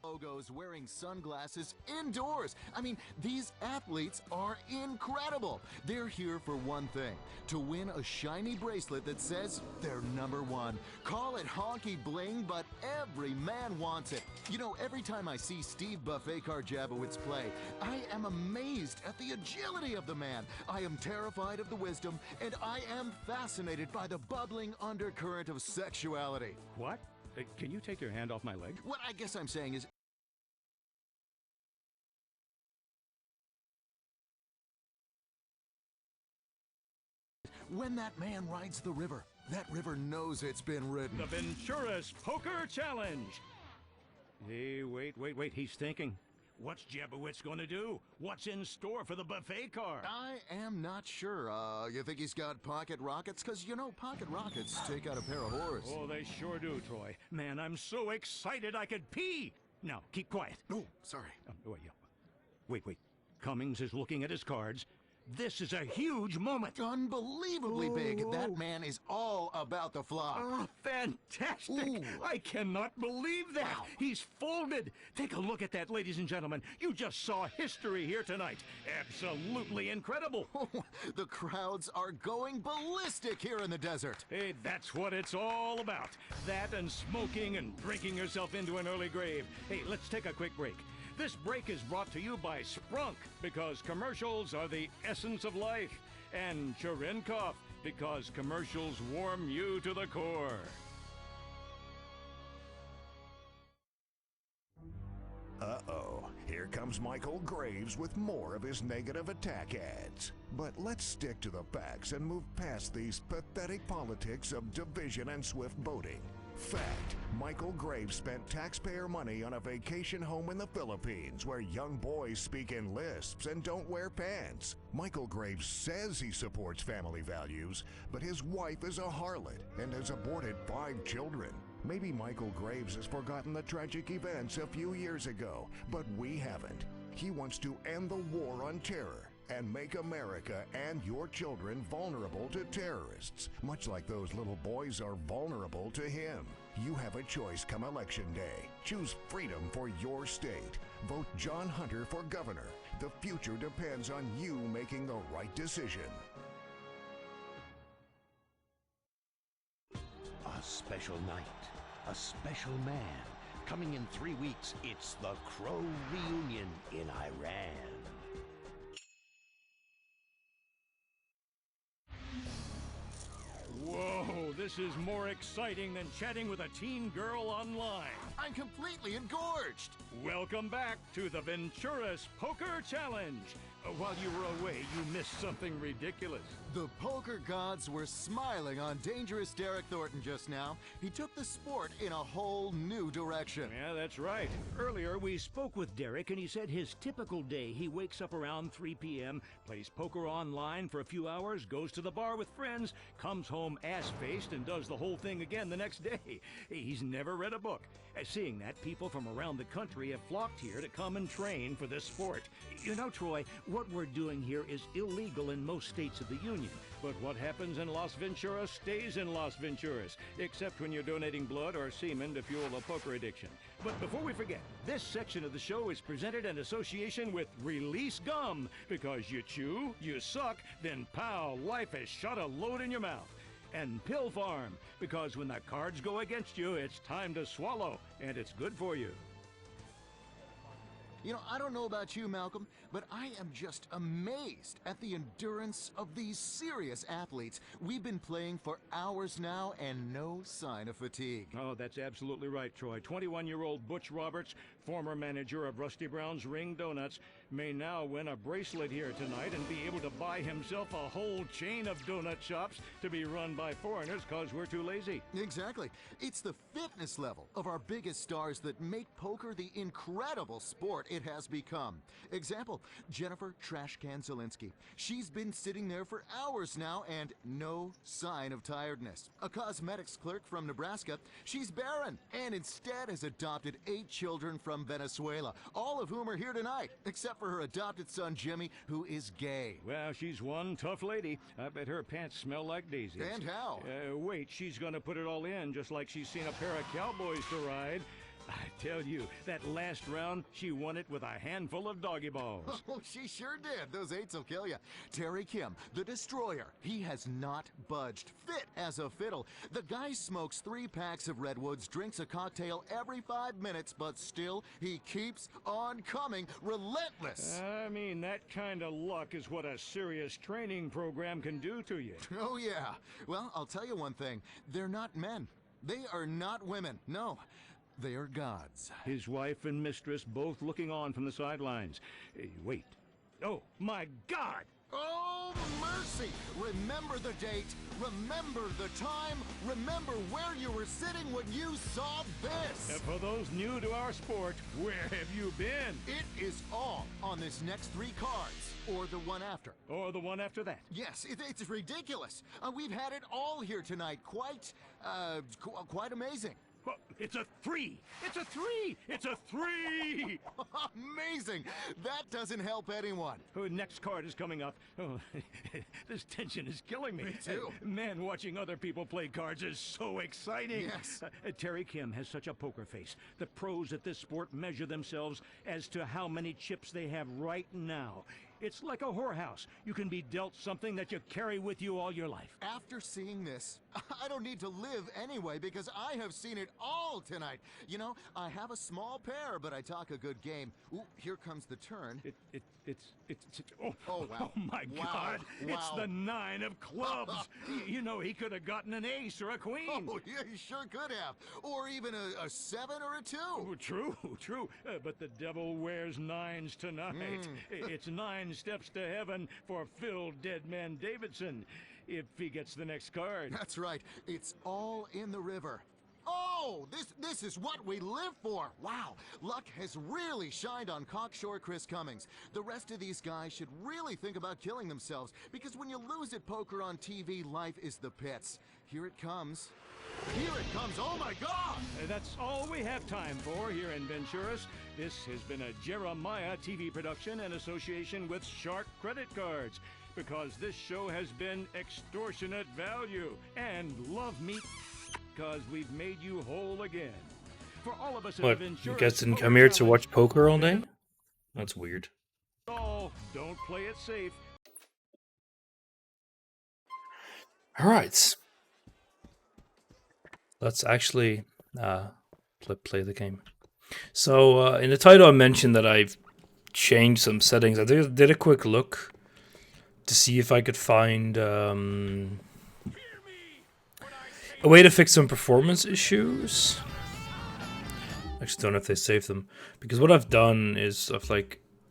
clothes, logos, wearing sunglasses indoors. I mean, these athletes are incredible. They're here for one thing, to win a shiny bracelet that says they're #1. Call it honky bling, but every man wants it. You know, every time I see Steve Buffet Karjabowicz play, I am amazed at the agility of the man. I am terrified of the wisdom, and I am fascinated by the bubbling undercurrent of sexuality. What? Can you take your hand off my leg? What I guess I'm saying is, when that man rides the river, that river knows it's been ridden. The Venturas Poker Challenge! Hey, wait, he's thinking. What's Jabowicz gonna do? What's in store for the buffet car? I am not sure. You think he's got pocket rockets? Because, you know, pocket rockets take out a pair of whores. Oh, they sure do, Troy. Man, I'm so excited I could pee! Now, keep quiet. Oh, sorry. Wait. Cummings is looking at his cards. This is a huge moment. Unbelievably big. That man is all about the flop. Oh, fantastic. Ooh. I cannot believe that. Wow. He's folded. Take a look at that, ladies and gentlemen. You just saw history here tonight. Absolutely incredible. The crowds are going ballistic here in the desert. Hey, that's what it's all about. That and smoking and drinking yourself into an early grave. Hey, let's take a quick break. This break is brought to you by Sprunk, because commercials are the essence of life, and Cherenkov, because commercials warm you to the core. Uh-oh, here comes Michael Graves with more of his negative attack ads. But let's stick to the facts and move past these pathetic politics of division and swift boating. Fact, Michael Graves spent taxpayer money on a vacation home in the Philippines where young boys speak in lisps and don't wear pants. Michael Graves says he supports family values, but his wife is a harlot and has aborted 5 children. Maybe Michael Graves has forgotten the tragic events a few years ago, but we haven't. He wants to end the war on terror and make America and your children vulnerable to terrorists, much like those little boys are vulnerable to him. You have a choice come Election Day. Choose freedom for your state. Vote John Hunter for governor. The future depends on you making the right decision. A special night, a special man. Coming in 3 weeks, it's the Crow Reunion in Iran. Whoa, this is more exciting than chatting with a teen girl online. I'm completely engorged. Welcome back to the Venturas Poker Challenge. While you were away, you missed something ridiculous. The poker gods were smiling on dangerous Derek Thornton just now. He took the sport in a whole new direction. Yeah, that's right. Earlier, we spoke with Derek, and he said his typical day, he wakes up around 3 p.m., plays poker online for a few hours, goes to the bar with friends, comes home ass-faced, and does the whole thing again the next day. He's never read a book. Seeing that, people from around the country have flocked here to come and train for this sport. You know, Troy, what we're doing here is illegal in most states of the Union. But what happens in Las Venturas stays in Las Venturas, except when you're donating blood or semen to fuel a poker addiction. But before we forget, this section of the show is presented in association with Release Gum, because you chew, you suck, then pow, life has shot a load in your mouth. And Pill Farm, because when the cards go against you, it's time to swallow, and it's good for you. You know, I don't know about you, Malcolm, but I am just amazed at the endurance of these serious athletes. We've been playing for hours now and no sign of fatigue. Oh, that's absolutely right, Troy. 21-year-old Butch Roberts, former manager of Rusty Brown's Ring Donuts, may now win a bracelet here tonight and be able to buy himself a whole chain of donut shops to be run by foreigners because we're too lazy. Exactly. It's the fitness level of our biggest stars that make poker the incredible sport it has become. Example, Jennifer Trashcan Zielinski. She's been sitting there for hours now and no sign of tiredness. A cosmetics clerk from Nebraska, she's barren and instead has adopted 8 children from Venezuela, all of whom are here tonight, except for her adopted son Jimmy, who is gay. Well, she's one tough lady. I bet her pants smell like daisies. And how? Wait, she's gonna put it all in, just like she's seen a pair of cowboys to ride. I tell you, that last round, she won it with a handful of doggy balls. Oh, she sure did. Those 8s will kill you. Terry Kim, the Destroyer. He has not budged. Fit as a fiddle. The guy smokes 3 packs of Redwoods, drinks a cocktail every 5 minutes, but still, he keeps on coming. Relentless. I mean, that kind of luck is what a serious training program can do to you. Oh, yeah. Well, I'll tell you one thing. They're not men. They are not women. No. They are gods. His wife and mistress both looking on from the sidelines. Wait. Oh, my God! Oh, mercy! Remember the date, remember the time, remember where you were sitting when you saw this! And for those new to our sport, where have you been? It is all on this next 3 cards, or the one after. Or the one after that. Yes, it's ridiculous. We've had it all here tonight. Quite amazing. Well, it's a 3! It's a 3! It's a 3! Amazing! That doesn't help anyone. Oh, next card is coming up. Oh, this tension is killing me. Me too. Man, watching other people play cards is so exciting. Yes. Terry Kim has such a poker face. The pros at this sport measure themselves as to how many chips they have right now. It's like a whorehouse. You can be dealt something that you carry with you all your life. After seeing this, I don't need to live anyway because I have seen it all tonight. You know, I have a small pair, but I talk a good game. Ooh, here comes the turn. Oh, wow. Oh, my Wow. God. It's Wow. the 9 of clubs. You know, he could have gotten an ace or a queen. Oh, yeah, you sure could have. Or even a 7 or a 2. Oh, true. But the devil wears 9s tonight. It's 9 steps to heaven for Phil Deadman Davidson, if he gets the next card. That's right. It's all in the river. Oh, this is what we live for. Wow, luck has really shined on Cocksure Chris Cummings. The rest of these guys should really think about killing themselves because when you lose at poker on TV, life is the pits. Here it comes. Here it comes. Oh, my God. That's all we have time for here in Venturas. This has been a Jeremiah TV production in association with Shark Credit Cards, because this show has been extortionate value. And love me, because we've made you whole again. For all of us at What, the you Venturas guys didn't Poker come here to Challenge, watch poker all day? That's weird. don't play it safe. Alright. Let's actually play the game. So, in the title I mentioned that I've changed some settings. I did a quick look to see if I could find a way to fix some performance issues. Actually, don't know if they saved them. Because what I've done is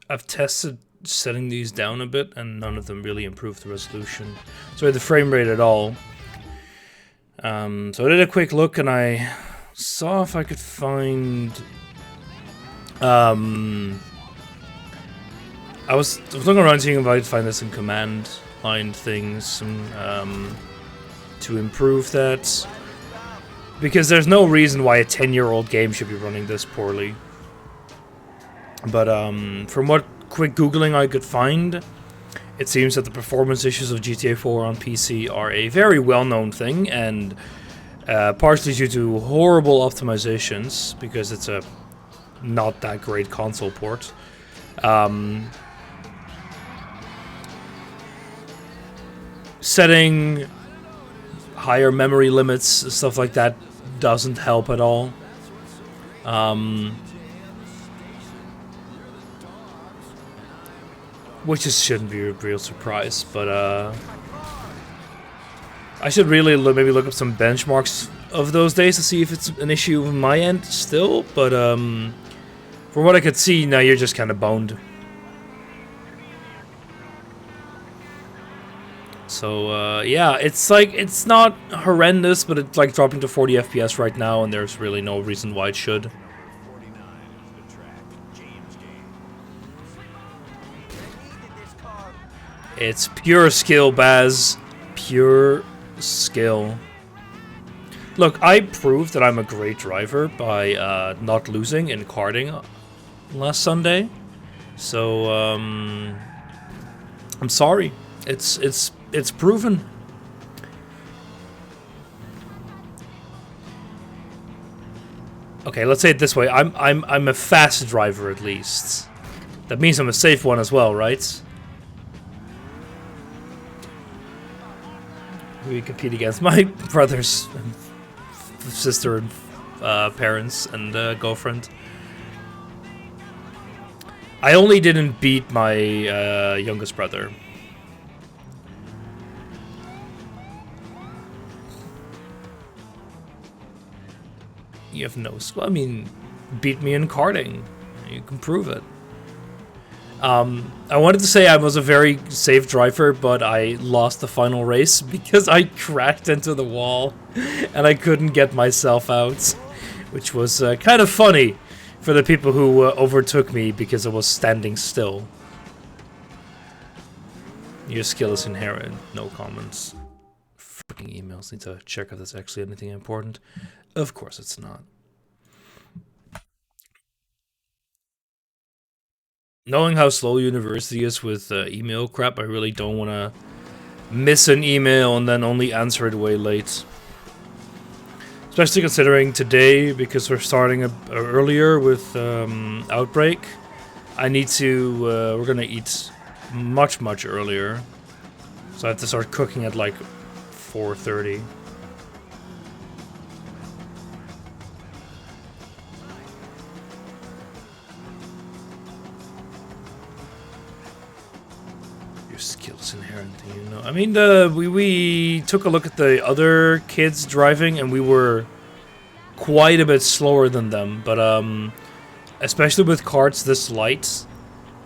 I've tested setting these down a bit, and none of them really improved the resolution. Sorry, the frame rate at all. So I did a quick look, and I saw if I could find. I was looking around seeing if I could find this in command line things to improve that. Because there's no reason why a 10-year-old game should be running this poorly. But from what quick Googling I could find, it seems that the performance issues of GTA 4 on PC are a very well-known thing, and partially due to horrible optimizations, because it's a not that great console port. Setting higher memory limits, stuff like that, doesn't help at all. Which shouldn't be a real surprise, but I should really maybe look up some benchmarks of those days to see if it's an issue on my end still, but from what I could see, now you're just kind of boned. So, yeah, it's not horrendous, but it's like dropping to 40 FPS right now, and there's really no reason why it should. It's pure skill, Baz. Pure skill. Look, I proved that I'm a great driver by not losing in karting last Sunday. So, I'm sorry. It's proven. Okay, let's say it this way. I'm a fast driver at least. That means I'm a safe one as well, right? We compete against my brothers and sister and parents and girlfriend. I only didn't beat my youngest brother. You have no skill. I mean, beat me in karting. You can prove it. I wanted to say I was a very safe driver, but I lost the final race because I crashed into the wall and I couldn't get myself out, which was kind of funny for the people who overtook me because I was standing still. Your skill is inherent. No comments. Freaking emails. Need to check if there's actually anything important. Of course it's not. Knowing how slow university is with email crap, I really don't want to miss an email and then only answer it way late. Especially considering today, because we're starting earlier with Outbreak, I need to, we're gonna eat much earlier. So I have to start cooking at like 4:30. Skills inherent, you know. I mean, we took a look at the other kids driving, and we were quite a bit slower than them. But especially with carts this light,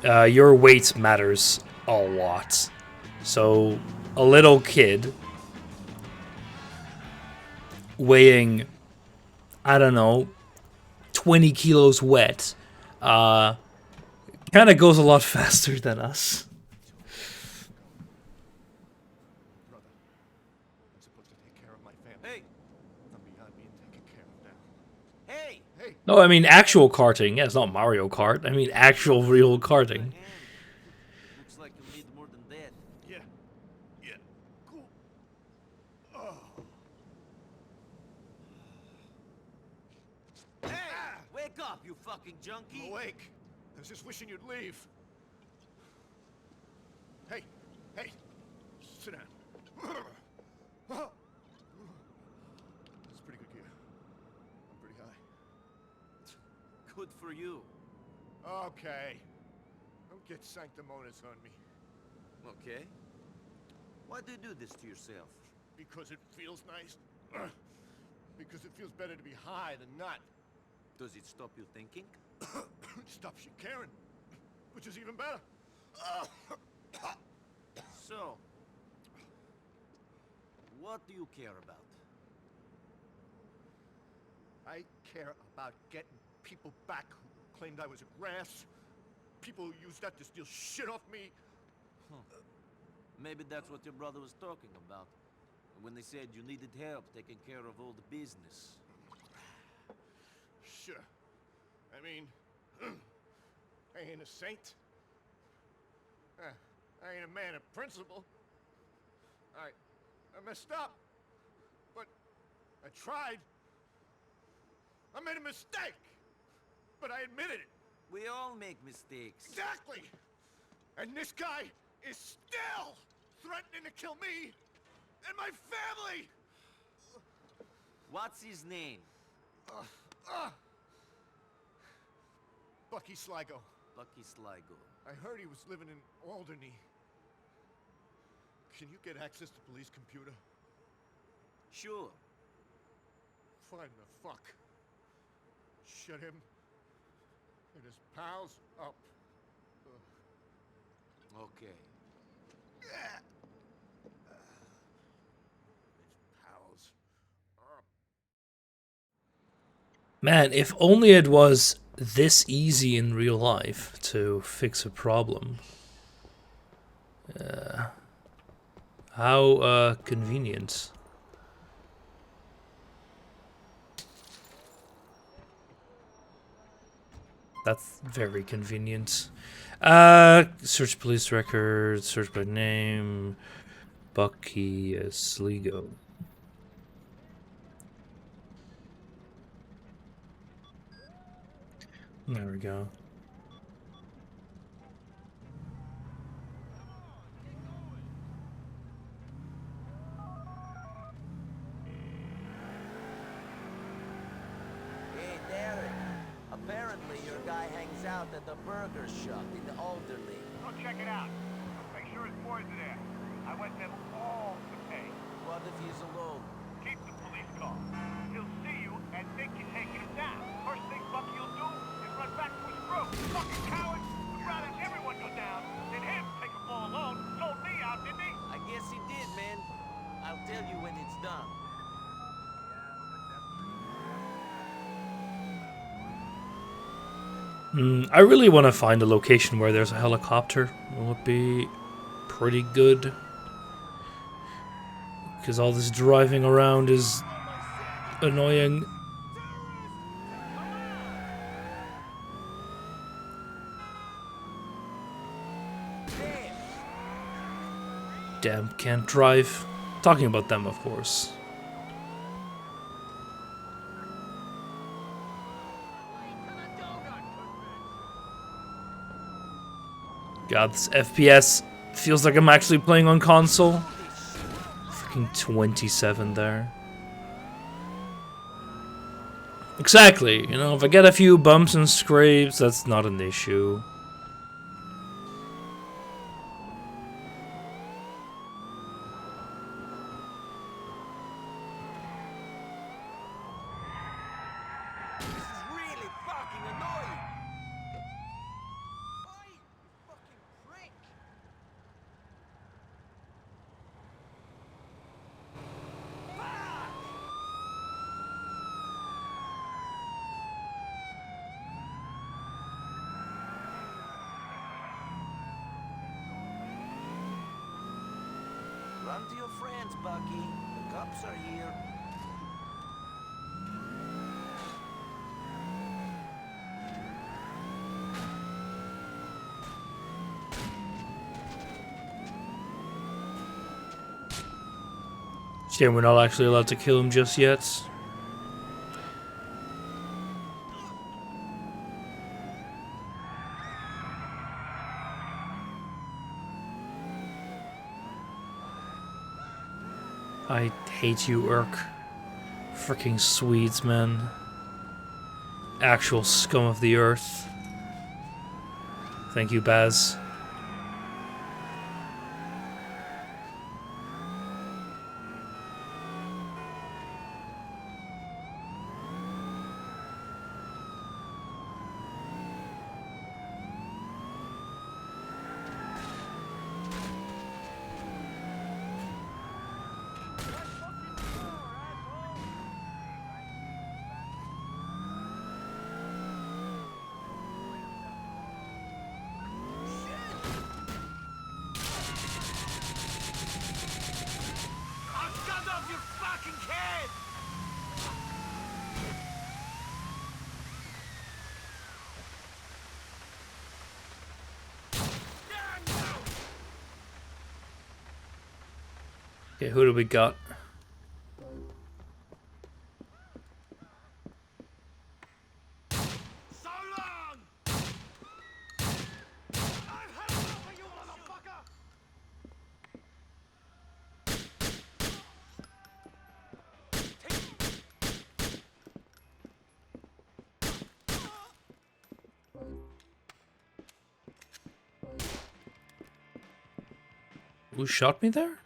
your weight matters a lot. So a little kid weighing, I don't know, 20 kilos wet, kind of goes a lot faster than us. No, I mean actual karting. Yeah, it's not Mario Kart. I mean actual real karting. Looks like you need more than that. Yeah, cool. Oh. Hey! Wake up, you fucking junkie! I'm awake. I was just wishing you'd leave. Hey, sit down. That's pretty good gear. I'm pretty high. Good for you. Okay. Don't get sanctimonious on me. Okay. Why do you do this to yourself? Because it feels nice. Because it feels better to be high than not. Does it stop you thinking? It stops you caring, which is even better. So, what do you care about? I care about getting people back who claimed I was a grass. People who used that to steal shit off me. Maybe that's what your brother was talking about. When they said you needed help taking care of all the business. Sure. I mean, I ain't a saint. I ain't a man of principle. I messed up. But I tried. I made a mistake. But I admitted it. We all make mistakes. Exactly. And this guy is still threatening to kill me and my family. What's his name? Bucky Sligo. Bucky Sligo. I heard he was living in Alderney. Can you get access to police computer? Sure. Fine the fuck. Shut him and his pals up. Okay. His pals up. Man, if only it was this easy in real life to fix a problem. How convenient. That's very convenient. Search police records, search by name, Bucky Sligo. There we go. Hey, Derek. Apparently your guy hangs out at the burger shop in the Alderley. Go check it out. Make sure his boys are there. I want them all to pay. What if he's alone? Keep the police calm. He'll see you and think you're taking him down. First thing Bucky will do is run back to his crew. Fucking coward! Would rather everyone go down than him take a fall alone. Sold me out, didn't he? I guess he did, man. I'll tell you when it's done. I really want to find a location where there's a helicopter. It would be pretty good. Because all this driving around is annoying. Damn, can't drive. Talking about them, of course. God, this FPS feels like I'm actually playing on console. Freaking 27 there. Exactly, you know, if I get a few bumps and scrapes, that's not an issue. This is really fucking annoying. Why, you fucking prick? Run to your friends, Bucky. The cops are here. Shame we're not actually allowed to kill him just yet. I hate you, Urk. Freaking Swedes, man. Actual scum of the earth. Thank you, Baz. I'll cut off your fucking head! Okay, who do we got? So long! I've had enough of you, motherfucker! Who shot me there?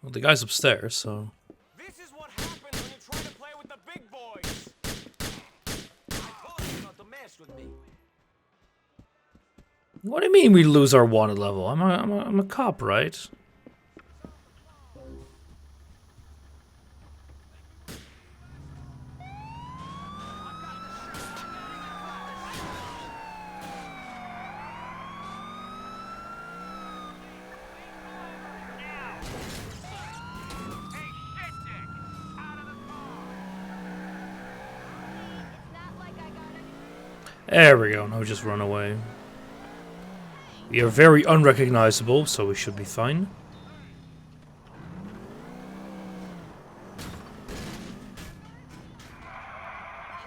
Well, the guy's upstairs, so... This is what happens when you try to play with the big boys! I told you not to mess with me. What do you mean we lose our wanted level? I'm a cop, right? There we go, now just run away. We are very unrecognizable, so we should be fine.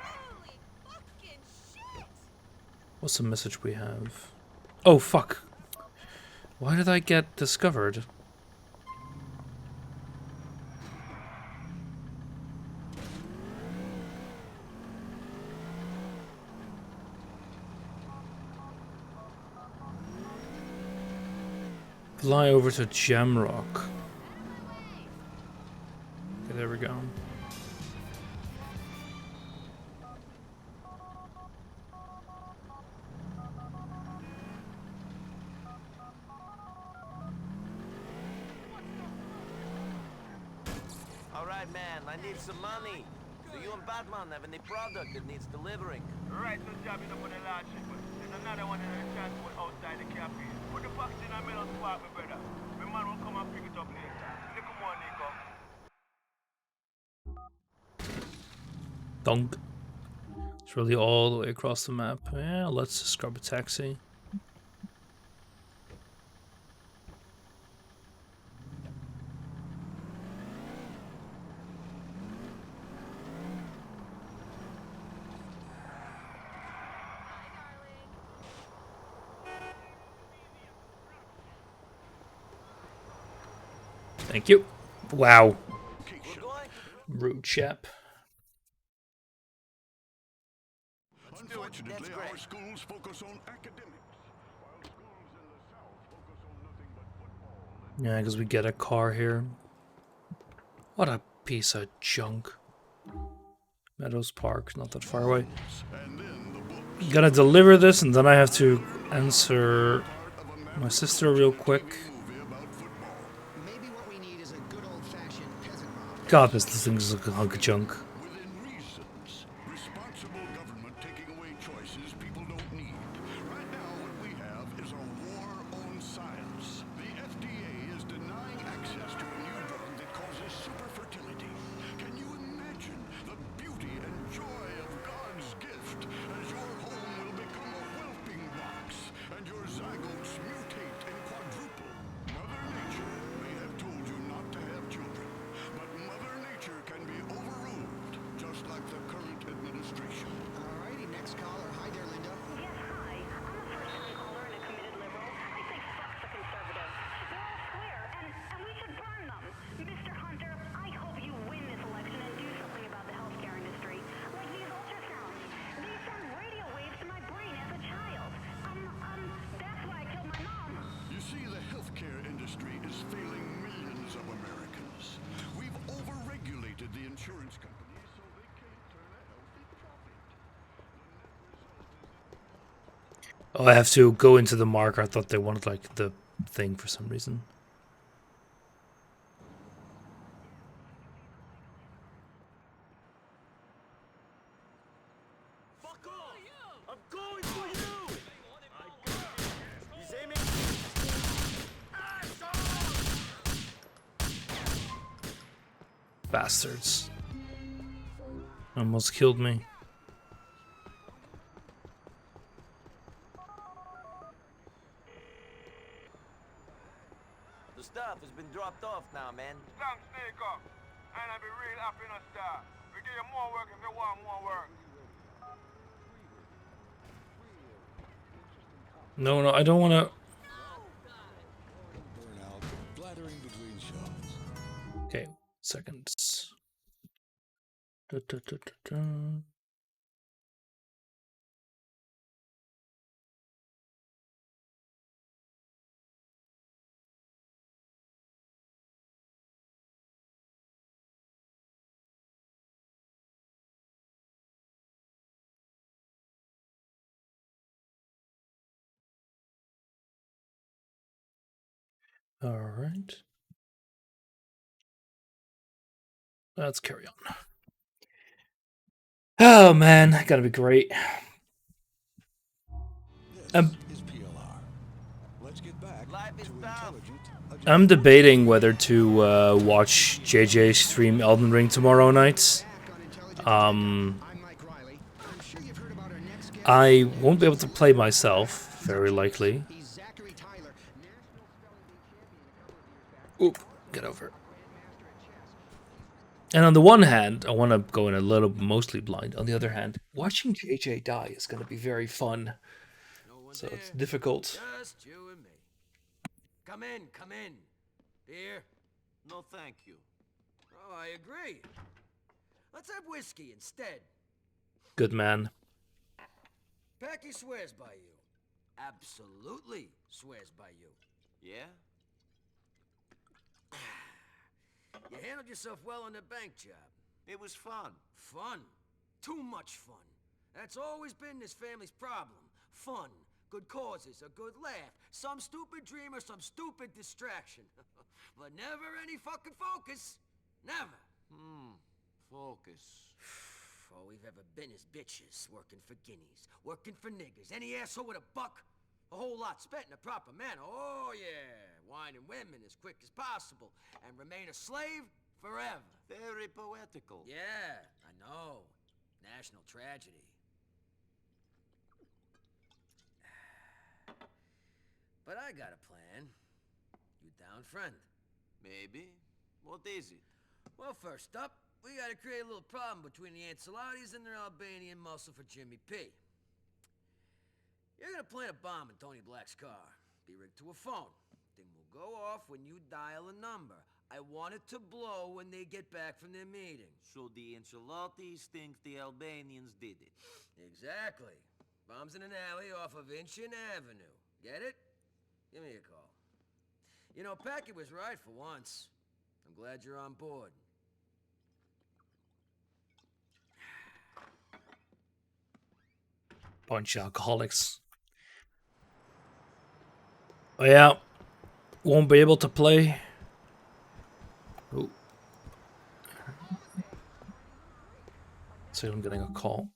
Holy fucking shit! What's the message we have? Oh, fuck. Why did I get discovered? Fly over to Jamrock. Okay, there we go. Alright, man, I need some money. Do you and Batman have any product that needs delivering? Right, so job is up on the large ship. There's another one in the transport outside the cafe. Put the box in a middle spot, my brother. My man will come and pick it up later. Look more, Nico. Dunk. It's really all the way across the map. Yeah, let's just grab a taxi. Thank you. Wow. We're going? Rude chap. Unfortunately, That's great. our schools focus on academics, while schools in the South focus on nothing but football. Yeah, because we get a car here. What a piece of junk. Meadows Park, not that far away. And then the books. Gonna deliver this, and then I have to answer my sister real quick. Movie about football. Maybe what we need is a good old-fashioned peasant mob. God, this thing is like a hunk of junk. Within reasons, responsible government taking away choices people don't need. Right now, what we have is a war on science. The FDA is denying access to a new drug that causes superfertility. Can you imagine the beauty and joy of God's gift as your home will become a whelping box and your zygotes mutate and quadruple? Mother Nature may have told you not to have children, but Mother Nature can be overruled, just like the current administration. Alrighty, next caller. Hi there, Linda. Yes, hi. I'm a first-time caller and a committed liberal. I say fuck the conservatives. They're all square, and we should burn them. Mr. Hunter, I hope you win this election and do something about the healthcare industry. Like these ultrasounds. They send radio waves to my brain as a child. That's why I killed my mom. You see, the healthcare industry is failing millions of Americans. We've overregulated the insurance companies so they can't turn a healthy profit. Oh, I have to go into the marker. I thought they wanted like the thing for some reason. Fuck off! I'm going for you! I got you. You see me? Bastards. Almost killed me. The stuff has been dropped off now, man. Thanks, Nico. And I'll be real happy in a star. We give you more work if you want more work. No, no, I don't want to. Burnout, blathering between shows. Okay, seconds. Da, da, da, da, da. All right. Let's carry on. Oh man, gotta be great. This is PLR. Let's get back Life is to tough. intelligent. I'm debating whether to watch JJ stream Elden Ring tomorrow night. I'm Mike Riley. I'm sure you've heard about our next guest. I won't be able to play myself, very likely. He's Zachary Tyler, national spelling bee champion a couple of years back. Oop, get over it. And on the one hand, I want to go in a little mostly blind. On the other hand, watching JJ die is going to be very fun. So it's beer? difficult. Just you and me. Come in, come in. Beer? No, thank you. Oh, I agree. Let's have whiskey instead. Good man. Packy swears by you. Absolutely swears by you. Yeah? You handled yourself well on the bank job. It was fun. Fun. Too much fun. That's always been this family's problem. Fun. Good causes, a good laugh, some stupid dream or some stupid distraction. But never any fucking focus. Never. Focus. All we've ever been is bitches, working for guineas, working for niggers, any asshole with a buck. A whole lot spent in a proper manner. Oh yeah, whining women as quick as possible, and remain a slave forever. Very poetical. Yeah, I know. National tragedy. But I got a plan. You down, friend? Maybe. What is it? Well, first up, we gotta create a little problem between the Ancelottis and their Albanian muscle for Jimmy P. You're gonna plant a bomb in Tony Black's car. Be rigged to a phone. Thing will go off when you dial a number. I want it to blow when they get back from their meeting. So the Ancelottis think the Albanians did it. Exactly. Bombs in an alley off of Inchin Avenue. Get it? Give me a call. You know, Packy was right for once. I'm glad you're on board. Bunch of alcoholics. Oh yeah. Won't be able to play. Oh. So I'm getting a call.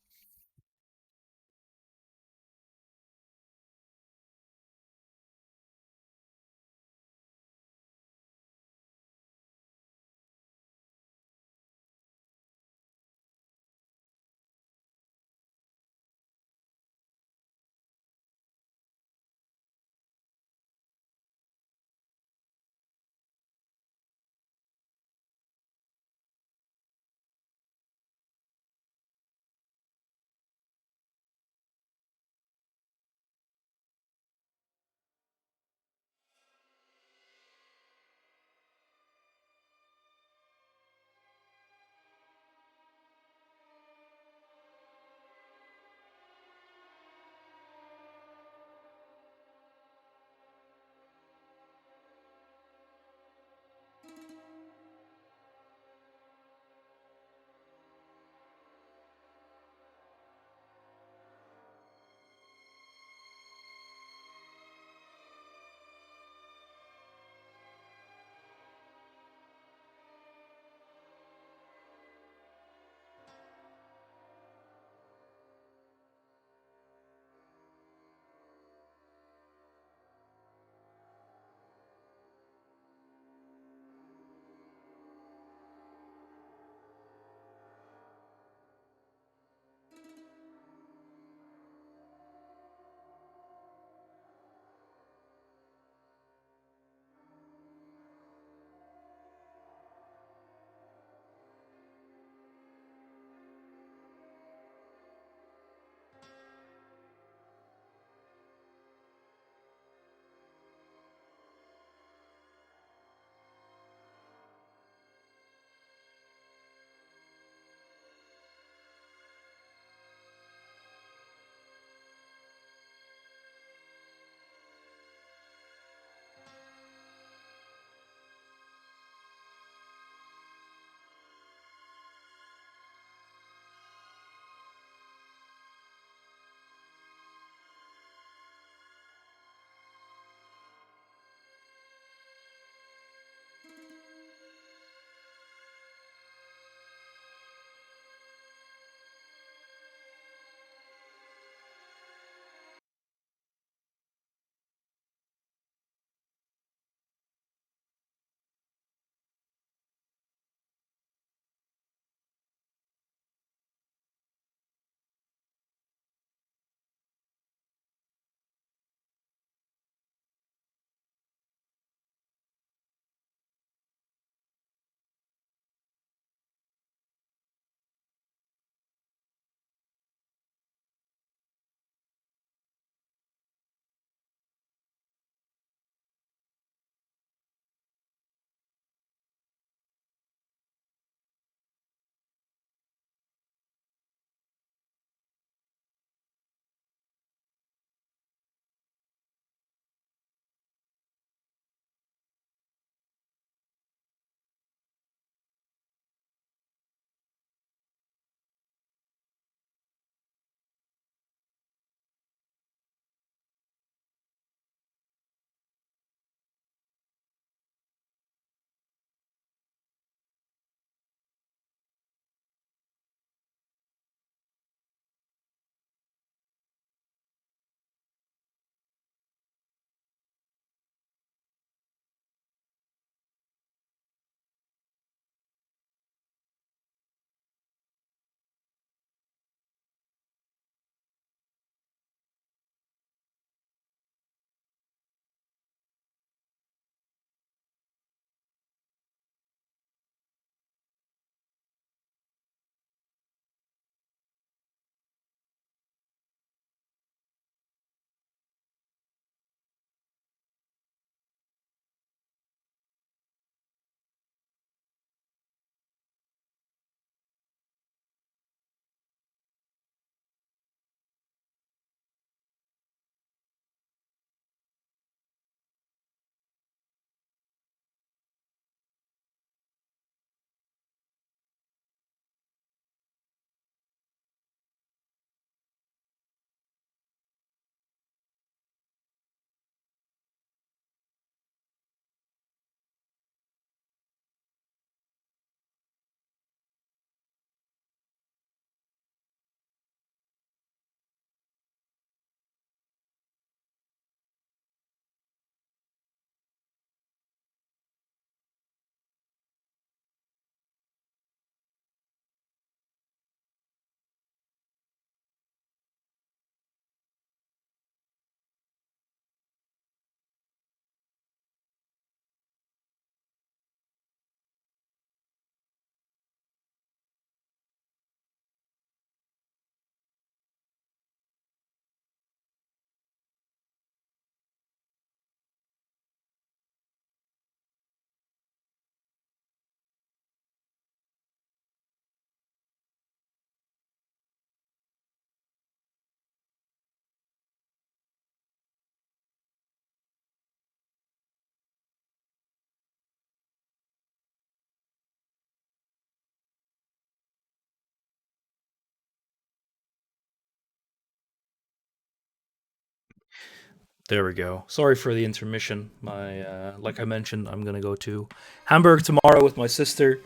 There we go. Sorry for the intermission. Like I mentioned, I'm gonna go to Hamburg tomorrow with my sister,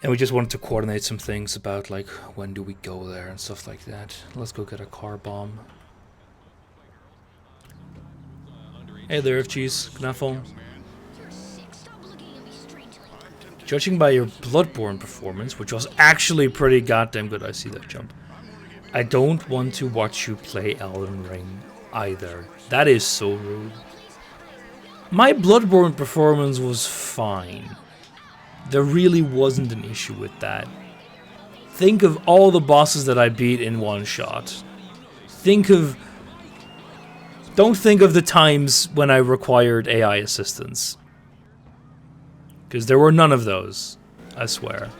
and we just wanted to coordinate some things about like when do we go there and stuff like that. Let's go get a car bomb. Hey there, FG's Knaffel. Judging by your Bloodborne performance, which was actually pretty goddamn good, I see that jump. I don't want to watch you play Elden Ring either. That is so rude. My Bloodborne performance was fine. There really wasn't an issue with that. Think of all the bosses that I beat in one shot. Don't think of the times when I required AI assistance. Because there were none of those, I swear.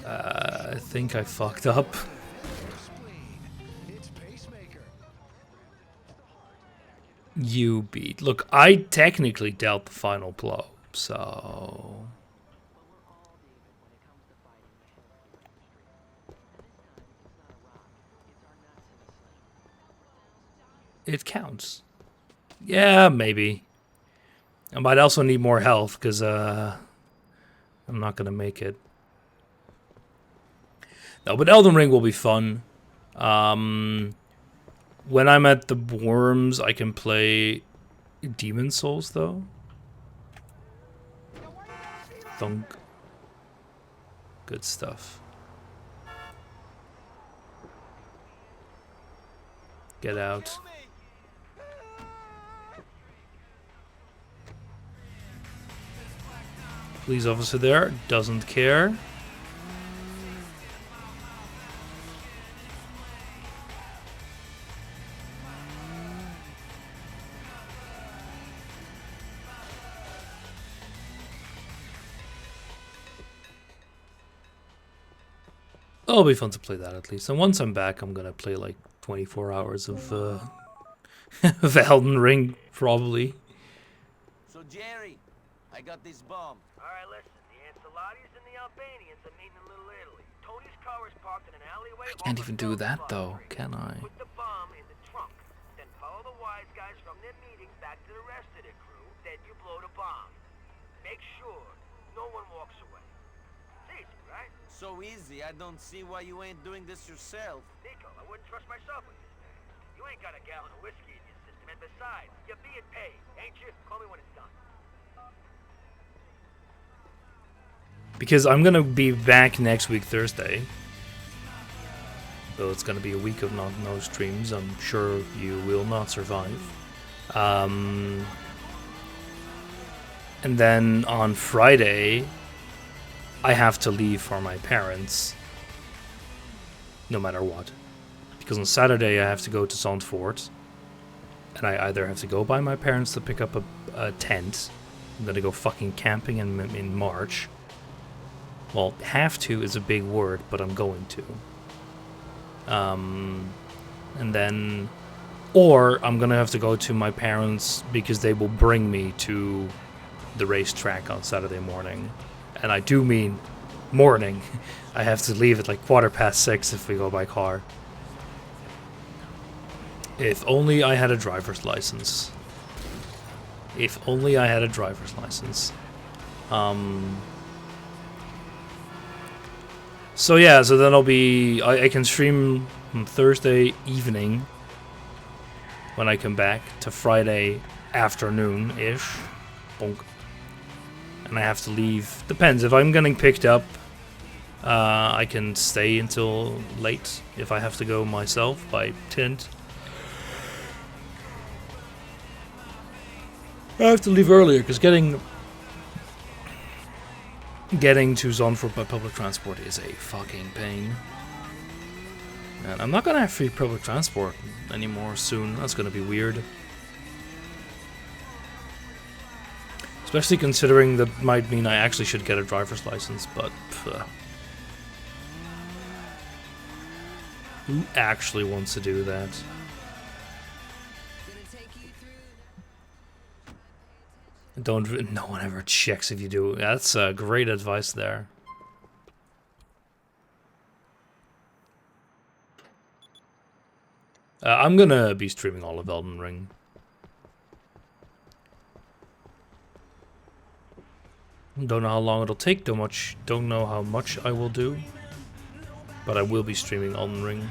I think I fucked up. You beat. Look, I technically dealt the final blow, so... It counts. Yeah, maybe. I might also need more health, because I'm not going to make it. No, but Elden Ring will be fun. When I'm at the Worms, I can play Demon Souls, though. Thunk. Good stuff. Get out. Police officer there, doesn't care. It'll be fun to play that at least. And once I'm back, I'm gonna play like 24 hours of of Elden Ring, probably. So Jerry, I got this bomb. Alright, listen. The Ancelottis and the Albanians are meeting in Little Italy. Tony's car is parked in an alleyway. I can't even do that though, can I? Put the bomb in the trunk. Then follow the wise guys from their meeting back to the rest of the crew. Then you blow the bomb. Make sure no one walks away. It's easy, right? So easy, I don't see why you ain't doing this yourself. Nico, I wouldn't trust myself with this thing. You ain't got a gallon of whiskey in your system, and besides, you're being paid, ain't you? Call me when it's done. Because I'm gonna be back next week Thursday. So it's gonna be a week of no streams. I'm sure you will not survive. And then on Friday, I have to leave for my parents. No matter what. Because on Saturday I have to go to Zandvoort. And I either have to go by my parents to pick up a tent. I'm gonna go fucking camping in March. Well, have to is a big word, but I'm going to. And then... Or I'm gonna have to go to my parents because they will bring me to the racetrack on Saturday morning. And I do mean morning. I have to leave at like 6:15 if we go by car. If only I had a driver's license. If only I had a driver's license. So yeah, so then I'll be... I can stream on Thursday evening when I come back to Friday afternoon-ish. Bonk. And I have to leave. Depends. If I'm getting picked up, I can stay until late if I have to go myself by tent. I have to leave earlier because getting to Zandvoort by public transport is a fucking pain. And I'm not gonna have free public transport anymore soon. That's gonna be weird. Especially considering that might mean I actually should get a driver's license, but... who actually wants to do that? No one ever checks if you do. That's great advice there. I'm gonna be streaming all of Elden Ring. Don't know how long it'll take. Don't know how much I will do. But I will be streaming Elden Ring.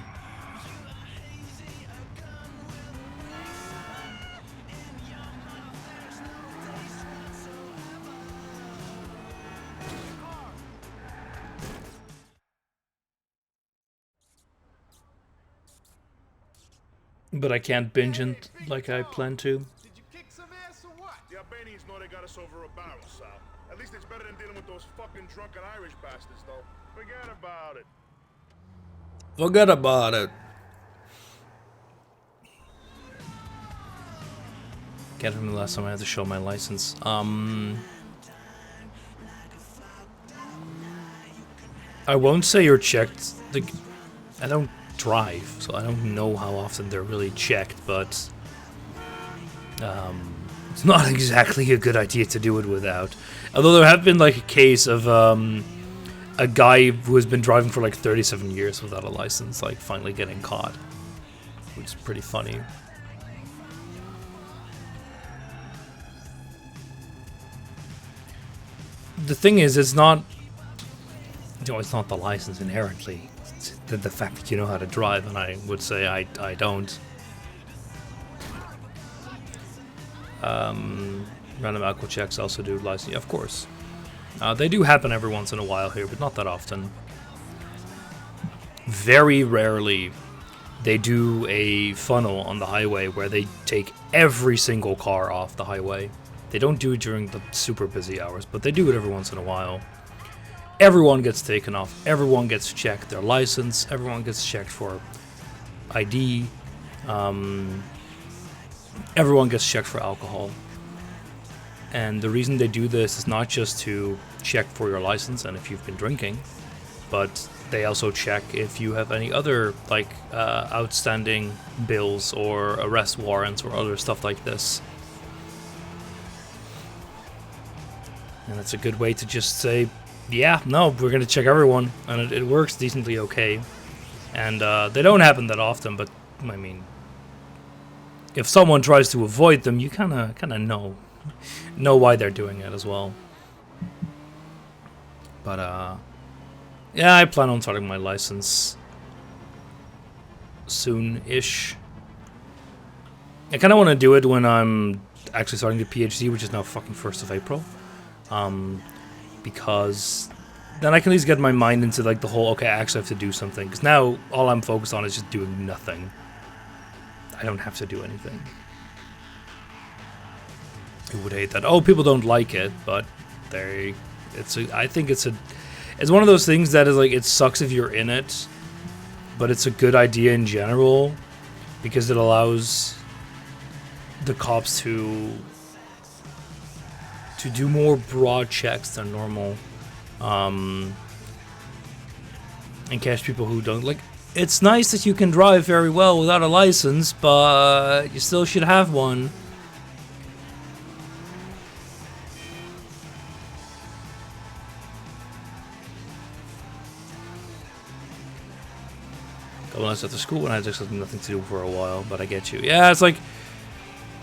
But I can't binge it like I plan to. Did you kick some ass or what? The Albanians know they got us over a barrel, Sal. At least it's better than dealing with those fucking drunken Irish bastards, though. Forget about it. Forget about it. Can't remember the last time I had to show my license. I won't say you're checked. I don't drive, so I don't know how often they're really checked, but it's not exactly a good idea to do it without. Although there have been like a case of a guy who has been driving for like 37 years without a license, like finally getting caught, which is pretty funny. The thing is, it's not, it's not the license inherently. It's the fact that you know how to drive, and I would say I don't. Random alcohol checks also do license, of course. They do happen every once in a while here, but not that often. Very rarely they do a funnel on the highway where they take every single car off the highway. They don't do it during the super busy hours, but they do it every once in a while. Everyone gets taken off, everyone gets checked their license, everyone gets checked for ID, everyone gets checked for alcohol. And the reason they do this is not just to check for your license and if you've been drinking, but they also check if you have any other like outstanding bills or arrest warrants or other stuff like this. And it's a good way to just say, yeah, no, we're going to check everyone, and it works decently okay. And they don't happen that often, but I mean, if someone tries to avoid them, you kind of know why they're doing it as well. But yeah, I plan on starting my license soon-ish. I kind of want to do it when I'm actually starting the PhD, which is now fucking 1st of April. Because then I can at least get my mind into like the whole, okay, I actually have to do something. Because now all I'm focused on is just doing nothing. I don't have to do anything. Who would hate that? Oh, people don't like it, but I think it's one of those things that is like, it sucks if you're in it, but it's a good idea in general because it allows the cops to do more broad checks than normal, and catch people who don't like. It's nice that you can drive very well without a license, but you still should have one. When I was at the school and I just had nothing to do for a while, but I get you. Yeah, it's like,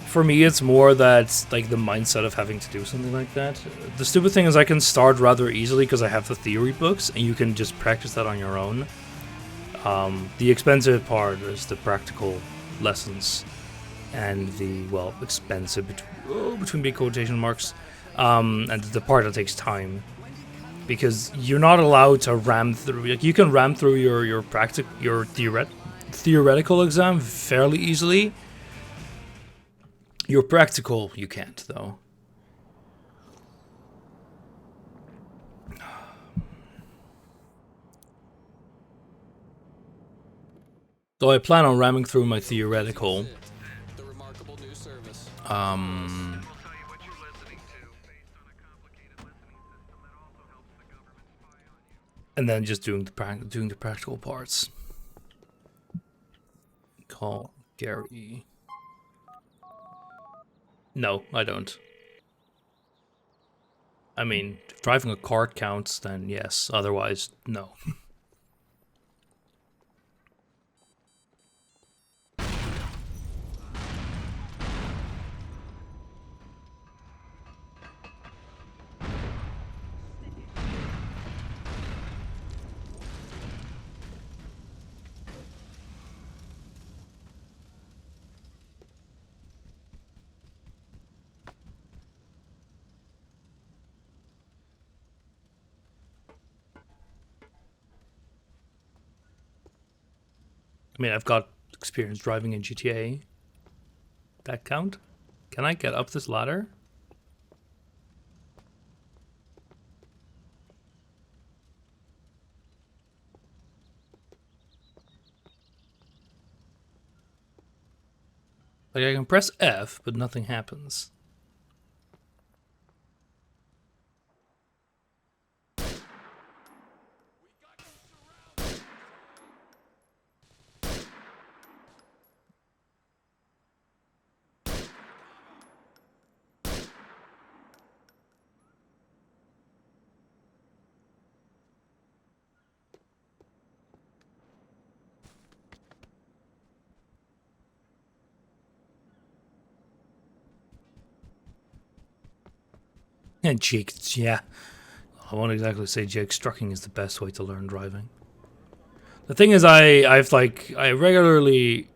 for me, it's more that, like, the mindset of having to do something like that. The stupid thing is I can start rather easily because I have the theory books, and you can just practice that on your own. The expensive part is the practical lessons, and the, well, expensive, between big quotation marks, and the part that takes time. Because you're not allowed to ram through, like, you can ram through your theoretical exam fairly easily. Your practical, you can't, though. So I plan on ramming through my theoretical. And then just doing the practical parts. Call Gary. No, I don't. I mean, if driving a cart counts, then yes. Otherwise, no. I mean, I've got experience driving in GTA. That count? Can I get up this ladder? Like, I can press F, but nothing happens. And Jake, yeah. I won't exactly say Jake Strucking is the best way to learn driving. The thing is, I regularly...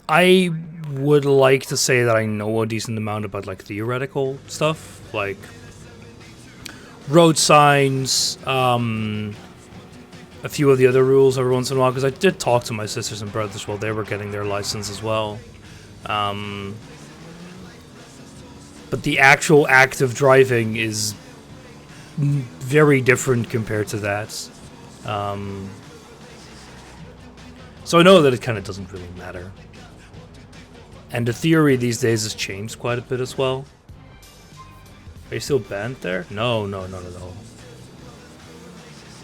I would like to say that I know a decent amount about, like, theoretical stuff. Like, road signs, a few of the other rules every once in a while. Because I did talk to my sisters and brothers while they were getting their license as well. But the actual act of driving is very different compared to that. So I know that it kind of doesn't really matter. And the theory these days has changed quite a bit as well. Are you still banned there? No, not at all.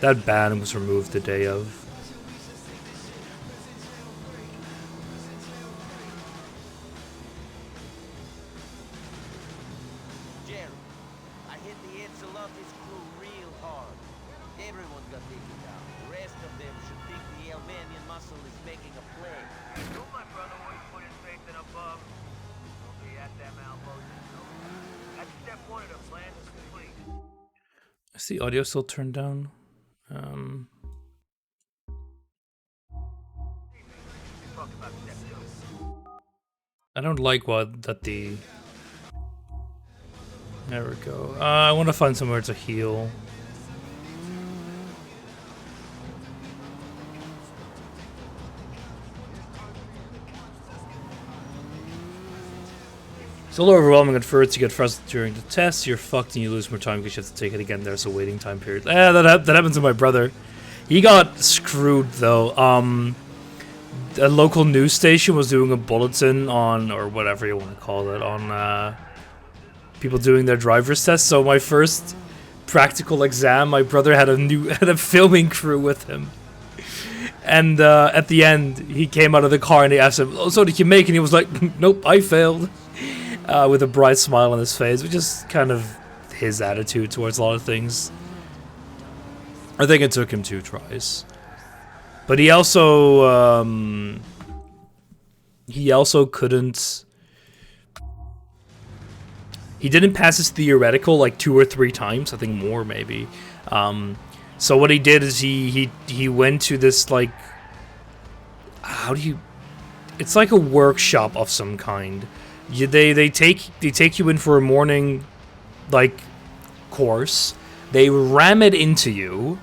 That ban was removed the day of. Is the audio still turned down? I don't like that the... There we go. I want to find somewhere to heal. It's a little overwhelming at first. You get frustrated during the test, you're fucked and you lose more time because you have to take it again. There's a waiting time period. That happened to my brother. He got screwed though. A local news station was doing a bulletin on, or whatever you want to call it, on people doing their driver's test. So my first practical exam, my brother had a filming crew with him. And at the end, he came out of the car and they asked him, "Oh, so did you make it?" And he was like, "Nope, I failed." With a bright smile on his face, which is kind of his attitude towards a lot of things. I think it took him 2 tries. But he also couldn't... He didn't pass his theoretical like 2 or 3 times, I think more maybe. So what he did is he went to this like... How do you... It's like a workshop of some kind. They take you in for a morning, like, course. They ram it into you,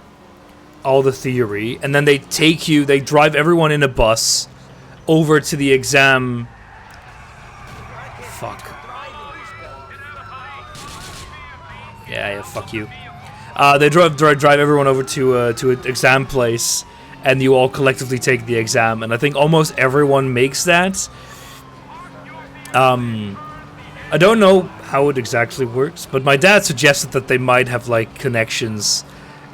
all the theory, and then they drive everyone in a bus over to the exam. Fuck. Yeah, fuck you. They drive everyone over to an exam place, and you all collectively take the exam. And I think almost everyone makes that. I don't know how it exactly works, but my dad suggested that they might have like connections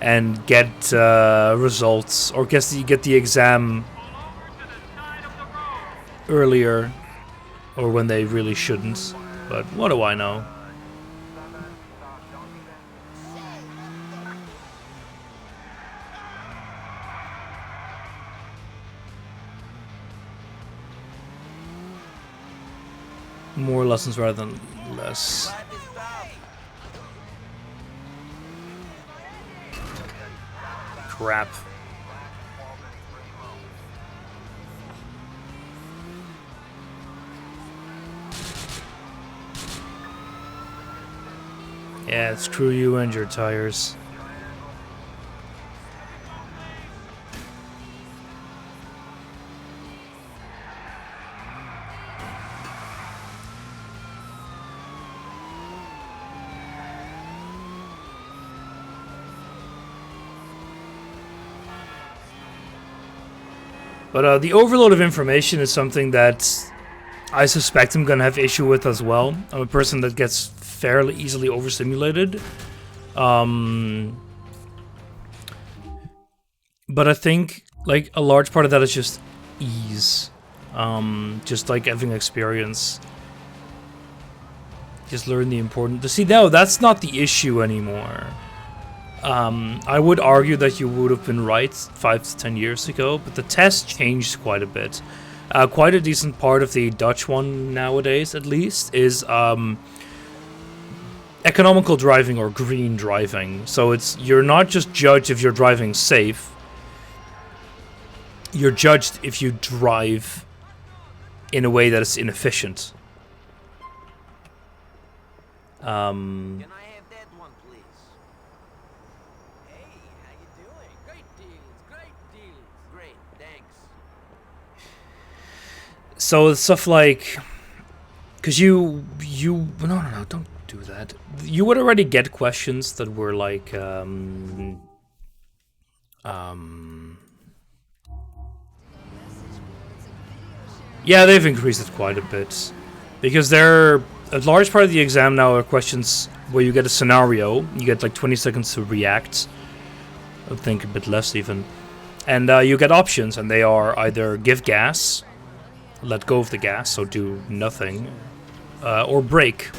and get results, or get the exam earlier, or when they really shouldn't. but what do I know? More lessons rather than less. Crap. Yeah, screw you and your tires. But the overload of information is something that I suspect I'm gonna have issue with as well. I'm a person that gets fairly easily overstimulated. But I think like a large part of that is just ease. Just like having experience. Just learn the important. See, no, that's not the issue anymore. I would argue that you would have been right 5 to 10 years ago, but the test changed quite a bit. Quite a decent part of the Dutch one nowadays, at least, is economical driving or green driving. So you're not just judged if you're driving safe. You're judged if you drive in a way that is inefficient. Can I have that one, please? Hey, how you doing? Great deals, great deals. Great, thanks. So it's stuff like, because no, don't do that. You would already get questions that were like, yeah, they've increased it quite a bit, because a large part of the exam now are questions where you get a scenario, you get like 20 seconds to react, I think a bit less even, and you get options, and they are either give gas, let go of the gas, so do nothing, or brake.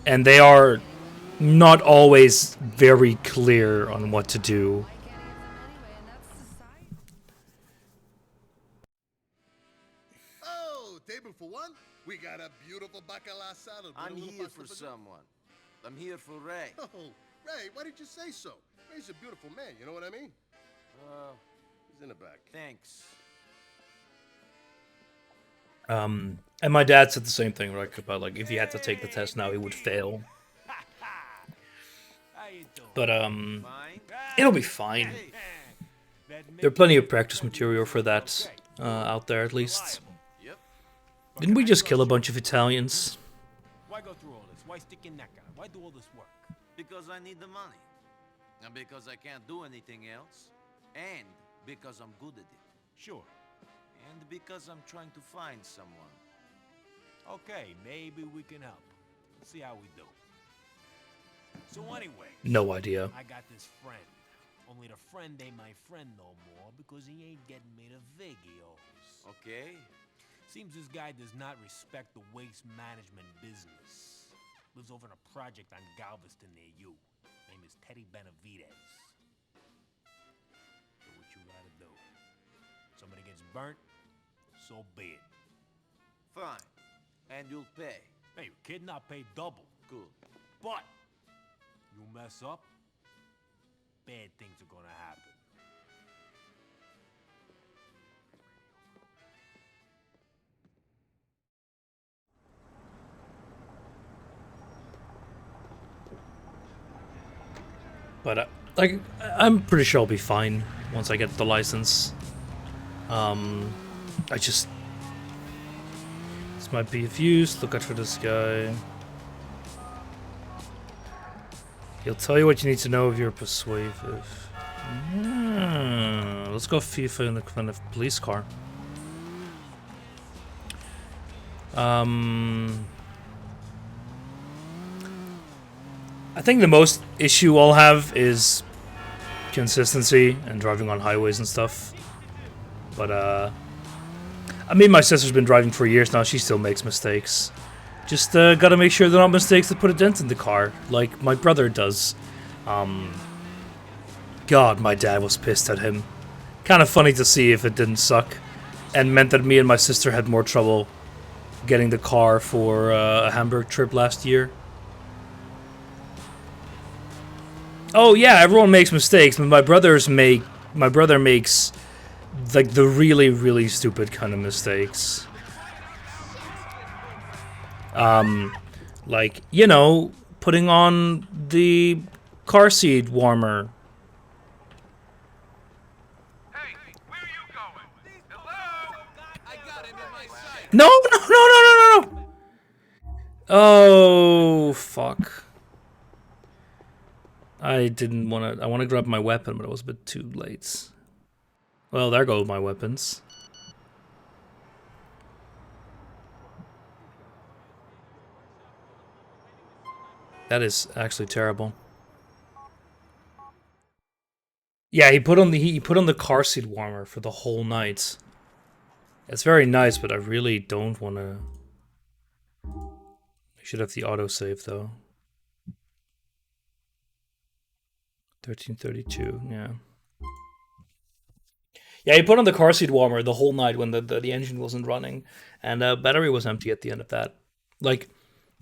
And they are not always very clear on what to do. Oh, table for one? We got a beautiful bacala salad. I'm here for someone. I'm here for Ray. Oh, Ray, why did you say so? Ray's a beautiful man, you know what I mean? He's in the back. Thanks. And my dad said the same thing, like, about like if he had to take the test now, he would fail. But it'll be fine. There are plenty of practice material for that out there, at least. Didn't we just kill a bunch of Italians? Why go through all this? Why stick your neck out? Why do all this work? Because I need the money. And because I can't do anything else. And because I'm good at it. Sure. And because I'm trying to find someone. Okay, maybe we can help. Let's see how we do. So anyway. No idea. I got this friend. Only the friend ain't my friend no more because he ain't getting me the vig he owes. Okay. Seems this guy does not respect the waste management business. Lives over in a project on Galveston near you. Name is Teddy Benavides. Do what you gotta do. Somebody gets burnt, so be it. Fine. And you'll pay. Hey, you kidding? I'll pay double. Good. But you mess up, bad things are gonna happen. But like, I'm pretty sure I'll be fine once I get the license. This might be of use. Look out for this guy. He'll tell you what you need to know if you're persuasive. Let's go FIFA in the kind of police car. I think the most issue I'll have is consistency and driving on highways and stuff. But I mean, my sister's been driving for years now. She still makes mistakes. Just gotta make sure they're not mistakes that put a dent in the car, like my brother does. God, my dad was pissed at him. Kind of funny to see if it didn't suck, and meant that me and my sister had more trouble getting the car for a Hamburg trip last year. Oh yeah, everyone makes mistakes, but my brother makes like the really, really stupid kind of mistakes. Like, you know, putting on the car seat warmer. Hey, where are you going? Hello? I got him in my sight. No, no, no, no, no, no, no! Oh, fuck. I didn't want to... I want to grab my weapon, but it was a bit too late. Well, there go my weapons. That is actually terrible. Yeah, he put on the car seat warmer for the whole night. It's very nice, but I really don't want to... I should have the autosave though. 1332, yeah. Yeah, he put on the car seat warmer the whole night when the engine wasn't running, and battery was empty at the end of that. Like,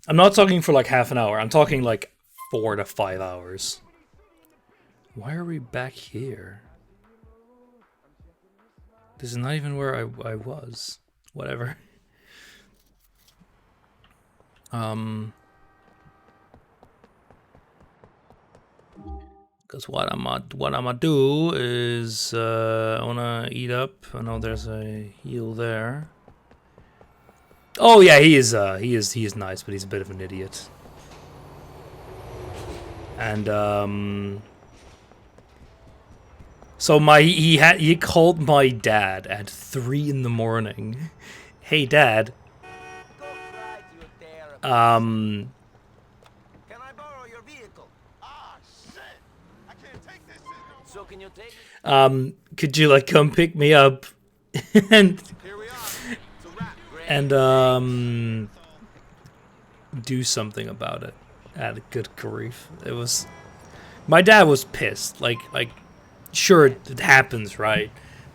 I'm not talking for like half an hour, I'm talking like 4 to 5 hours. Why are we back here? This is not even where I was. Whatever. Because what I'ma do is I wanna eat up. I know there's a heal there. Oh yeah, he is nice, but he's a bit of an idiot. And so he called my dad at 3 in the morning. Hey dad. Can I borrow your vehicle? Ah, shit! I can't take this shit no more. So can you take it? Could you like come pick me up and Here we are. It's a wrap. and do something about it? Good grief. It was... My dad was pissed. Like sure, it happens, right?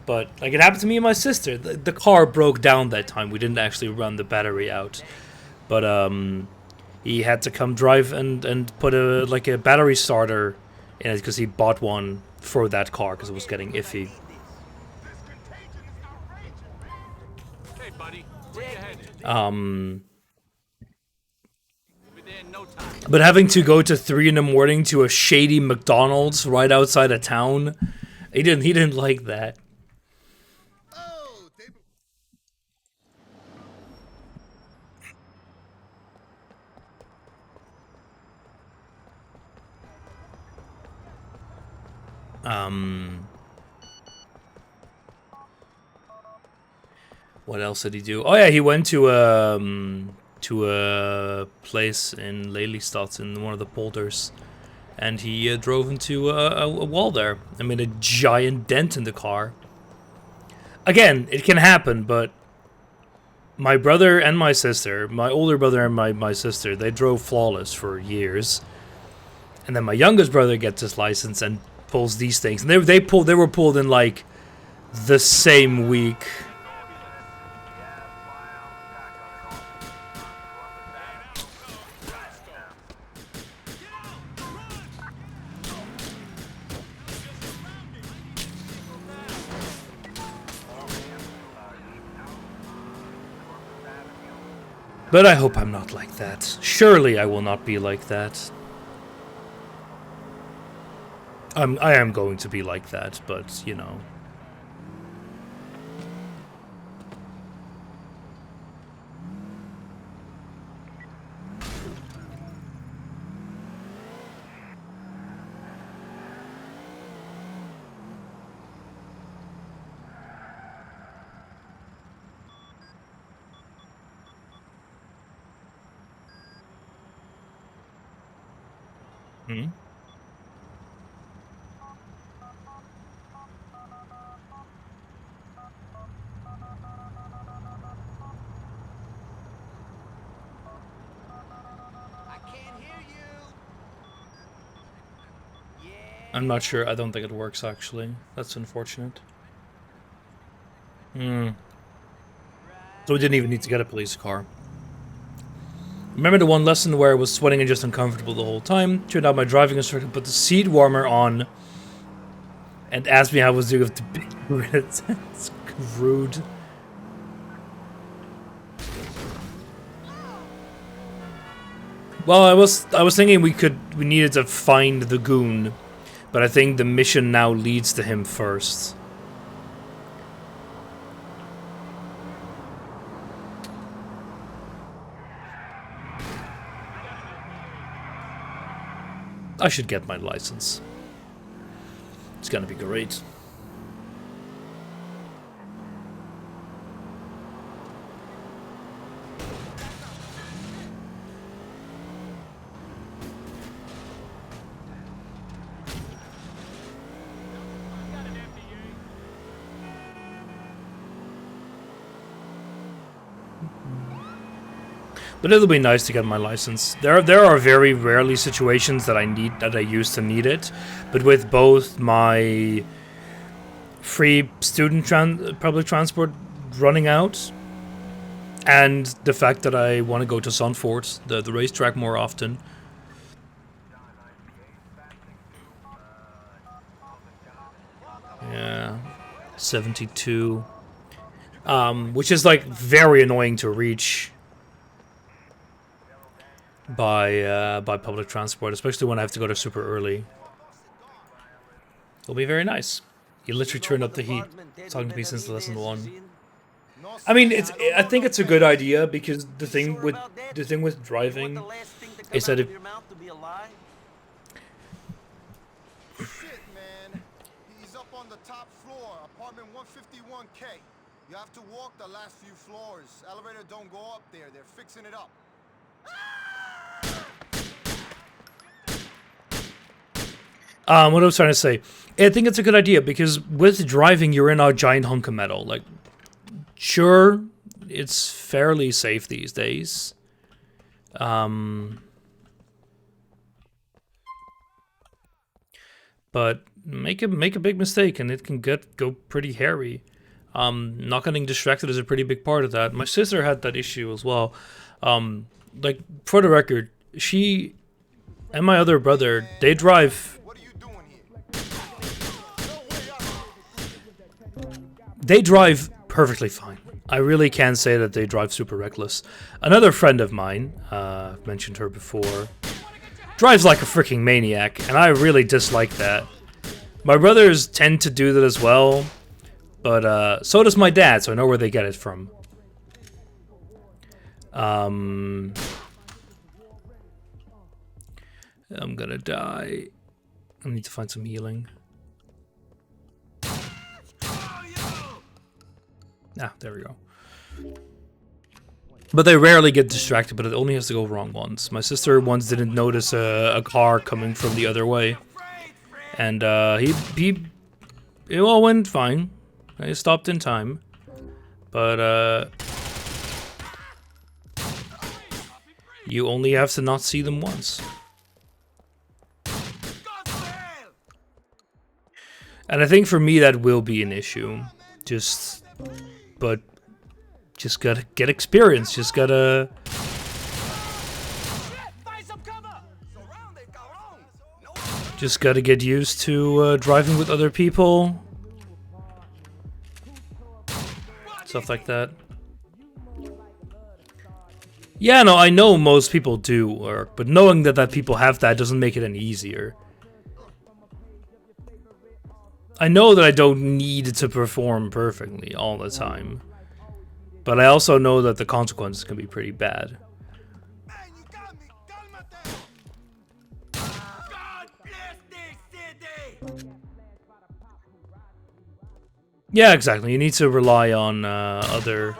But like it happened to me and my sister. The car broke down that time. We didn't actually run the battery out. But he had to come drive and put a battery starter in it because he bought one for that car because it was getting iffy. Hey, buddy. Where you headed? Be there in no time. But having to go to 3 in the morning to a shady McDonald's right outside of town, he didn't like that. What else did he do? Oh yeah, he went to a place in Lelystad in one of the polders, and he drove into a wall there. I mean, a giant dent in the car. Again, it can happen, but my brother and my sister, my older brother and my sister, they drove flawless for years, and then my youngest brother gets his license and pulls these things, and they were pulled in like the same week. But I hope I'm not like that. Surely I will not be like that. I am going to be like that, but, you know. Hmm? I'm not sure. I don't think it works, actually. That's unfortunate. So we didn't even need to get a police car. Remember the one lesson where I was sweating and just uncomfortable the whole time? Turned out my driving instructor put the seat warmer on and asked me how I was doing with the big It's rude. Well, I was thinking we needed to find the goon, but I think the mission now leads to him first. I should get my license. It's gonna be great. But it'll be nice to get my license. There are very rarely situations that I used to need it, but with both my free student public transport running out, and the fact that I want to go to Zandvoort, the racetrack, more often. Yeah, 72, which is like very annoying to reach by public transport, especially when I have to go there super early. It'll be very nice. You literally turned up the heat. Talking to me since lesson 1. I mean, I think it's a good idea because the thing with driving is that Shit, man. He's up on the top floor, apartment 151K. You have to walk the last few floors. Elevator don't go up there. They're fixing it up. What I was trying to say, I think it's a good idea because with driving, you're in a giant hunk of metal. Like, sure, it's fairly safe these days. But make a big mistake and it can go pretty hairy. Not getting distracted is a pretty big part of that. My sister had that issue as well. Like, for the record, she and my other brother, they drive. They drive perfectly fine. I really can say that they drive super reckless. Another friend of mine, I've mentioned her before, drives like a freaking maniac, and I really dislike that. My brothers tend to do that as well, but so does my dad, so I know where they get it from. I'm gonna die. I need to find some healing. Ah, there we go. But they rarely get distracted, but it only has to go wrong once. My sister once didn't notice a car coming from the other way. And it all went fine. He stopped in time. But you only have to not see them once. And I think for me that will be an issue. But just gotta get experience. Just gotta. Just gotta get used to driving with other people. Stuff like that. Yeah, no, I know most people do, but knowing that people have that doesn't make it any easier. I know that I don't need to perform perfectly all the time, but I also know that the consequences can be pretty bad. Yeah, exactly. You need to rely on other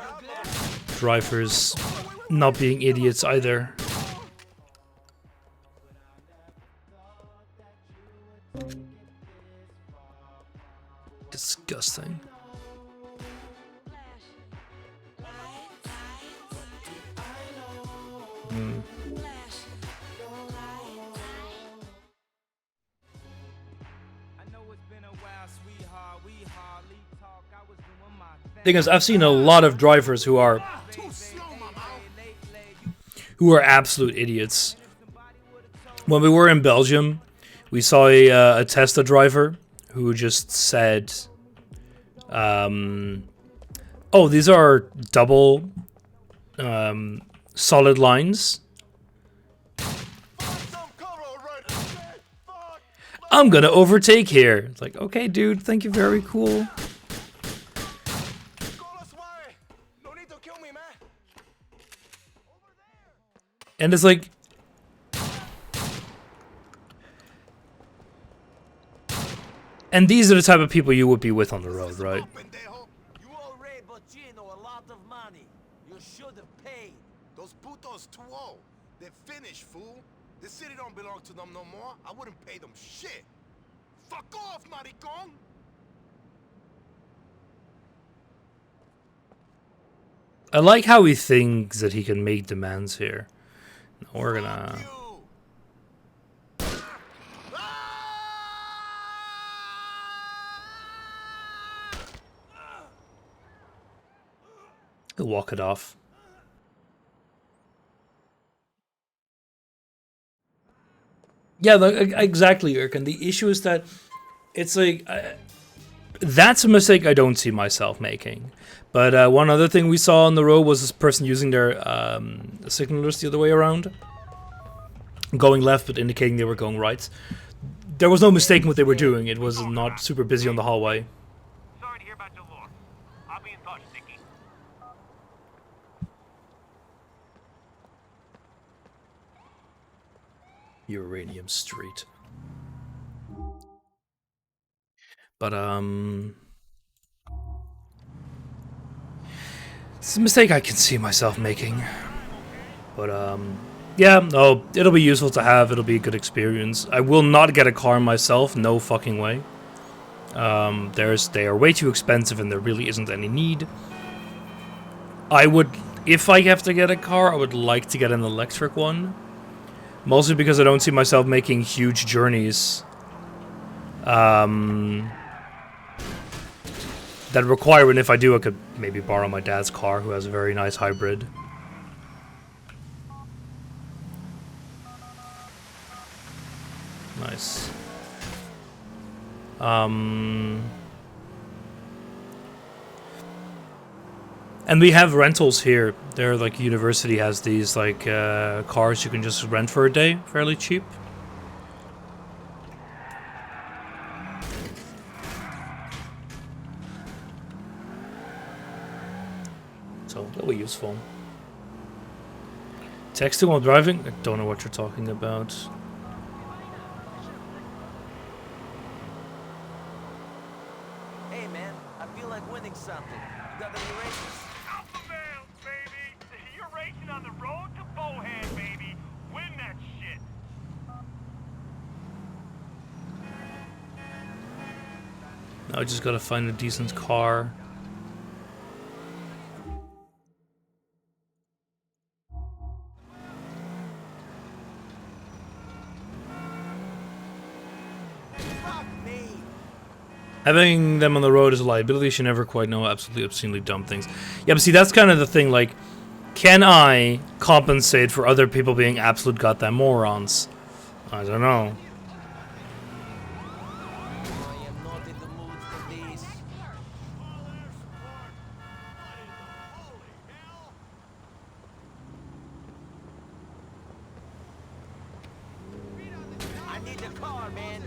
drivers not being idiots either. Disgusting. Thing is, I've seen a lot of drivers who are absolute idiots. When we were in Belgium, we saw a Tesla driver who just said, "Oh, these are double solid lines. I'm gonna overtake here." It's like, okay, dude, thank you, very cool. And it's like, and these are the type of people you would be with on the road, right? You owe Ray Boccino a lot of money. You should have paid. Those putos too old. They're finished, fool. This city don't belong to them no more. I wouldn't pay them shit. Fuck off, maricón! I like how he thinks that he can make demands here. No, we're gonna... He'll walk it off. Yeah, exactly, Erkan. The issue is that it's like... that's a mistake I don't see myself making. But one other thing we saw on the road was this person using their signalers the other way around. Going left, but indicating they were going right. There was no mistaking what they were doing. It was not super busy on the hallway. Sorry to hear about your loss. I'll be in touch, Nicky. Uranium Street. But, it's a mistake I can see myself making. But, yeah, no, it'll be useful to have. It'll be a good experience. I will not get a car myself. No fucking way. They are way too expensive and there really isn't any need. I would, if I have to get a car, I would like to get an electric one. Mostly because I don't see myself making huge journeys. That require, and if I do, I could maybe borrow my dad's car, who has a very nice hybrid. Nice. And we have rentals here. They're like, university has these like cars you can just rent for a day, fairly cheap. So that'll be useful. Texting while driving? I don't know what you're talking about. Hey man, I feel like winning something. You got any races? Alpha male, baby! You're racing on the road to Bowhead, baby! Win that shit! Now I just gotta find a decent car. Having them on the road is a liability. You never quite know absolutely obscenely dumb things. Yeah, but see, that's kind of the thing. Like, can I compensate for other people being absolute goddamn morons? I don't know. I need the car, man.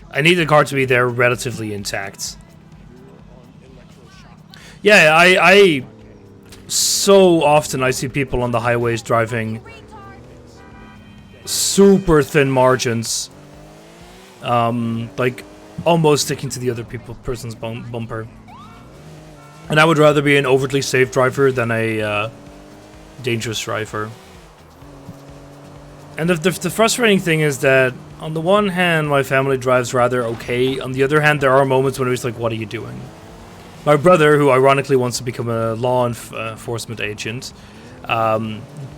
I need the car to be there relatively intact. Yeah, I so often I see people on the highways driving super thin margins, like almost sticking to the other person's bumper. And I would rather be an overtly safe driver than a dangerous driver. And the frustrating thing is that, on the one hand, my family drives rather okay. On the other hand, there are moments when it's like, what are you doing? My brother, who ironically wants to become a law enforcement agent,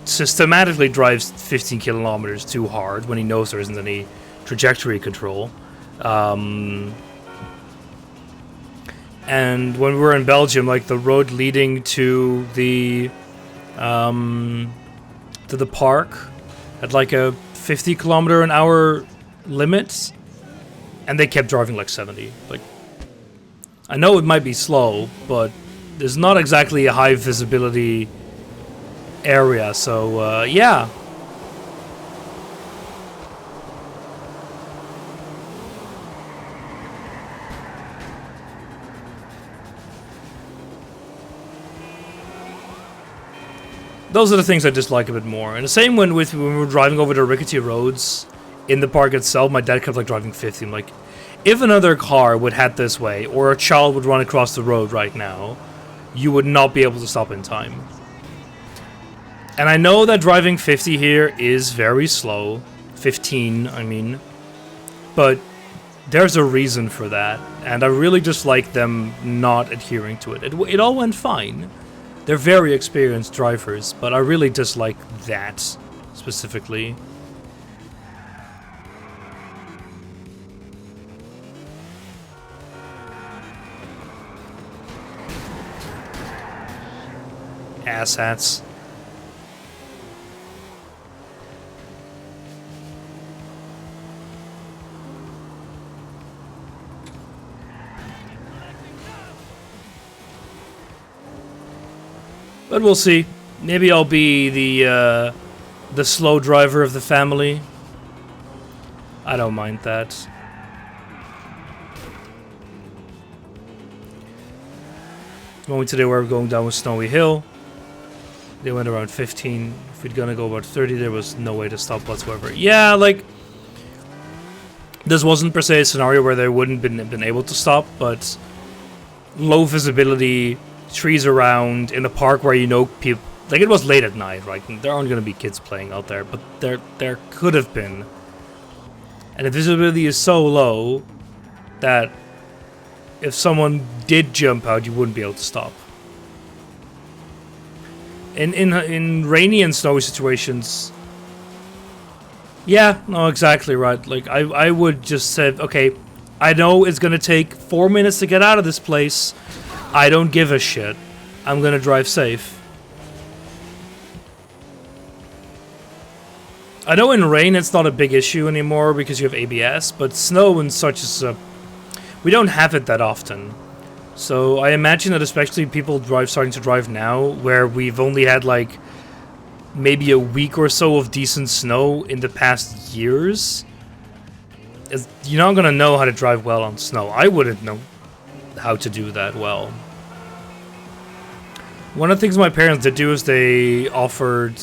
systematically drives 15 kilometers too hard when he knows there isn't any trajectory control. And when we were in Belgium, like the road leading to the park had like a 50 kilometer an hour limit, and they kept driving like 70. Like, I know it might be slow, but there's not exactly a high visibility area, so yeah. Those are the things I dislike a bit more. And the same when we were driving over the rickety roads in the park itself, my dad kept like driving 50. I'm like, if another car would head this way, or a child would run across the road right now, you would not be able to stop in time. And I know that driving 50 here is very slow. 15, I mean. But there's a reason for that. And I really dislike them not adhering to it. It all went fine. They're very experienced drivers, but I really dislike that specifically. Asshats. But we'll see. Maybe I'll be the slow driver of the family. I don't mind that. Going today, we're going down with Snowy Hill. They went around 15. If we're gonna go about 30, there was no way to stop whatsoever. Yeah, like, this wasn't per se a scenario where they wouldn't been able to stop, but low visibility, trees around in a park where you know people, like, it was late at night, right? There aren't gonna be kids playing out there, but there could have been. And the visibility is so low that if someone did jump out, you wouldn't be able to stop. In rainy and snowy situations, yeah, no, exactly right. Like, I would just say, okay, I know it's gonna take 4 minutes to get out of this place. I don't give a shit. I'm gonna drive safe. I know in rain it's not a big issue anymore because you have ABS, but snow and such is we don't have it that often. So I imagine that especially people starting to drive now, where we've only had like maybe a week or so of decent snow in the past years, you're not gonna know how to drive well on snow. I wouldn't know how to do that well. One of the things my parents did do is they offered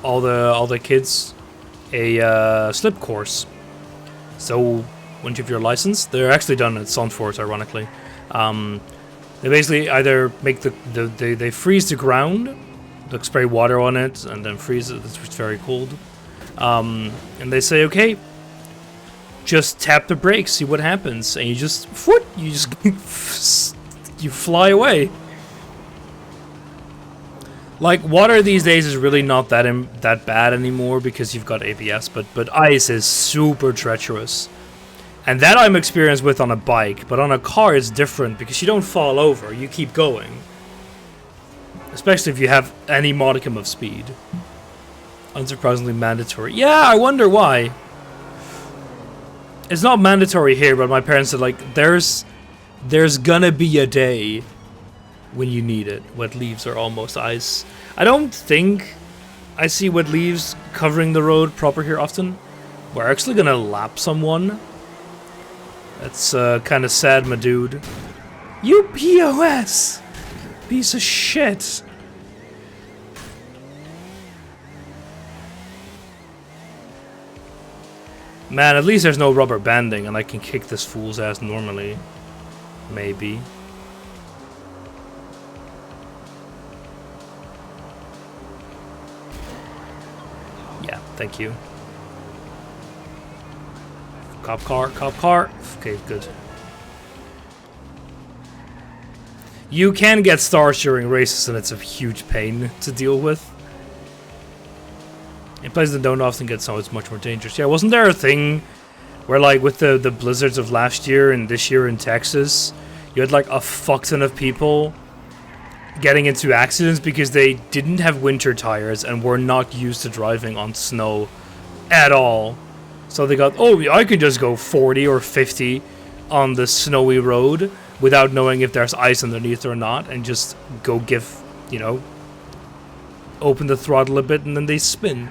all the kids a slip course. So once you have your license, they're actually done at Zandvoort, ironically. They basically either make they freeze the ground, like spray water on it, and then freeze it. It's very cold. And they say, okay, just tap the brakes, see what happens, and you just you fly away. Like, water these days is really not that bad anymore because you've got ABS, but ice is super treacherous. And that I'm experienced with on a bike, but on a car it's different because you don't fall over, you keep going. Especially if you have any modicum of speed. Unsurprisingly mandatory. Yeah, I wonder why. It's not mandatory here, but my parents said, like, there's gonna be a day when you need it. Wet leaves are almost ice. I don't think I see wet leaves covering the road proper here often. We're actually gonna lap someone. That's kind of sad, my dude. You POS! Piece of shit. Man, at least there's no rubber banding and I can kick this fool's ass normally. Maybe. Yeah, thank you. Cop car. Okay, good. You can get stars during races, and it's a huge pain to deal with. In places that don't often get snow, it's much more dangerous. Yeah, wasn't there a thing where, like, with the blizzards of last year and this year in Texas, you had, like, a fuck ton of people getting into accidents because they didn't have winter tires and were not used to driving on snow at all. So they got, oh, I can just go 40 or 50 on the snowy road without knowing if there's ice underneath or not, and just go give, you know, open the throttle a bit and then they spin.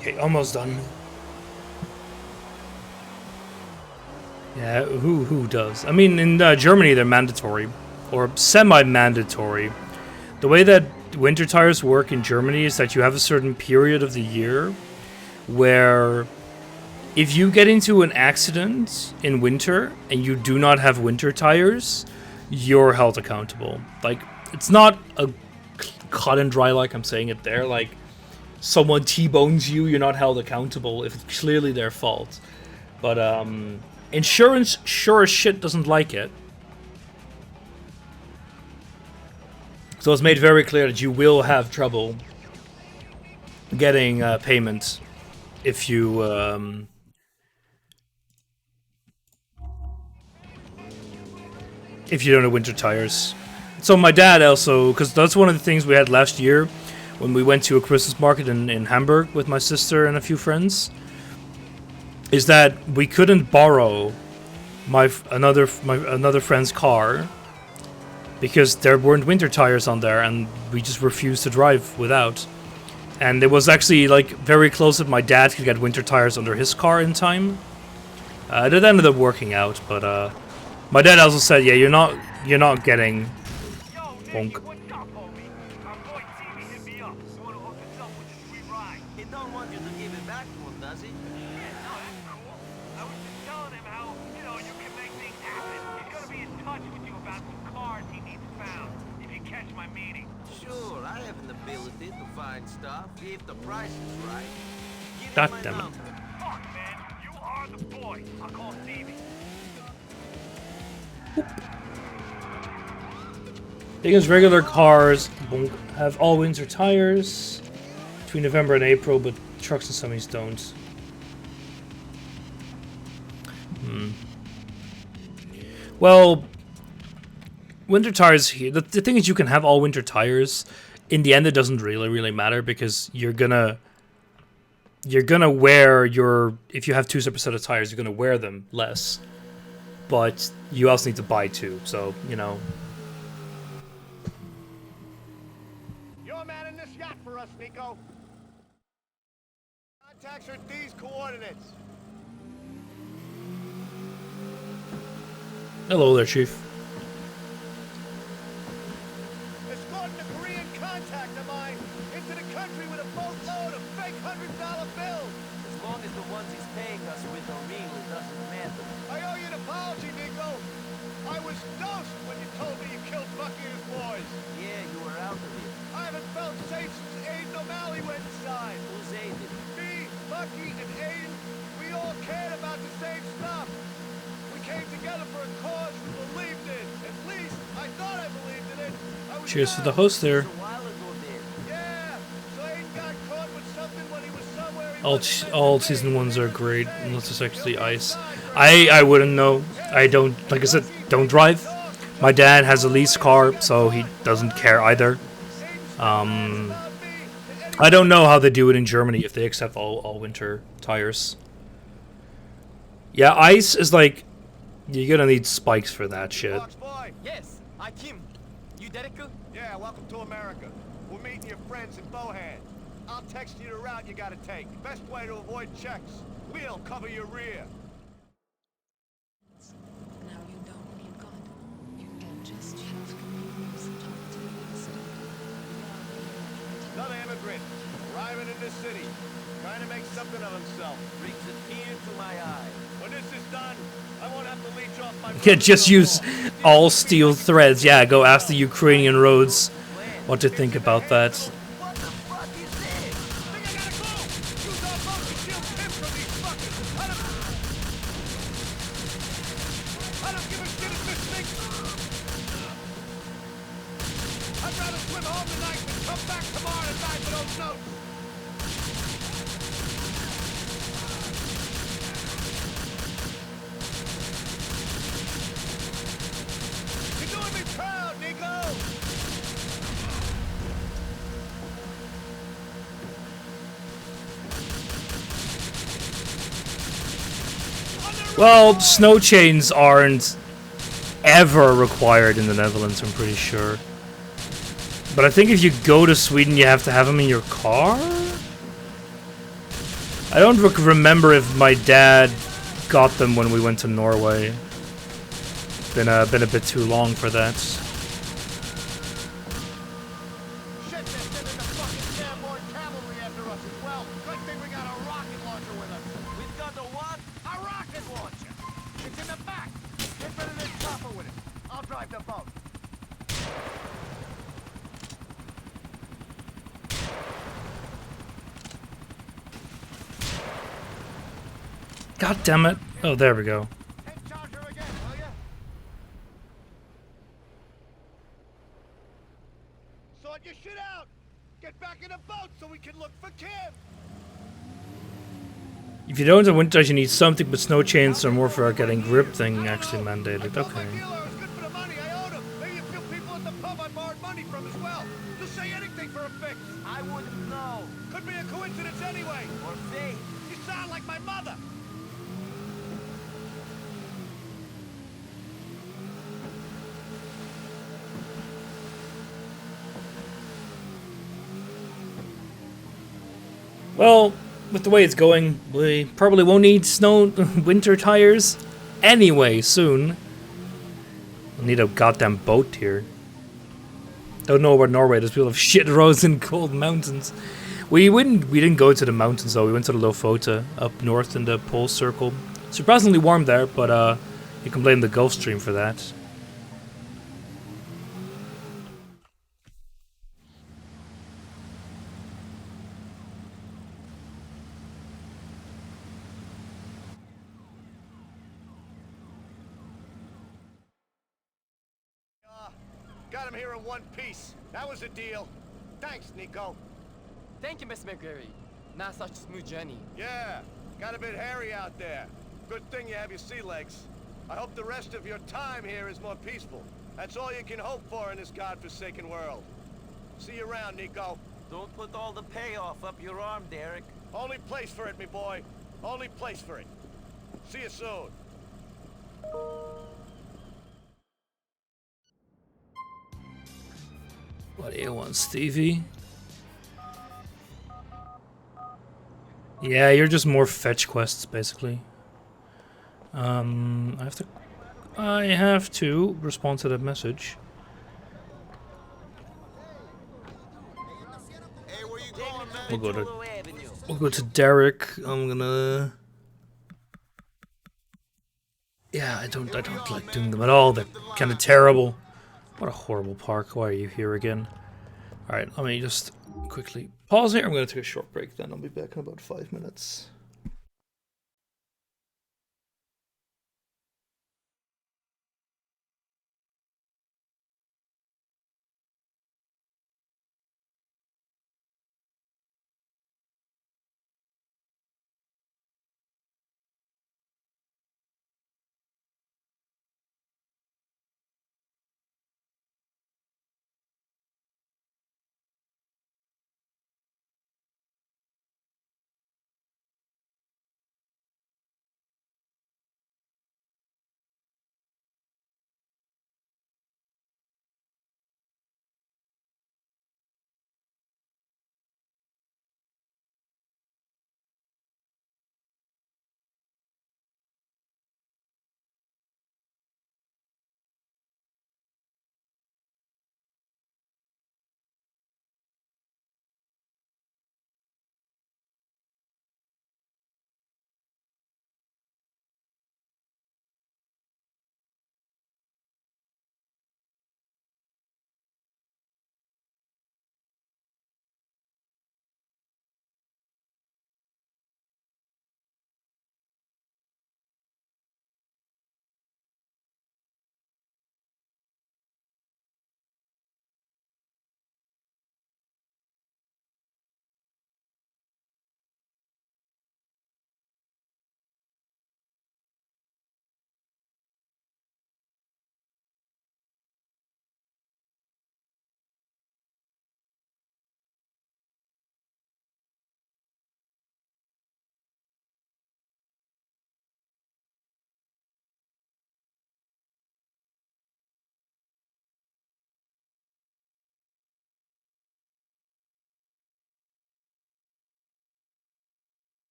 Okay, almost done. Yeah, who does? I mean, in Germany they're mandatory, or semi-mandatory. The way that winter tires work in Germany is that you have a certain period of the year where if you get into an accident in winter and you do not have winter tires, you're held accountable. Like, it's not a cut and dry like I'm saying it there, like someone T-bones you, you're not held accountable if it's clearly their fault. But insurance sure as shit doesn't like it. So it's made very clear that you will have trouble getting payment if you don't have winter tires. So my dad also, because that's one of the things we had last year when we went to a Christmas market in Hamburg with my sister and a few friends, is that we couldn't borrow another friend's car because there weren't winter tires on there, and we just refused to drive without. And it was actually like very close that my dad could get winter tires under his car in time. It ended up working out, but my dad also said, "Yeah, you're not getting bonk." Stuff if the price is right. God damn it. Fuck, man. You are the boy. I'll call Stevie. Because regular cars won't have all winter tires between November and April, but trucks and semis don't. Well, winter tires here. The thing is, you can have all winter tires. In the end, it doesn't really matter because you're gonna wear if you have two separate set of tires, you're gonna wear them less. But you also need to buy two, so you know. You're manning this yacht for us, Nico. Contacts are at these coordinates. Hello there, Chief. Contact of mine into the country with a boatload of fake $100 bills. As long as the ones he's paying us with are real, it doesn't matter. I owe you an apology, Nico. I was dosed when you told me you killed Bucky and his boys. Yeah, you were out of it. I haven't felt safe since Aiden O'Malley went inside. Who's Aiden? Me, Bucky, and Aiden, we all cared about the same stuff. We came together for a cause we believed in. At least, I thought I believed in it. Cheers to the host there. All season ones are great, unless it's actually ice. I wouldn't know. I don't, like I said, don't drive. My dad has a lease car, so he doesn't care either. I don't know how they do it in Germany, if they accept all winter tires. Yeah, ice is like, you're gonna need spikes for that shit. Yes, I'm Kim. You Derek? Yeah, welcome to America. We're meeting your friends in Bohan. I'll text you the route you gotta take. Best way to avoid checks. We'll cover your rear. Now you don't need God. You can just have communities talk to the Another immigrant arriving in this city, trying to make something of himself. Brings a tear to my eye. When this is done, I won't have to leech off my... Yeah, just use all steel threads. Yeah, go ask the Ukrainian roads what to think about that. I'd rather swim home tonight than come back tomorrow and die for those notes. You're doing me proud, Nico. Well, snow chains aren't ever required in the Netherlands, I'm pretty sure. But I think if you go to Sweden, you have to have them in your car? I don't remember if my dad got them when we went to Norway. Been a bit too long for that. Shit, they're sending the fucking airborne cavalry after us as well. Good thing we got a rocket launcher with us. We've got a what? A rocket launcher. It's in the back. Get rid of this chopper with it. I'll drive the boat. God damn it. Oh, there we go. Take charge her again, will ya? Sort your shit out. Get back in the boat so we can look for Kim. If you don't in winter, you need something, but snow chains are more for getting grip thing actually mandated. Okay. Good for the money I owed him. Maybe a few people at the pub I borrowed money from as well. Just say anything for a fix. I wouldn't know. Could be a coincidence anyway. Or fate. You sound like my mother. Well, with the way it's going, we probably won't need winter tires anyway soon. We'll need a goddamn boat here. Don't know about Norway, there's people have shit roads and cold mountains. We didn't go to the mountains though, we went to the Lofoten up north in the Pole Circle. Surprisingly warm there, but you can blame the Gulf Stream for that. Got him here in one piece. That was a deal. Thanks, Nico. Thank you, Mr. McGreary. Not such a smooth journey. Yeah, got a bit hairy out there. Good thing you have your sea legs. I hope the rest of your time here is more peaceful. That's all you can hope for in this godforsaken world. See you around, Nico. Don't put all the payoff up your arm, Derek. Only place for it, me boy. Only place for it. See you soon. What do you want, Stevie? Yeah, you're just more fetch quests, basically. I have to respond to that message. We'll go to Derek. I'm gonna. Yeah, I don't like doing them at all. They're kind of terrible. What a horrible park. Why are you here again? Alright, let me just quickly pause here. I'm going to take a short break, then I'll be back in about 5 minutes.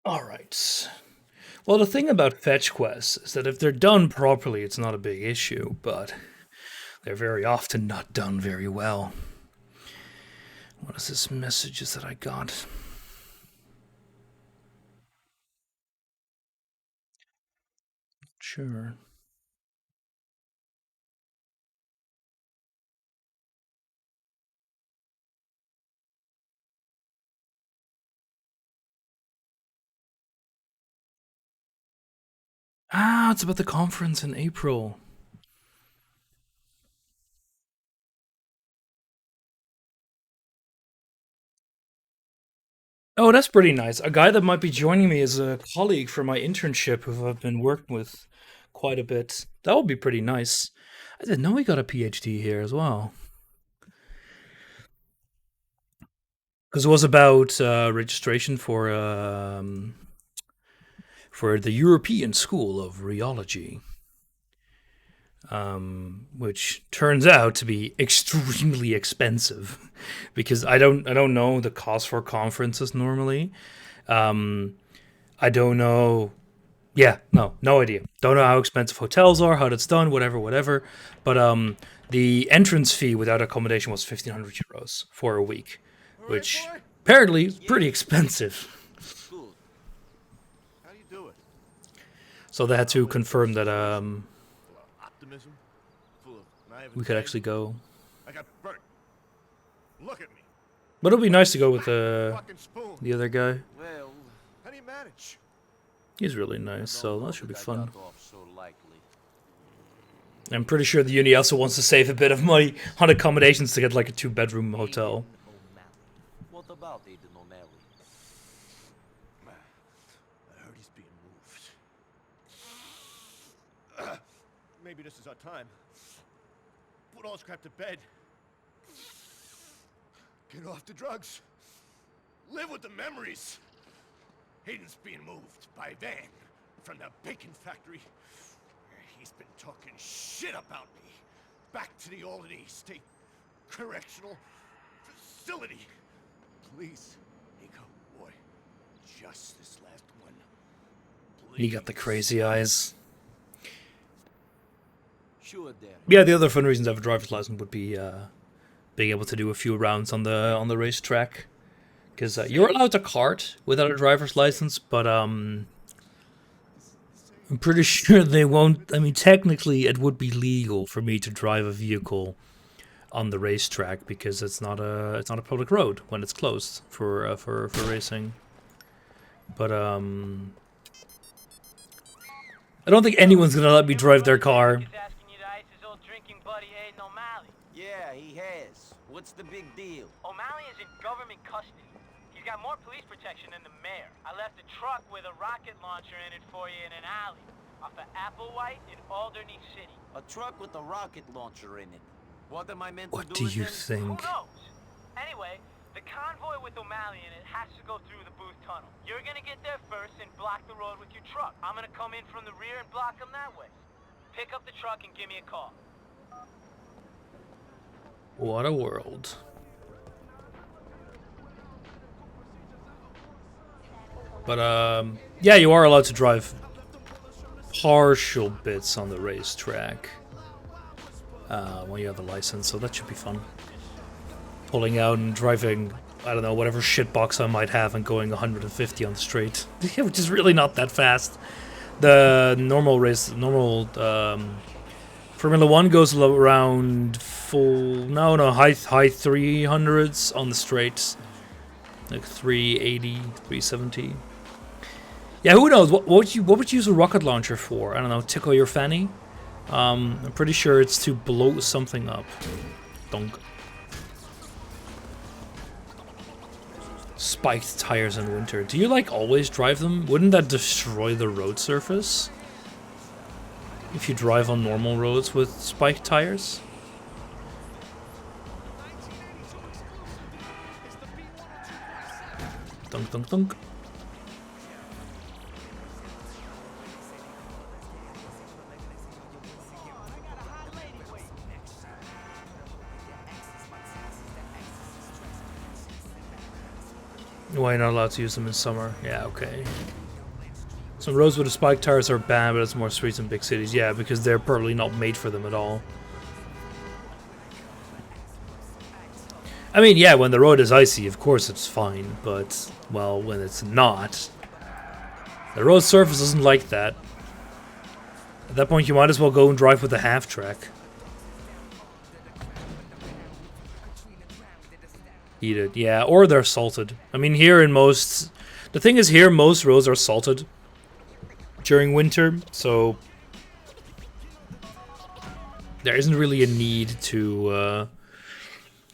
Alright. Well, the thing about fetch quests is that if they're done properly, it's not a big issue, but they're very often not done very well. What is this messages that I got? Sure. Ah, it's about the conference in April. Oh, that's pretty nice. A guy that might be joining me is a colleague from my internship who I've been working with quite a bit. That would be pretty nice. I didn't know he got a PhD here as well. Because it was about registration for the European School of Rheology, which turns out to be extremely expensive, because I don't know the cost for conferences normally. I don't know. Yeah, no idea. Don't know how expensive hotels are, how that's done, whatever. But the entrance fee without accommodation was 1,500 euros for a week, which apparently is pretty expensive. How do you do it? So they had to confirm that Optimism, full of we could actually go. I got burnt. Look at me. But it'll be nice to go with the other guy. Well, how do you manage? He's really nice, so that should be fun. I'm pretty sure the uni also wants to save a bit of money on accommodations to get like a 2-bedroom hotel. What about Aiden O'Malley? I heard he's being moved. Maybe this is our time. Put all this crap to bed. Get off the drugs. Live with the memories. Hayden's being moved by van from the bacon factory. He's been talking shit about me. Back to the Albany State Correctional Facility. Please, Nico, boy, just this last one. He got the crazy eyes. Sure, Dad. Yeah, the other fun reasons to have a driver's license would be being able to do a few rounds on the racetrack. Because you're allowed to kart without a driver's license, but I'm pretty sure they won't. I mean, technically, it would be legal for me to drive a vehicle on the racetrack because it's not a public road when it's closed for racing. But I don't think anyone's gonna let me drive their car. Yeah, he has. What's the big deal? O'Malley is in government custody. He's got more police protection than the mayor. I left a truck with a rocket launcher in it for you in an alley off of Applewhite in Alderney City. A truck with a rocket launcher in it. What am I meant What to do do you with it? think? Who knows? Anyway, the convoy with O'Malley in it has to go through the Booth Tunnel. You're gonna get there first and block the road with your truck. I'm gonna come in from the rear and block them that way. Pick up the truck and give me a call. What a world. But yeah, you are allowed to drive partial bits on the racetrack when you have a license, so that should be fun. Pulling out and driving, I don't know, whatever shitbox I might have and going 150 on the straight, which is really not that fast. The normal Formula 1 goes around high 300s on the straight, like 380, 370. Yeah, who knows? What would you use a rocket launcher for? I don't know, tickle your fanny? I'm pretty sure it's to blow something up. Donk. Spiked tires in winter. Do you like always drive them? Wouldn't that destroy the road surface? If you drive on normal roads with spiked tires? Dunk, dunk, dunk. Why you're not allowed to use them in summer? Yeah, okay. Some roads with the spike tires are banned, but it's more streets in big cities. Yeah, because they're probably not made for them at all. I mean, yeah, when the road is icy, of course it's fine, but, well, when it's not, the road surface isn't like that. At that point, you might as well go and drive with a half track. Heated, yeah, or they're salted. I mean, here in most... The thing is, here, most roads are salted during winter, so there isn't really a need to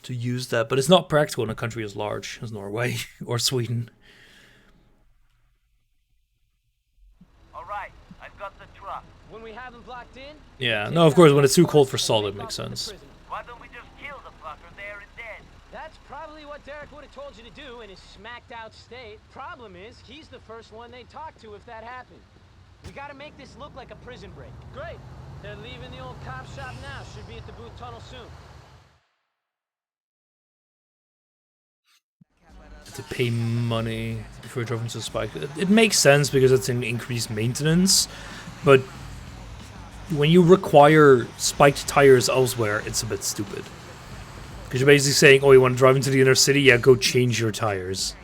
use that. But it's not practical in a country as large as Norway or Sweden. Alright, I've got the truck. When we have them blocked in... Yeah, no, of course, when it's too cold for salt, it makes sense. Why don't we just kill the fucker there and then? That's probably what Derek would have told you to do in his smacked out state. Problem is, he's the first one they'd talk to if that happened. We gotta make this look like a prison break. Great. They're leaving the old cop shop now. Should be at the Booth Tunnel soon. To pay money before driving to Spike. It makes sense because it's an increased maintenance, but when you require spiked tires elsewhere, it's a bit stupid. Because you're basically saying, oh, you want to drive into the inner city? Yeah, go change your tires.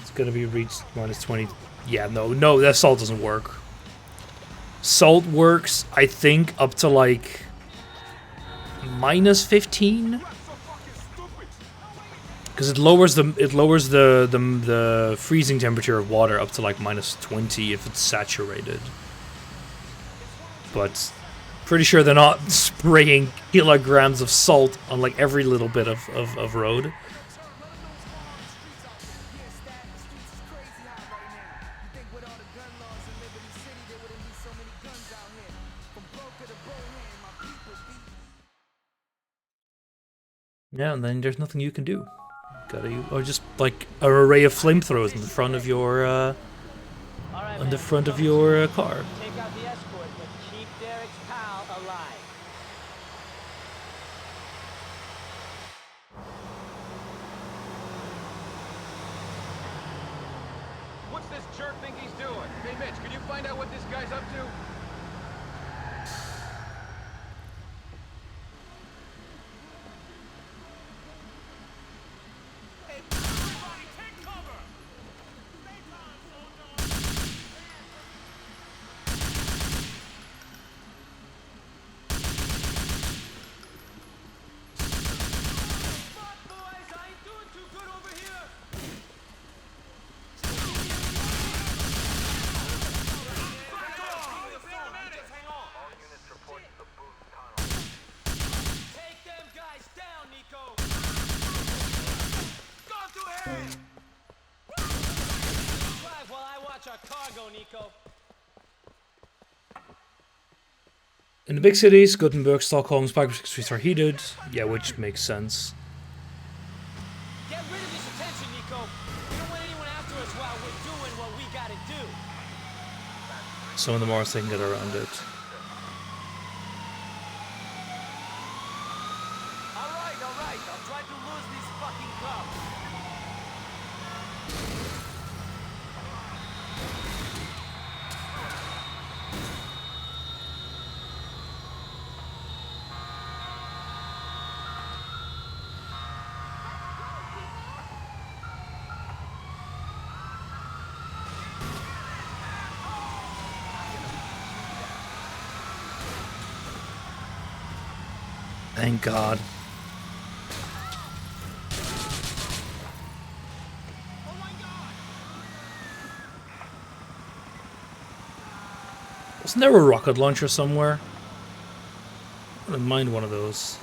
It's gonna be reached minus 20. Yeah, no, that salt doesn't work. Salt works, I think, up to like minus 15. Because it lowers the freezing temperature of water up to like minus 20 if it's saturated. But pretty sure they're not spraying kilograms of salt on like every little bit of road. Yeah, and then there's nothing you can do. Or just like an array of flamethrowers in the front of your car. Take out the escort, but keep Derek's pal alive. What's this jerk think he's doing? Hey, Mitch, can you find out what this guy's up to? In the big cities, Gothenburg, Stockholm, Spike streets are heated. Yeah, which makes sense. Get rid of this attention, Nico. We don't want anyone after us while we're doing what we gotta do. Some of the Mars they can get around it. Alright, I'll try to lose these fucking cops. Thank God. Wasn't there a rocket launcher somewhere? I wouldn't mind one of those.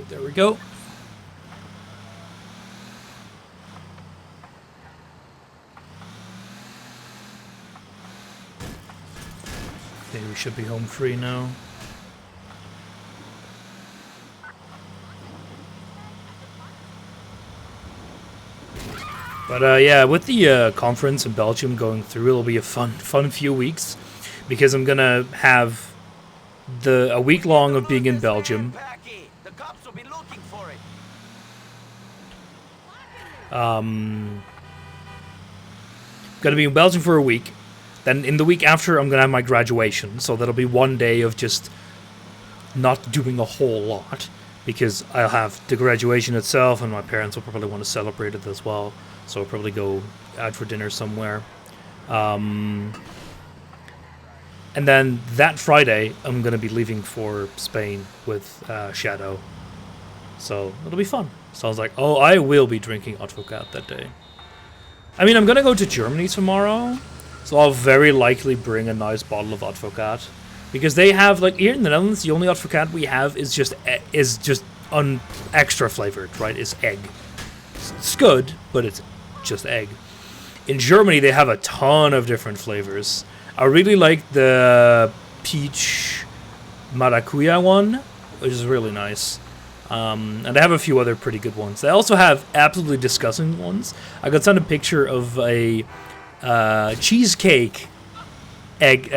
There we go. Okay, we should be home free now. But yeah, with the conference in Belgium going through, it'll be a fun few weeks, because I'm gonna have a week long of being in Belgium. The cops will be looking for it. Gonna be in Belgium for a week. Then in the week after, I'm gonna have my graduation, so that'll be one day of just not doing a whole lot, because I'll have the graduation itself, and my parents will probably want to celebrate it as well. So I'll probably go out for dinner somewhere. And then that Friday, I'm gonna be leaving for Spain with Shadow. So it'll be fun. So I was like, oh, I will be drinking Advocat that day. I mean, I'm gonna go to Germany tomorrow, so I'll very likely bring a nice bottle of Advocat, because they have, like, here in the Netherlands, the only Advocat we have is just extra flavored, right? It's egg. It's good, but it's just egg. In Germany, they have a ton of different flavors. I really like the peach maracuya one, which is really nice. And they have a few other pretty good ones. They also have absolutely disgusting ones. I got sent a picture of a cheesecake egg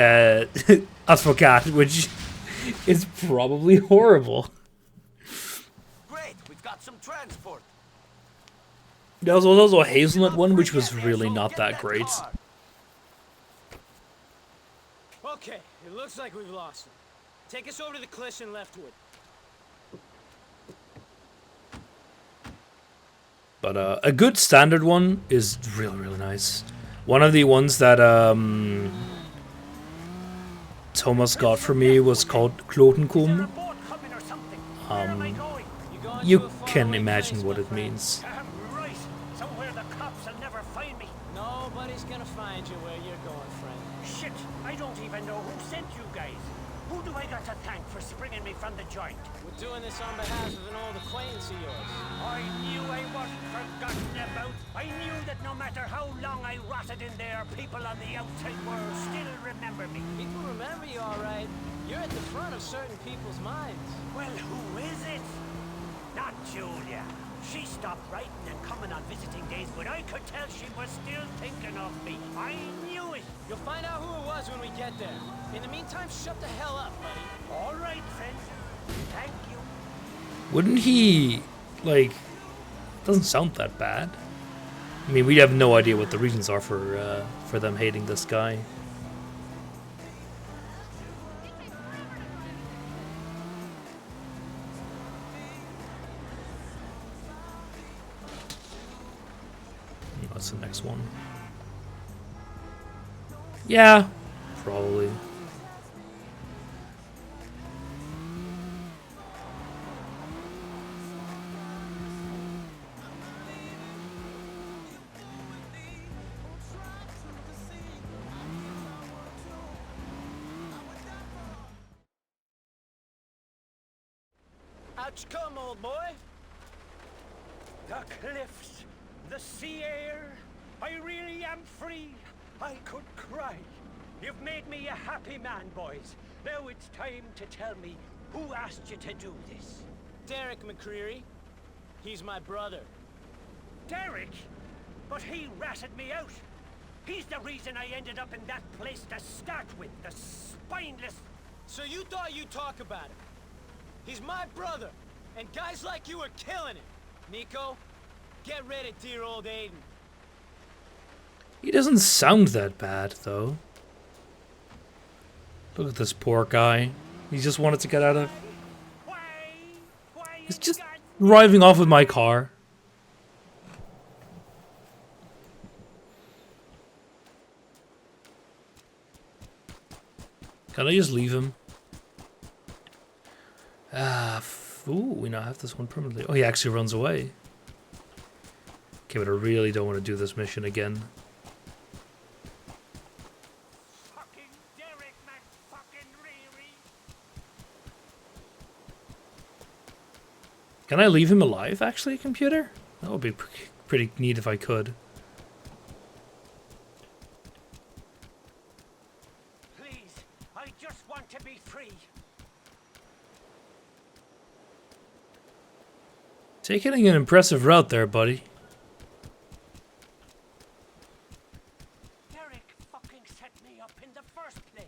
Advocat, which is probably horrible. Great, we've got some transport. There was also a hazelnut one, which was really not that great. Okay, it looks like we've lost him. Take us over to the cliffs in Leftwood. But a good standard one is really, really nice. One of the ones that Thomas got for me was called Klotenkum. You can imagine what it means. Right, somewhere the cops will never find me. Nobody's gonna find you where you're going, friend. Shit, I don't even know who sent you guys. Who do I got to thank for springing me from the joint? We're doing this on behalf of an old acquaintance of yours. I knew I wasn't forgotten about. I knew that no matter how long I rotted in there, people on the outside world still remember me. People remember you, all right. You're at the front of certain people's minds. Well, who is it? Not Julia. She stopped writing and coming on visiting days, but I could tell she was still thinking of me. I knew it. You'll find out who it was when we get there. In the meantime, shut the hell up, buddy. All right, friend. Thank you. Wouldn't he, like, doesn't sound that bad. I mean, we have no idea what the reasons are for them hating this guy. What's the next one? Yeah, probably. Out you come, old boy. The cliffs, the sea air. I really am free. I could cry. You've made me a happy man, boys. Now it's time to tell me who asked you to do this. Derek McCreary. He's my brother. Derek? But he ratted me out. He's the reason I ended up in that place to start with. The spineless... So you thought you'd talk about him. He's my brother, and guys like you are killing it. Nico, get rid of dear old Aiden. He doesn't sound that bad, though. Look at this poor guy. He just wanted to get out of... He's just driving off with my car. Can I just leave him? Ooh, we now have this one permanently. Oh, he actually runs away. Okay, but I really don't want to do this mission again. Can I leave him alive, actually, computer? That would be pretty neat if I could. Please, I just Taking an impressive route there, buddy. Derek fucking set me up in the first place.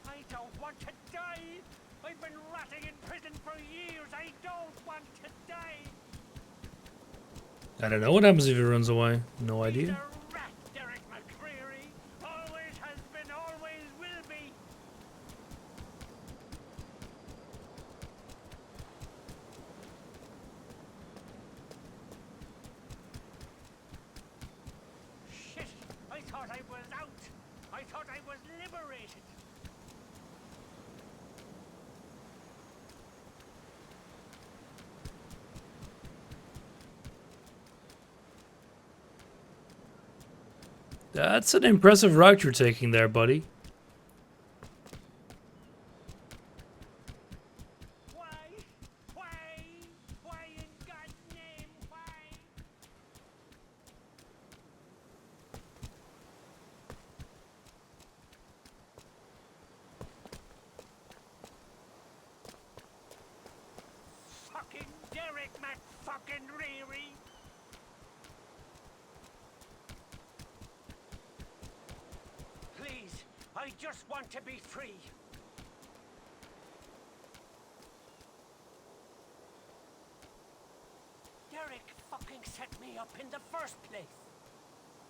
I don't want to die. I've been rotting in prison for years. I don't want to die. I don't know what happens if he runs away. No idea. Rat, Derek McCreary. Always has been, always will be. Shit, I thought I was out. I thought I was liberated. That's an impressive route you're taking there, buddy. Why in God's name, why? Fucking Derek McFucking-reary. Please, I just want to be free. Derek fucking set me up in the first place.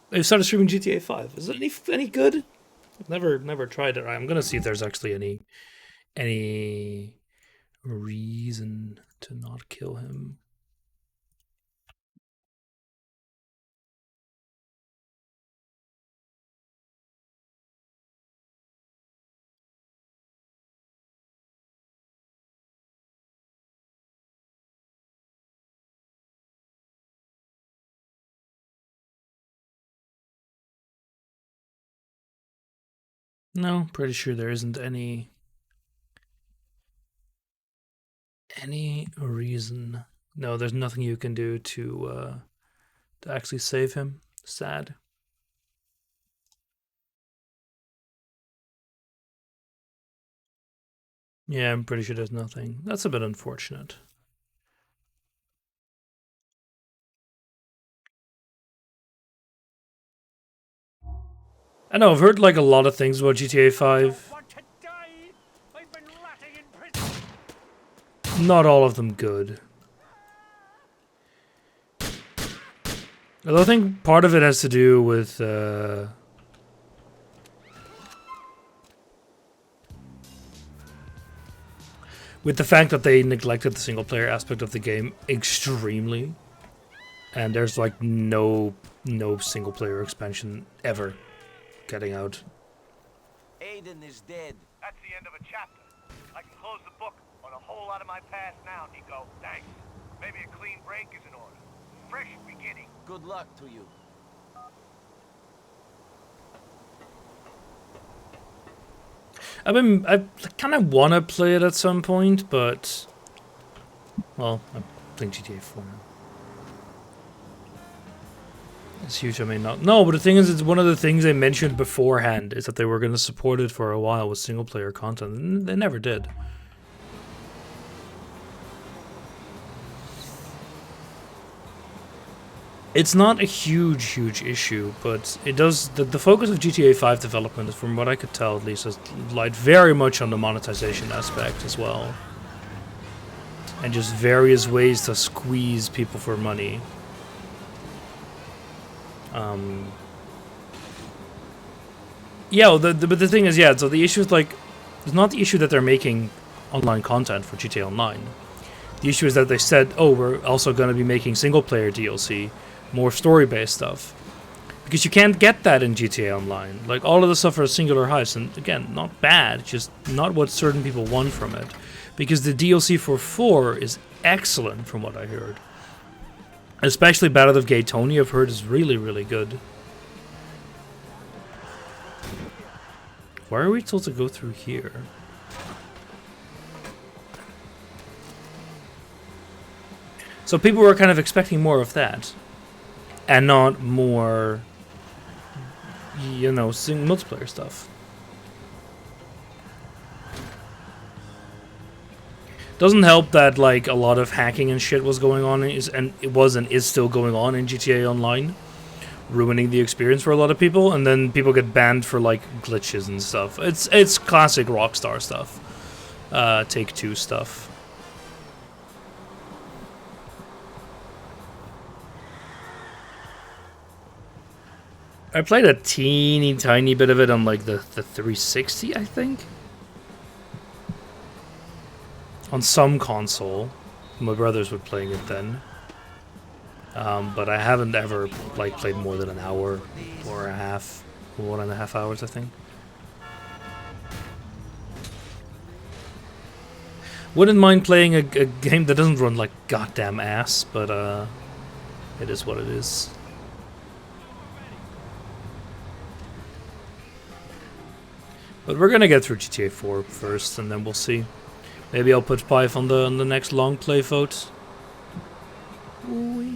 They've started streaming GTA 5. Is it any good? I've never tried it. I'm gonna see if there's actually any reason to not kill him. No, pretty sure there isn't any reason. No, there's nothing you can do to actually save him. Sad. Yeah, I'm pretty sure there's nothing. That's a bit unfortunate. I know, I've heard like a lot of things about GTA 5. Not all of them good. Although I think part of it has to do with the fact that they neglected the single player aspect of the game extremely. And there's like no single player expansion ever getting out. Aiden is dead. That's the end of a chapter. I can close the book on a whole lot of my past now, Nico. Thanks. Maybe a clean break is in order. Fresh beginning. Good luck to you. I kind of want to play it at some point, but well, I think GTA 4 now. It's huge, I mean, not. No, but the thing is, it's one of the things they mentioned beforehand is that they were going to support it for a while with single player content, and they never did. It's not a huge issue, but it does. The focus of GTA 5 development, from what I could tell at least, has relied very much on the monetization aspect as well, and just various ways to squeeze people for money. Yeah, but the thing is, yeah, so the issue is like, it's not the issue that they're making online content for GTA Online. The issue is that they said, oh, we're also going to be making single player DLC, more story-based stuff. Because you can't get that in GTA Online. Like, all of the stuff are singular heists, and again, not bad, just not what certain people want from it. Because the DLC for 4 is excellent, from what I heard. Especially Battle of Gay Tony, I've heard is really, really good. Why are we told to go through here? So people were kind of expecting more of that. And not more, you know, multiplayer stuff. Doesn't help that like a lot of hacking and shit was going on, is still going on in GTA Online, ruining the experience for a lot of people, and then people get banned for like glitches and stuff. It's classic Rockstar stuff, Take-Two stuff. I played a teeny tiny bit of it on like the 360, I think. On some console. My brothers were playing it then. But I haven't ever like played more than an hour or a half, 1.5 hours, I think. Wouldn't mind playing a game that doesn't run like goddamn ass, but it is what it is. But we're gonna get through GTA 4 first, and then we'll see. Maybe I'll put Pipe on the next long play vote. Ooh-wee.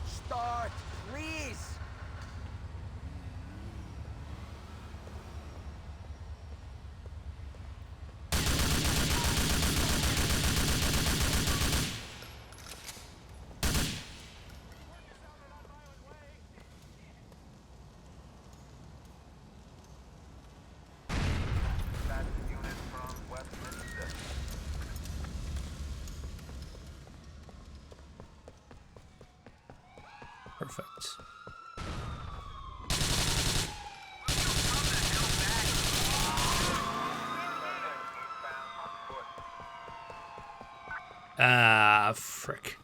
Start, please. Perfect. Ah, frick.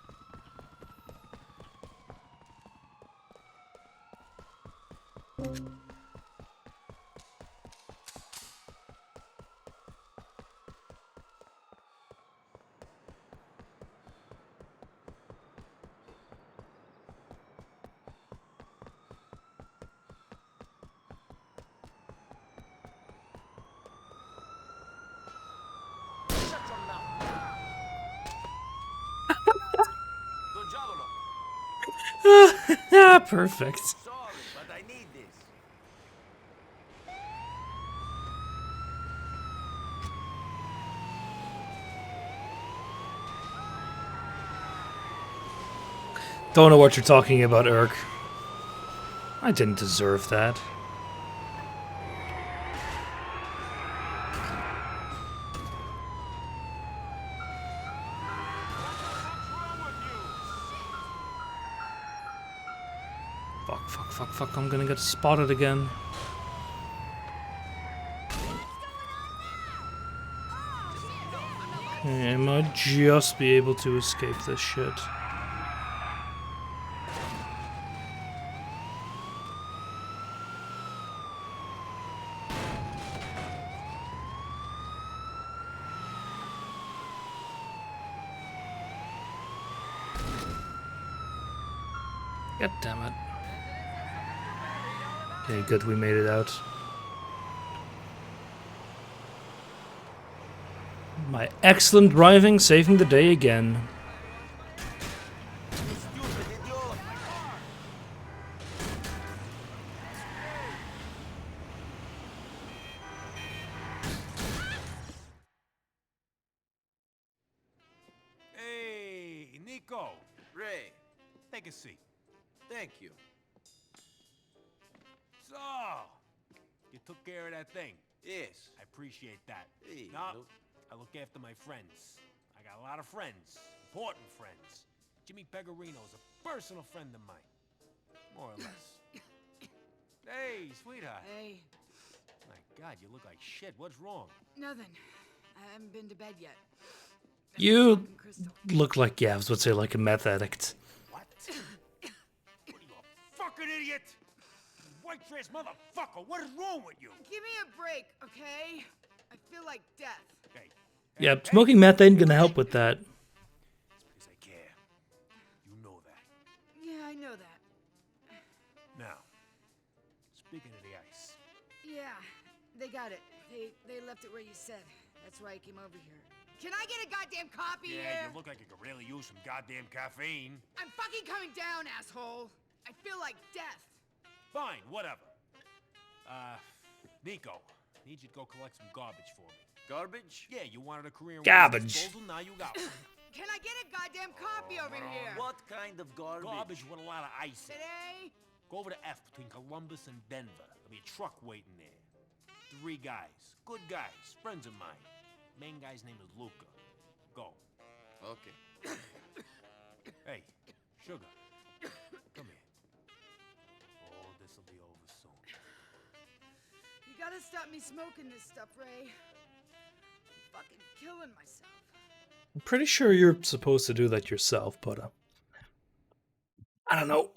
Perfect. Sorry, but I need this. Don't know what you're talking about, Urk. I didn't deserve that. Fuck, I'm gonna get spotted again. Okay, I might just be able to escape this shit. God damn it. Okay, good, we made it out. My excellent driving saving the day again. Hey, Nico. Ray, Take a seat. thank you. So, you took care of that thing. Yes. I appreciate that. Hey, Now, no- I look after my friends. I got a lot of friends. Important friends. Jimmy Pegarino's a personal friend of mine. More or less. Hey, sweetheart. Hey, My God, you look like shit. What's wrong? nothing. I haven't been to bed yet. You look like, yeah, I was about to say like a meth addict. What? What are you, a fucking idiot? You white trash motherfucker, what is wrong with you? Give me a break, okay? I feel like death. Okay, Yeah, smoking meth ain't gonna help with that. It's because I care. You know that. Yeah, I know that. Now, speaking of the ice. Yeah, they got it. They left it where you said. That's why I came over here. Can I get a goddamn copy Yeah, here? you look like you could really use some goddamn caffeine. I'm fucking coming down, asshole. I feel like death. Fine, whatever. Nico, need you to go collect some garbage for me. Garbage? Yeah, you wanted a career in Garbage. waste disposal, now you got one. Can I get a goddamn copy over here? What kind of garbage? Garbage with a lot of ice in it. Today? Go over to F between Columbus and Denver. There'll be a truck waiting there. 3 guys. Good guys. Friends of mine. Main guy's name is Luca. Go. Okay. Hey, Sugar. Come here. Oh, this'll be over soon. You gotta stop me smoking this stuff, Ray. I'm fucking killing myself. I'm pretty sure you're supposed to do that yourself, but I don't know.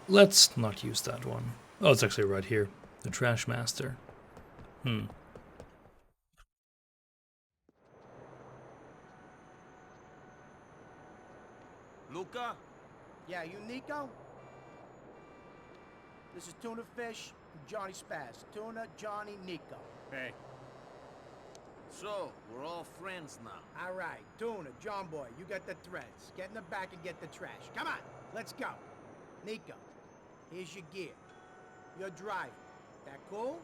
Let's not use that one. Oh, it's actually right here. The Trash Master. Luca? Yeah, you Nico? This is Tuna Fish and Johnny Spaz. Tuna, Johnny, Nico. Hey. So, we're all friends now. All right, Tuna, John Boy, you get the threads. Get in the back and get the trash. Come on, let's go. Nico, here's your gear. You're driving. That cool?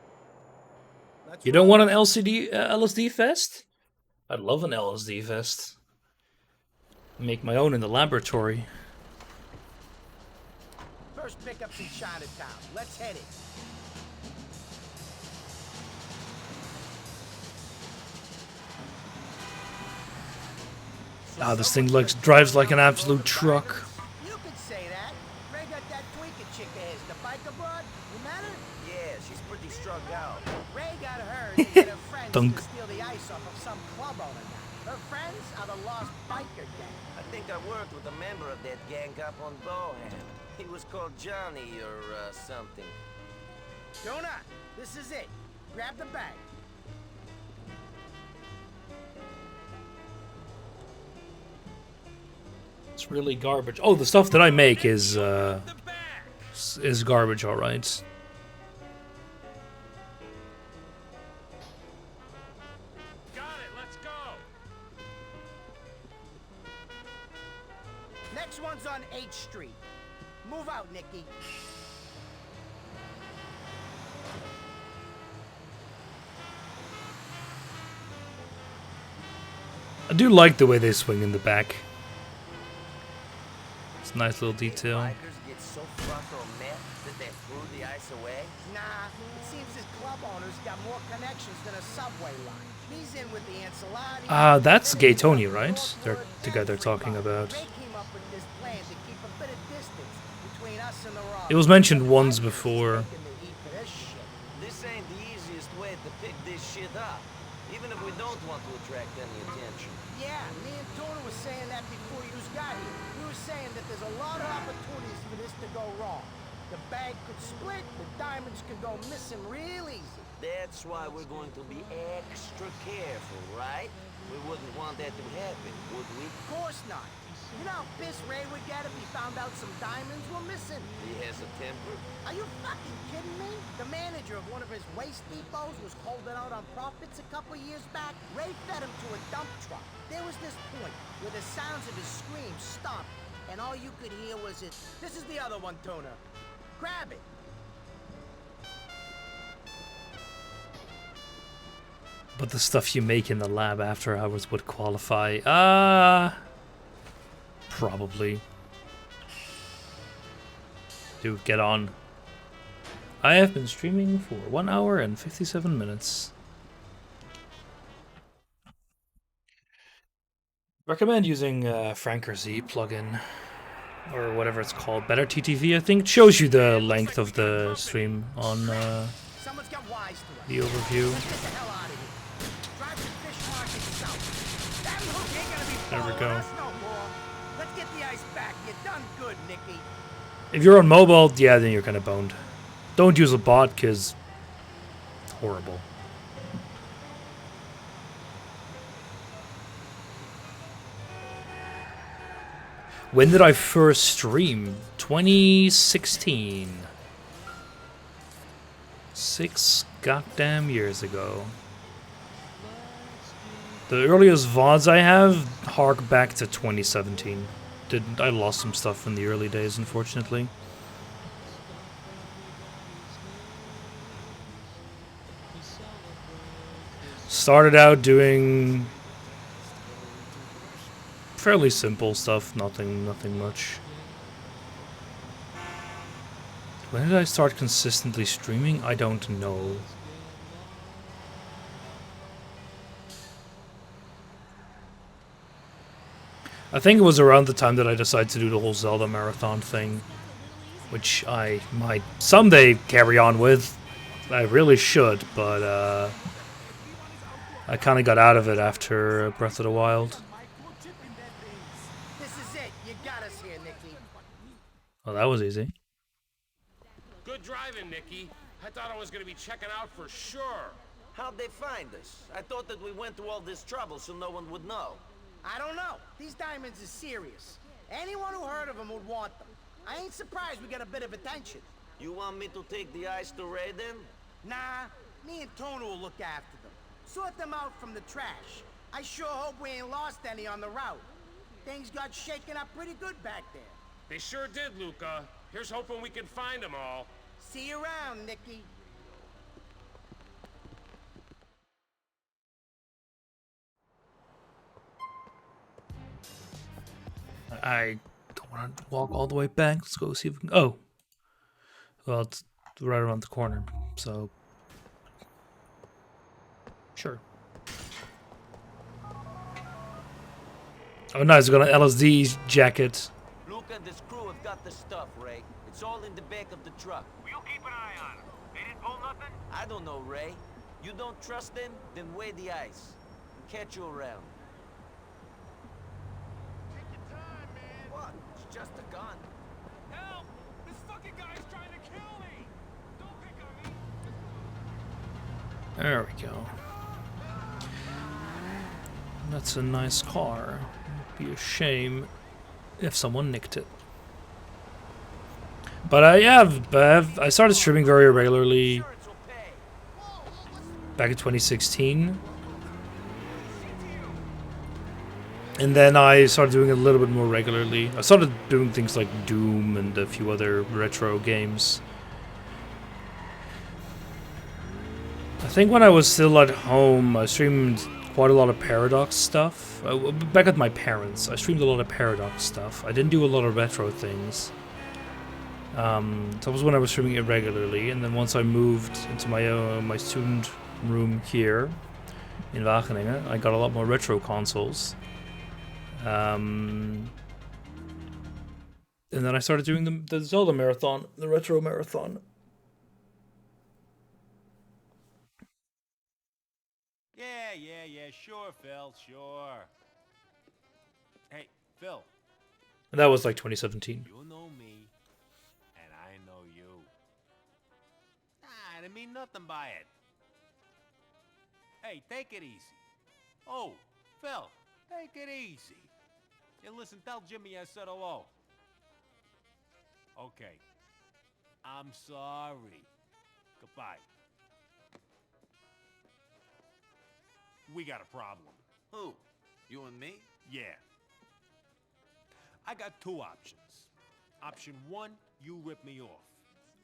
Let's You don't want an LSD fest? I'd love an LSD fest. Make my own in the laboratory. First pickup's in Chinatown. Let's head it. Ah, this thing drives like an absolute truck. You could say that. Ray got that tweaker chick of his, the biker broad. You met her? Yeah, she's pretty strung out. Ray got her to get her friends Dunk. to steal the ice off of some club owner now. Her friends are the Lost Biker Gang. I think I worked with a member of that gang up on Bohan. He was called Johnny or something. Jonah, this is it. Grab the bag. It's really garbage. Oh, the stuff that I make is garbage, all right. Got it, let's go. Next one's on 8th Street. Move out, Nicky. I do like the way they swing in the back. It's a nice little detail. Bikers get so fucked on meth that they threw the ice away? Nah, it seems this club owner's got more connections than a subway line. He's in with the Ancelotti. That's Gay Tony, right? They're the guy they're talking about. Ray came up with this plan to keep a bit of distance between us and the rock. It was mentioned once before. This ain't the easiest way to pick this shit up, even if we don't want to attract any attention. Yeah, me and Tuna was saying that before you got here. We were saying that there's a lot of opportunities for this to go wrong. The bag could split, the diamonds could go missing real easy. That's why we're going to be extra careful, right? We wouldn't want that to happen, would we? Of course not. You know how pissed Ray would get if he found out some diamonds were missing? He has a temper. Are you fucking kidding me? The manager of one of his waste depots was holding out on profits a couple years back. Ray fed him to a dump truck. There was this point where the sounds of his screams stopped, and all you could hear was it. This is the other one, Tuna. Grab it. But the stuff you make in the lab after hours would qualify. Probably. Dude, get on. I have been streaming for 1 hour and 57 minutes. Recommend using FrankerZ plugin. Or whatever it's called. Better TTV, I think. It shows you the length of the stream on Someone's got wise to us. the overview. Let's get the hell out of here. Drive to Fish Market south. That hook ain't gonna be There we following go. us no more. Let's get the ice back. You done good, Nicky. If you're on mobile, yeah, then you're kind of boned. Don't use a bot, because horrible. When did I first stream? 2016. 6 goddamn years ago. The earliest VODs I have hark back to 2017. I lost some stuff in the early days, unfortunately. Started out doing fairly simple stuff, nothing much. When did I start consistently streaming? I don't know. I think it was around the time that I decided to do the whole Zelda marathon thing, which I might someday carry on with. I really should, but I kind of got out of it after Breath of the Wild. This is it. You got us here, Nicky. Oh, that was easy. Good driving, Nicky. I thought I was gonna be checking out for sure. How'd they find us? I thought that we went through all this trouble so no one would know. I don't know. These diamonds are serious. Anyone who heard of them would want them. I ain't surprised we got a bit of attention. You want me to take the ice to Raiden? Nah, me and Tony will look after them. Sort them out from the trash. I sure hope we ain't lost any on the route. Things got shaken up pretty good back there. They sure did, Luca. Here's hoping we can find them all. See you around, Nicky. I don't want to walk all the way back. Let's go see if we can... Oh. Well, it's right around the corner, so... Sure. Oh, nice. We got an LSD jacket. Luca and this crew have got the stuff, Ray. It's all in the back of the truck. Will you keep an eye on them? They didn't pull nothing? I don't know, Ray. You don't trust them? Then weigh the ice. Catch you around. Take your time, man. What? It's just a gun. Help! This fucking guy's trying to kill me! Don't pick on me! There we go. That's a nice car. It'd be a shame if someone nicked it. But I started streaming very regularly back in 2016. And then I started doing it a little bit more regularly. I started doing things like Doom and a few other retro games. I think when I was still at home, I streamed quite a lot of Paradox stuff. Back at my parents', I streamed a lot of Paradox stuff. I didn't do a lot of retro things. That was when I was streaming it regularly, and then once I moved into my student room here in Wageningen, I got a lot more retro consoles. And then I started doing the Zelda marathon, the retro marathon. Yeah, sure, Phil, sure. Hey, Phil. And that was like 2017. You know me, and I know you. I didn't mean nothing by it. Hey, take it easy. Oh, Phil, take it easy. Hey, listen, tell Jimmy I said hello. Okay. I'm sorry. Goodbye. We got a problem. Who? You and me? Yeah. I got two options. Option 1, you rip me off.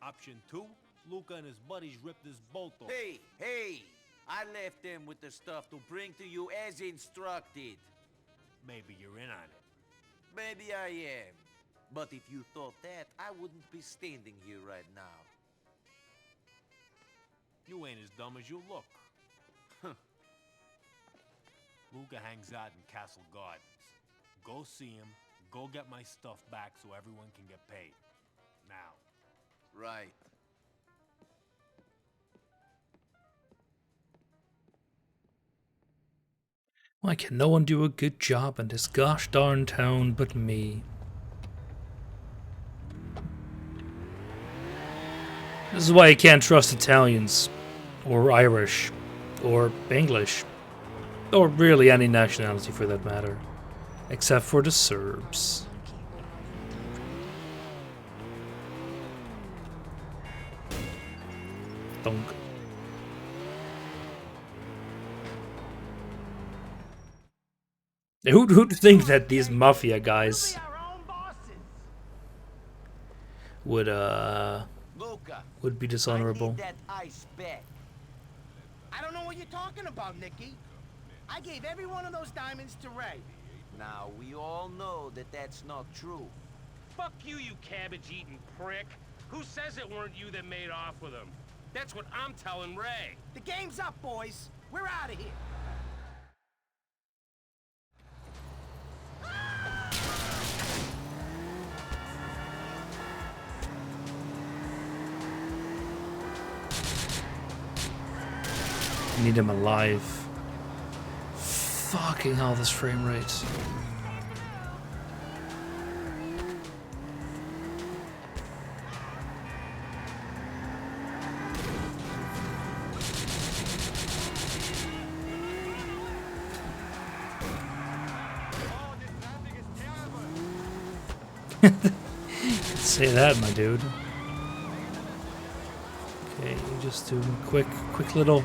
Option 2, Luca and his buddies ripped us both off. Hey! I left them with the stuff to bring to you as instructed. Maybe you're in on it. Maybe I am. But if you thought that, I wouldn't be standing here right now. You ain't as dumb as you look. Luca hangs out in Castle Gardens. Go see him, go get my stuff back so everyone can get paid. Now. Right. Why can no one do a good job in this gosh darn town but me? This is why you can't trust Italians. or Irish, or English, or really any nationality for that matter, except for the Serbs. Donk. Who'd think that these mafia guys would be dishonorable? That ice back. I don't know what you're talking about, Nicky. I gave every one of those diamonds to Ray. Now, we all know that that's not true. Fuck you, you cabbage-eating prick. Who says it weren't you that made off with him? That's what I'm telling Ray. The game's up, boys. We're out of here. Need him alive. Fucking hell, this frame rate. Say that, my dude. Okay, you just do a quick little.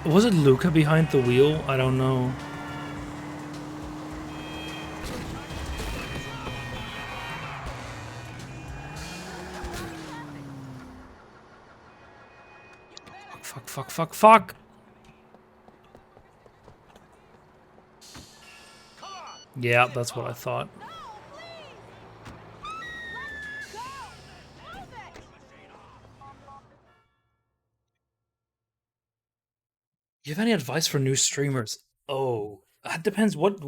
Was it Luca behind the wheel? I don't know. Fuck. Yeah, that's what I thought. You have any advice for new streamers? Oh, that depends. What?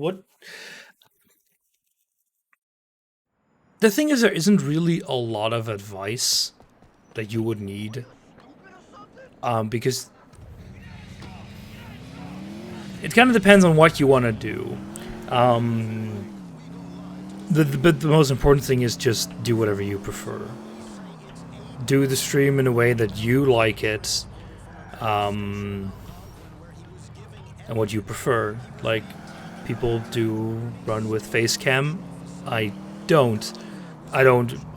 The thing is, there isn't really a lot of advice that you would need, because it kind of depends on what you want to do. The most important thing is just do whatever you prefer. Do the stream in a way that you like it. And what you prefer. Like, people do run with face cam. I don't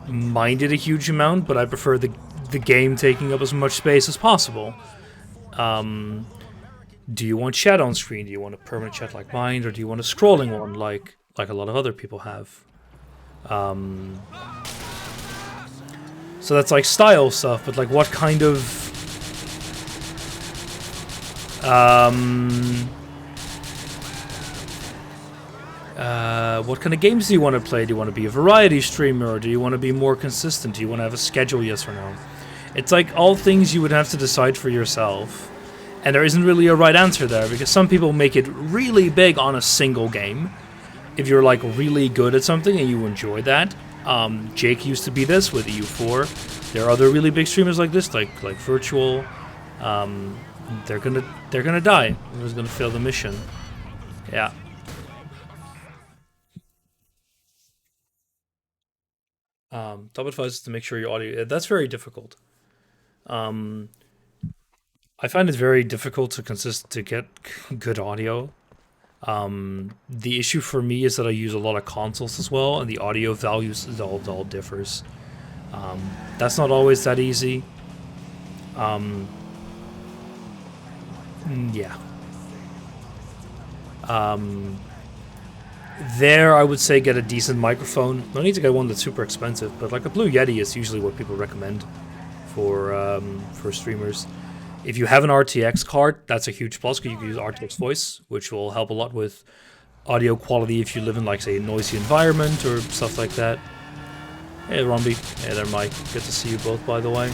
mind it a huge amount, but I prefer the game taking up as much space as possible. Do you want chat on screen? Do you want a permanent chat like mine, or do you want a scrolling one like a lot of other people have? So that's like style stuff, but like what kind of what kind of games do you want to play? Do you want to be a variety streamer, or do you want to be more consistent? Do you want to have a schedule, yes or no? It's like all things you would have to decide for yourself, and there isn't really a right answer there, because some people make it really big on a single game. If you're like really good at something and you enjoy that, Jake used to be this with EU4. There are other really big streamers like this, like Virtual. They're gonna die. They're just gonna fail the mission. Yeah. Top advice is to make sure your audio. That's very difficult. I find it very difficult to get good audio. The issue for me is that I use a lot of consoles as well, and the audio values all differs. That's not always that easy. Yeah. There, I would say get a decent microphone. No need to get one that's super expensive, but like a Blue Yeti is usually what people recommend for streamers. If you have an RTX card, that's a huge plus, because you can use RTX Voice, which will help a lot with audio quality if you live in, like, say, a noisy environment or stuff like that. Hey, Romby. Hey there, Mike. Good to see you both, by the way.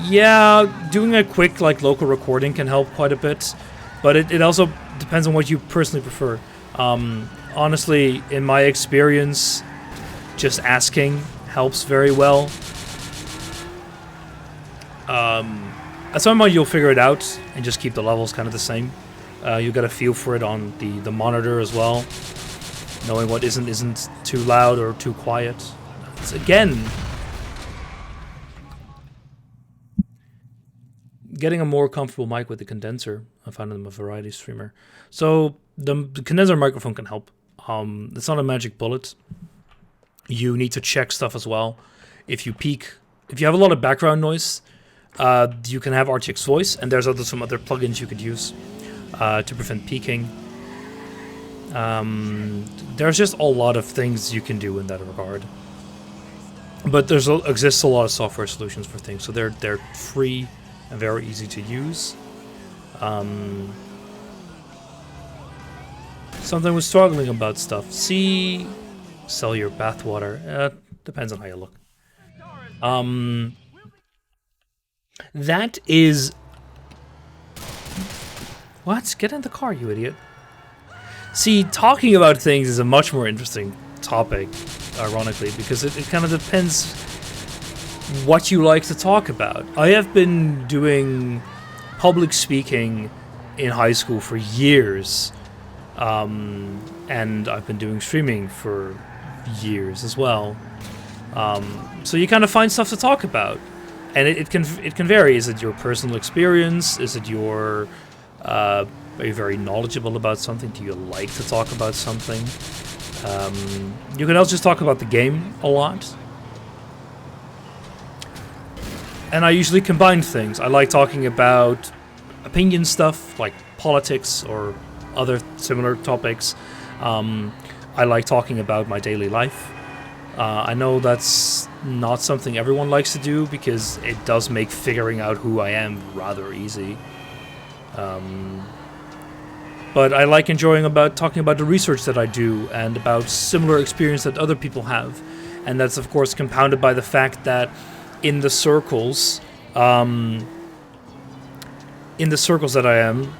Yeah, doing a quick, like, local recording can help quite a bit, but it also depends on what you personally prefer. Honestly, in my experience, just asking helps very well. At some point you'll figure it out and just keep the levels kind of the same. You'll get a feel for it on the monitor as well, knowing what isn't too loud or too quiet. It's, again, getting a more comfortable mic with the condenser. I found I'm a variety streamer, so the condenser microphone can help. It's not a magic bullet. You need to check stuff as well. If you peak, if you have a lot of background noise, you can have RTX Voice, and there's some other plugins you could use to prevent peaking. There's just a lot of things you can do in that regard. But exists a lot of software solutions for things, so they're free and very easy to use. Something was struggling about stuff. Sell your bathwater. Depends on how you look. That is... What? Get in the car, you idiot. See, talking about things is a much more interesting topic, ironically, because it kind of depends what you like to talk about. I have been doing public speaking in high school for years, and I've been doing streaming for years as well. So you kind of find stuff to talk about, and it can vary. Is it your personal experience? Is it your are you very knowledgeable about something? Do you like to talk about something? You can also just talk about the game a lot. And I usually combine things. I like talking about opinion stuff, like politics or other similar topics. I like talking about my daily life. I know that's not something everyone likes to do, because it does make figuring out who I am rather easy. But I like talking about the research that I do and about similar experience that other people have. And that's, of course, compounded by the fact that in the circles that I am,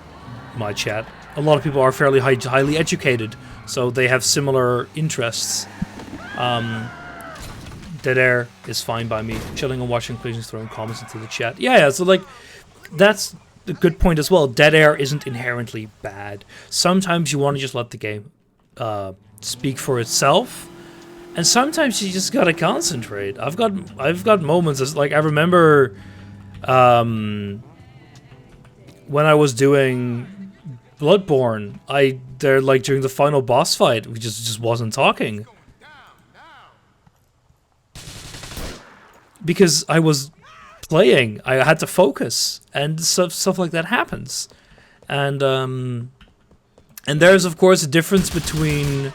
my chat, a lot of people are fairly highly educated, so they have similar interests. Dead air is fine by me. Chilling and watching, please throwing comments into the chat. Yeah, so like, that's a good point as well. Dead air isn't inherently bad. Sometimes you want to just let the game speak for itself, and sometimes you just gotta concentrate. I've got moments as, like, I remember when I was doing Bloodborne, during the final boss fight, we just wasn't talking. Because I was playing, I had to focus, and stuff like that happens. And there's, of course, a difference between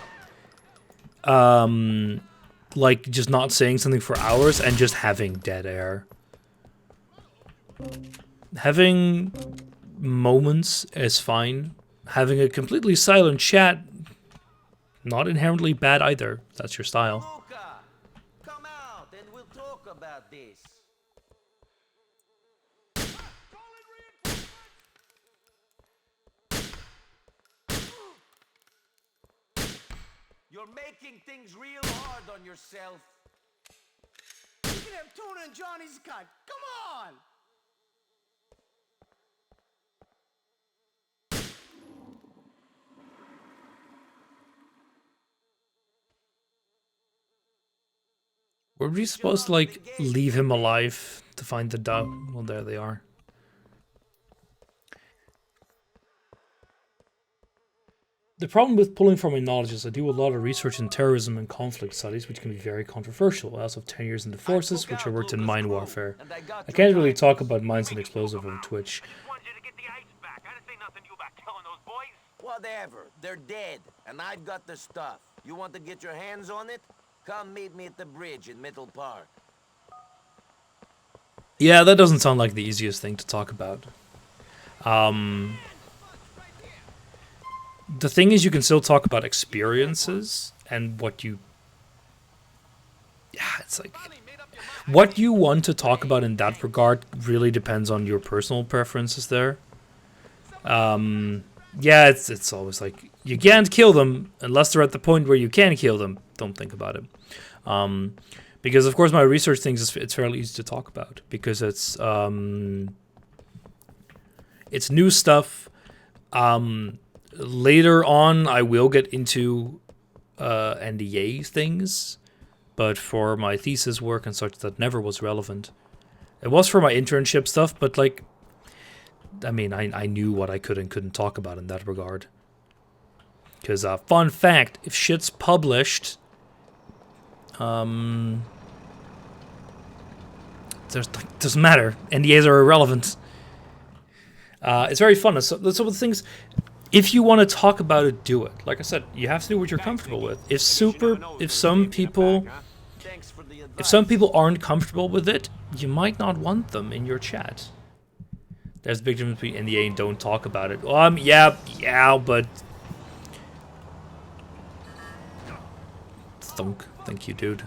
like just not saying something for hours and just having dead air. Having moments is fine. Having a completely silent chat, not inherently bad either. That's your style. Come out and we'll talk about this. You're making things real hard on yourself. You can have tuna in Johnny's cut. Come on! Were we supposed to, like, leave him alive to find the dog? Well, there they are. The problem with pulling from my knowledge is I do a lot of research in terrorism and conflict studies, which can be very controversial. I also have 10 years in the forces, which I worked in mine warfare. I can't really talk about mines and explosive on Twitch. Whatever, they're dead, and I've got the stuff. You want to get your hands on it? Come meet me at the bridge in Middle Park. Yeah, that doesn't sound like the easiest thing to talk about. The thing is, you can still talk about experiences and what you... Yeah, it's like... What you want to talk about in that regard really depends on your personal preferences there. Yeah, it's always like, you can't kill them unless they're at the point where you can kill them. Don't think about it. Because, of course, my research things, it's fairly easy to talk about. Because it's... It's new stuff. Later on, I will get into NDA things, but for my thesis work and such, that never was relevant. It was for my internship stuff, but like, I mean, I knew what I could and couldn't talk about in that regard. Because, fun fact, if shit's published, doesn't matter. NDAs are irrelevant. It's very fun. So some of the things, if you want to talk about it, do it. Like I said, you have to do what you're comfortable with. If some people aren't comfortable with it, you might not want them in your chat. There's a big difference between NDA and don't talk about it. Yeah, but thunk. Thank you, dude.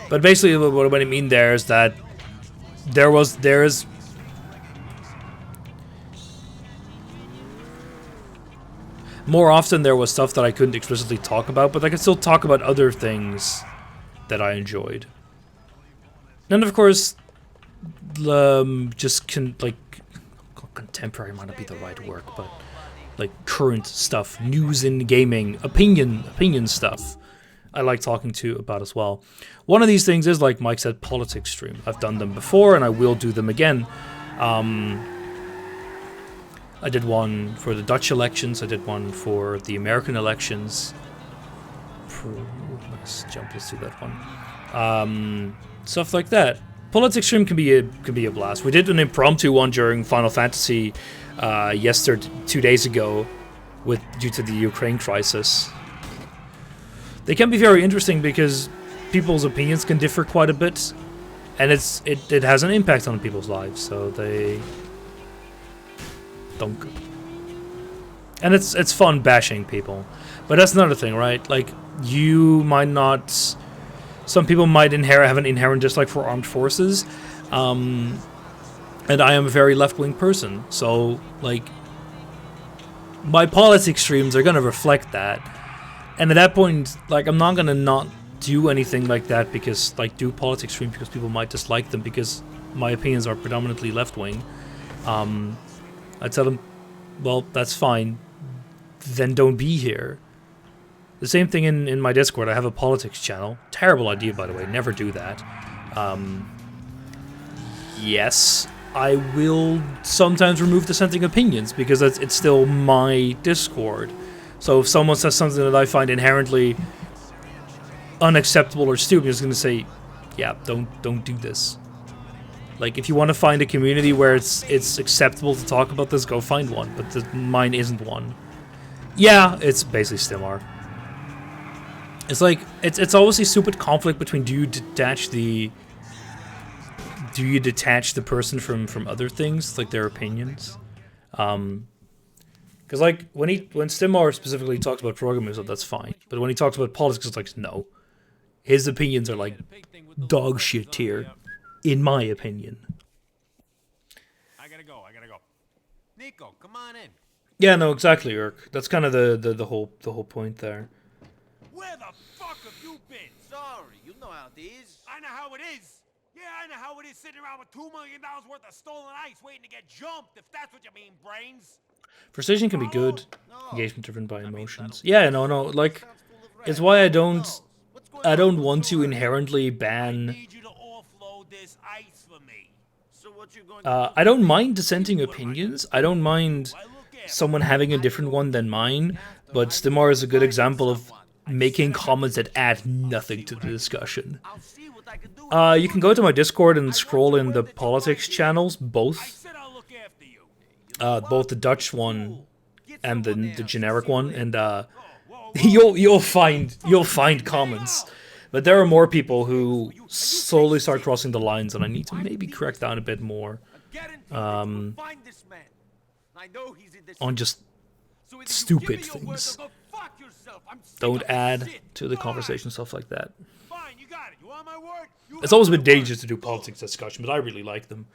But basically, what I mean there is that there is more often there was stuff that I couldn't explicitly talk about, but I could still talk about other things that I enjoyed. And of course, contemporary might not be the right word, but like current stuff, news in gaming, opinion stuff, I like talking to about as well. One of these things is, like Mike said, politics stream. I've done them before, and I will do them again. I did one for the Dutch elections. I did one for the American elections. Let's do that one. Stuff like that. Politics stream can be a blast. We did an impromptu one during Final Fantasy 2 days ago, due to the Ukraine crisis. They can be very interesting because people's opinions can differ quite a bit, and it has an impact on people's lives. So they don't. And it's fun bashing people, but that's another thing, right? Like, you might not. Some people might have an inherent dislike for armed forces, and I am a very left-wing person, so like my politics streams are gonna reflect that. And at that point, like, I'm not gonna not do anything like that because, like, do politics streams because people might dislike them because my opinions are predominantly left-wing. I tell them, well, that's fine. Then don't be here. The same thing in my Discord. I have a politics channel. Terrible idea, by the way. Never do that. Yes, I will sometimes remove dissenting opinions because it's still my Discord. So if someone says something that I find inherently unacceptable or stupid, I'm just going to say, yeah, don't do this. Like, if you want to find a community where it's acceptable to talk about this, go find one. But mine isn't one. Yeah, it's basically Stimar. It's like, it's always a stupid conflict between do you detach the person from other things, like their opinions? Because, like, when Stimar specifically talks about programming, that's fine. But when he talks about politics, it's like, no. His opinions are like dog shit tier, in my opinion. I gotta go. Nico, come on in. Yeah, no, exactly, Urk. That's kind of the whole point there. Where the fuck have you been? Sorry, you know how it is. I know how it is. Yeah, I know how it is sitting around with $2 million worth of stolen ice waiting to get jumped, if that's what you mean, brains. Frustration can be good. Engagement driven by emotions. Yeah, no, like, it's why I don't want to inherently ban. I don't mind dissenting opinions. I don't mind someone having a different one than mine, but Stimar is a good example of making comments that add nothing to the discussion. You can go to my Discord and scroll in the politics channels, both the Dutch one and the generic one, and you'll find comments. But there are more people who slowly start crossing the lines, and I need to maybe crack down a bit more on just stupid things. Don't add to the conversation, stuff like that. It's always been dangerous to do politics discussion, but I really like them.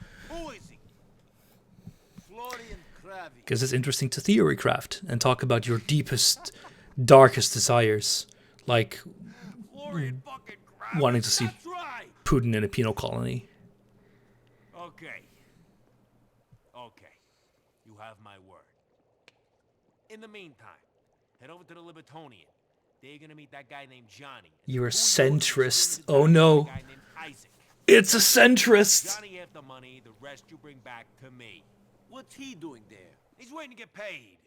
Because it's interesting to theory craft and talk about your deepest, darkest desires. Like wanting to see Putin in a penal colony. Okay, have my word. In the meantime, head over to the Libertonian. They're gonna meet that guy named Johnny. You're a centrist. Oh no. It's a centrist. Johnny have the money, the rest you bring back to me. What's he doing there? He's waiting to get paid.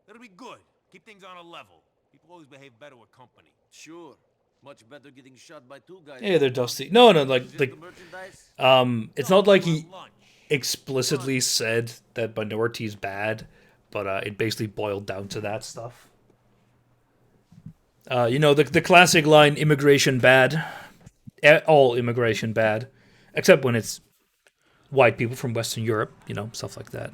It'll be good. Keep things on a level. People always behave better with company. Sure. Much better getting shot by two guys. Yeah, they're dusty. No, like it's not like he explicitly said that minority's bad, but it basically boiled down to that stuff. You know, the classic line, immigration bad. All immigration bad. Except when it's white people from Western Europe, you know, stuff like that.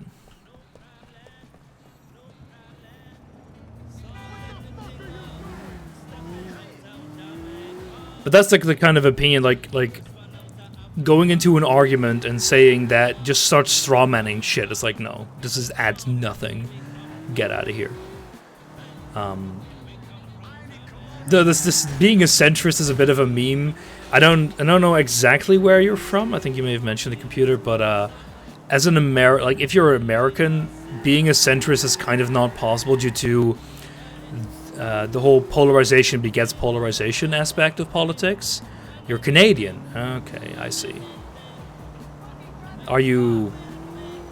But that's like the kind of opinion, like going into an argument and saying that just start strawmanning shit. It's like, no, this adds nothing. Get out of here. This being a centrist is a bit of a meme. I don't know exactly where you're from. I think you may have mentioned the computer, but as an like if you're American, being a centrist is kind of not possible due to the whole polarization begets polarization aspect of politics. You're Canadian. Okay, I see. Are you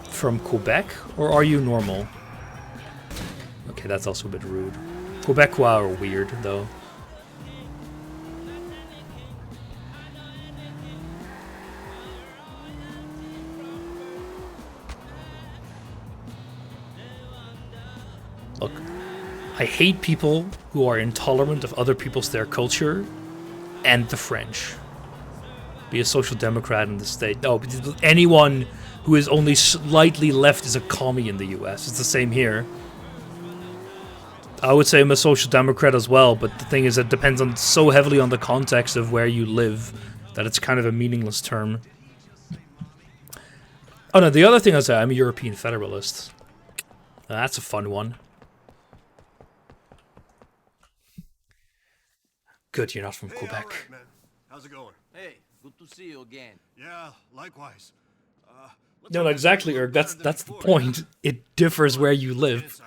from Quebec or are you normal? Okay, that's also a bit rude. Quebecois are weird, though. Look, I hate people who are intolerant of other people's their culture and the French. Be a social democrat in the state. No, anyone who is only slightly left is a commie in the US. It's the same here. I would say I'm a social democrat as well, but the thing is it depends on so heavily on the context of where you live that it's kind of a meaningless term. Oh no, the other thing I say, I'm a European federalist. That's a fun one. Good, you're not from Quebec. All right, man. How's it going? Hey, good to see you again. Yeah, likewise. No, exactly, Erg. That's the point. It differs where you live.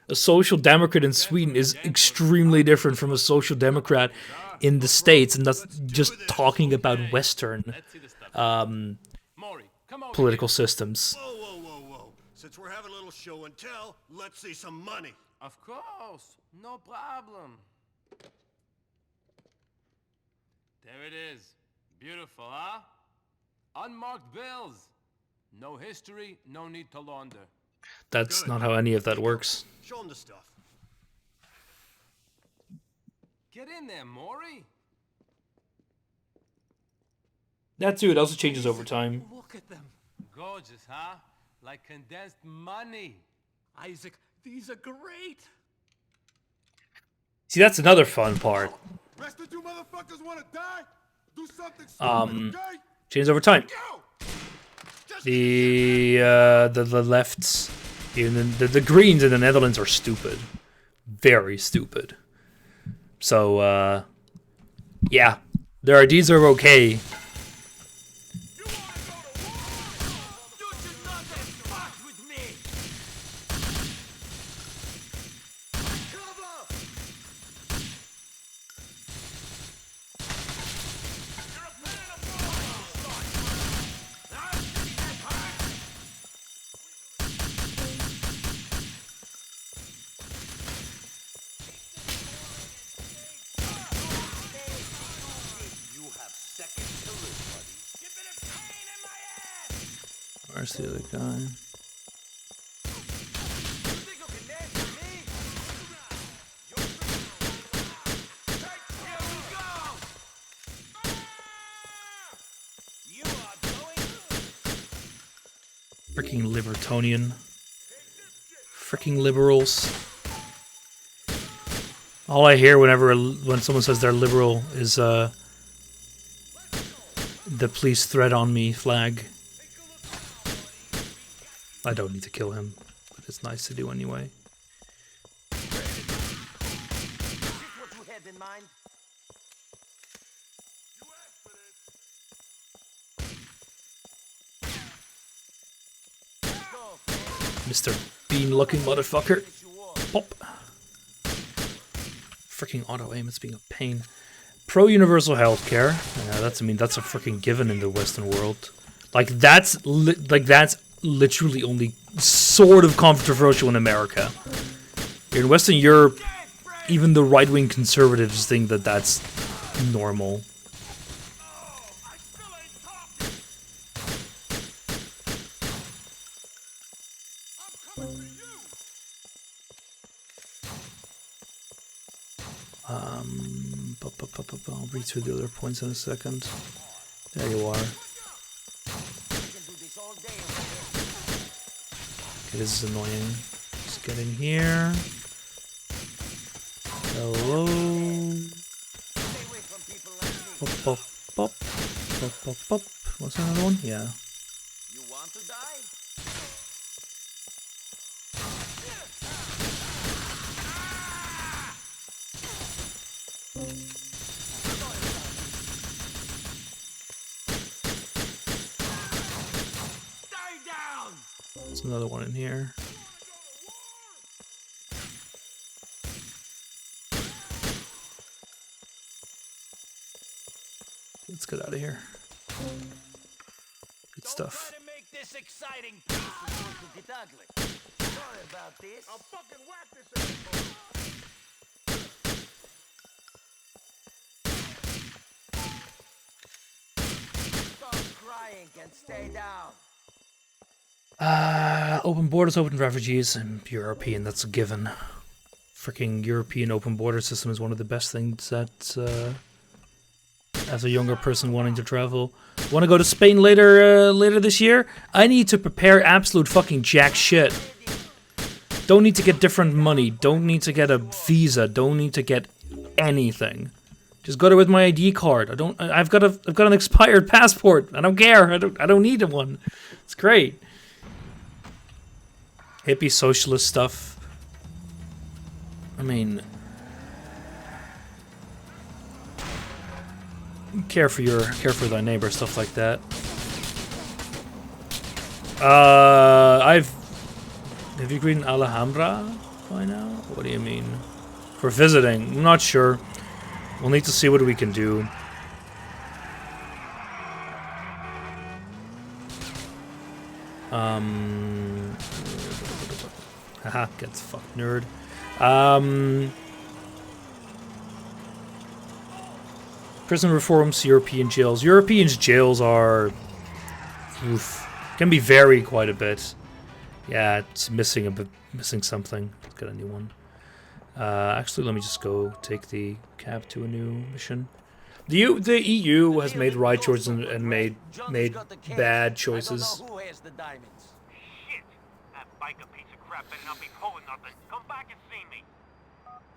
A social democrat in Sweden is extremely different from a social democrat in the States, and that's just talking about Western political systems. Whoa. Since we're having a little show and tell, let's see some money. Of course. No problem. There it is. Beautiful, huh? Unmarked bills. No history, no need to launder. That's not how any of that works. Show him the stuff. Get in there, Maury. That too, it also changes over time. Look at them. Gorgeous, huh? Like condensed money. Isaac, these are great. See, that's another fun part. Rest of you motherfuckers want to die? Do something stupid, okay? Changes over time. The lefts, even the Greens in the Netherlands are stupid, very stupid. So yeah, their ideas are okay. Where's the other guy? Freaking Libertonian. Freaking liberals. All I hear when someone says they're liberal is the please threat on me flag. I don't need to kill him, but it's nice to do anyway. What you had in mind? Let's go. Mr. Bean-looking motherfucker. Pop. Freaking auto-aim, it's being a pain. Pro-universal healthcare. Yeah, that's a freaking given in the Western world. Like, that's literally only sort of controversial in America. Here in Western Europe, even the right-wing conservatives think that that's normal. I'll read through the other points in a second. There you are. Okay, this is annoying. Just get in here. Hello. Pop, pop, pop. Pop, pop, pop. What's another one? Yeah. You want to die? There's another one in here. Let's get out of here. Good stuff. Make this exciting piece is going to get ugly. Sorry about this. I'll fucking whack this asshole. Stop crying and stay down. Open borders, open refugees, and European, that's a given. Freaking European open border system is one of the best things that, as a younger person wanting to travel. Want to go to Spain later this year? I need to prepare absolute fucking jack shit. Don't need to get different money, don't need to get a visa, don't need to get anything. Just go there with my ID card. I've got an expired passport. I don't care. I don't need one. It's great. Hippie socialist stuff. I mean, care for thy neighbor, stuff like that. Have you agreed in Alhambra by now? What do you mean? For visiting? I'm not sure. We'll need to see what we can do. Haha, gets fucked, nerd. Prison reforms, European jails. European jails are... can be vary quite a bit. Yeah, it's missing something. Let's get a new one. Actually, let me just go take the cab to a new mission. The EU has made right choices and made bad choices.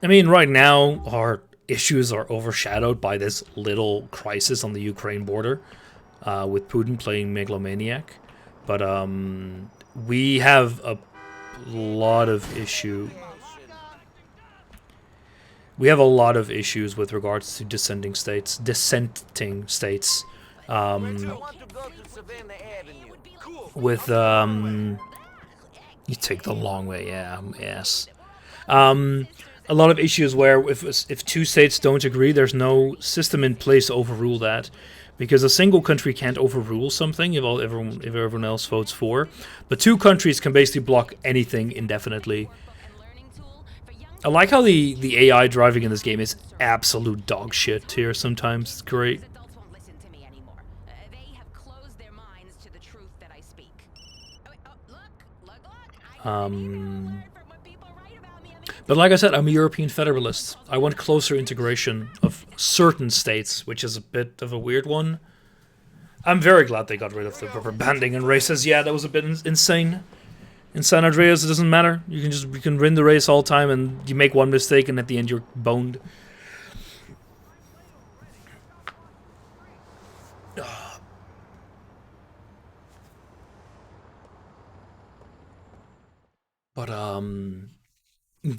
I mean, right now, our issues are overshadowed by this little crisis on the Ukraine border, with Putin playing megalomaniac. But we have a lot of issue. We have a lot of issues with regards to dissenting states. With you take the long way, yeah, yes. A lot of issues where if two states don't agree, there's no system in place to overrule that, because a single country can't overrule something if everyone else votes for, but two countries can basically block anything indefinitely. I like how the AI driving in this game is absolute dog shit here sometimes. It's great. But like I said, I'm a European federalist. I want closer integration of certain states, which is a bit of a weird one. I'm very glad they got rid of the rubber banding in races. Yeah, that was a bit insane. In San Andreas, it doesn't matter. You can win the race all the time, and you make one mistake, and at the end you're boned. But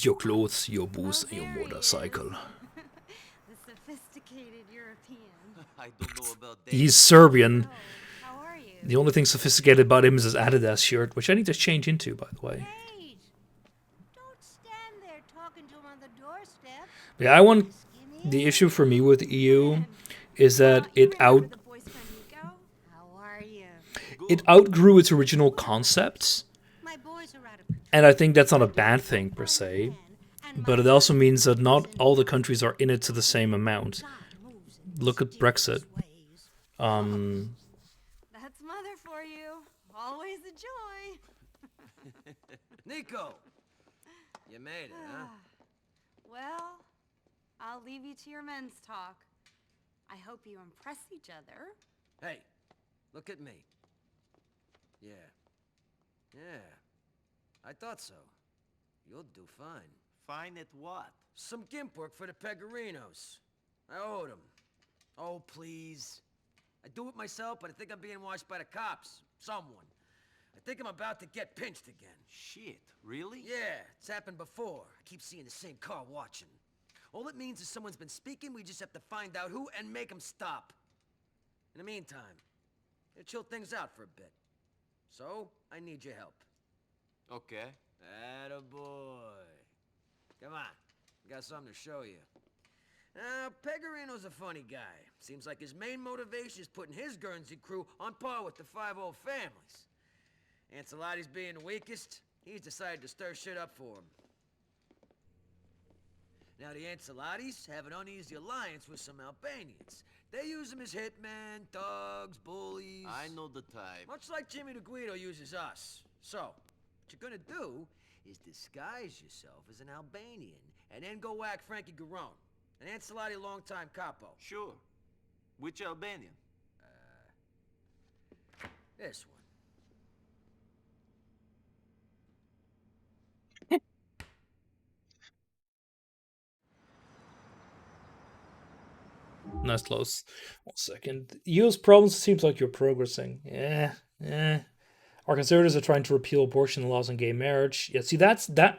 your clothes, your boots, and your motorcycle. The sophisticated European. I don't know about that. He's Serbian. How are you? The only thing sophisticated about him is his Adidas shirt, which I need to change into, by the way. Don't stand there talking to him on the doorstep. Yeah, I want... The issue for me with the EU is that it outgrew its original concepts. And I think that's not a bad thing, per se. But it also means that not all the countries are in it to the same amount. Look at Brexit. That's Mother for you. Always a joy. Nico! You made it, huh? Well, I'll leave you to your men's talk. I hope you impress each other. Hey, look at me. Yeah. I thought so. You'll do fine. Fine at what? Some gimp work for the Pegorinos. I owed them. Oh, please. I do it myself, but I think I'm being watched by the cops. Someone. I think I'm about to get pinched again. Shit, really? Yeah, it's happened before. I keep seeing the same car watching. All it means is someone's been speaking, we just have to find out who and make them stop. In the meantime, it'll chill things out for a bit. So, I need your help. Okay. Attaboy. Come on, I got something to show you. Pegorino's a funny guy. Seems like his main motivation is putting his Guernsey crew on par with the 5 old families. Ancelotti's being the weakest, he's decided to stir shit up for him. Now the Ancelottis have an uneasy alliance with some Albanians. They use them as hitmen, thugs, bullies. I know the type. Much like Jimmy DeGuido uses us. So, what you're gonna do is disguise yourself as an Albanian and then go whack Frankie Garone, an Ancelotti longtime capo. Sure. Which Albanian? This one. That's close. 1 second. EU's problems, it seems like you're progressing. Our conservatives are trying to repeal abortion laws and gay marriage. Yeah, see,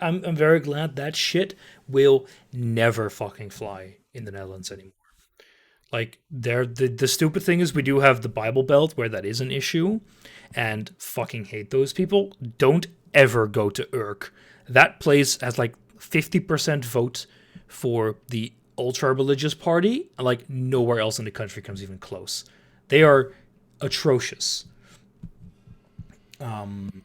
I'm very glad that shit will never fucking fly in the Netherlands anymore. Like, the stupid thing is we do have the Bible Belt where that is an issue, and fucking hate those people. Don't ever go to Urk. That place has like 50% vote for the ultra-religious party, and like nowhere else in the country comes even close. They are atrocious. In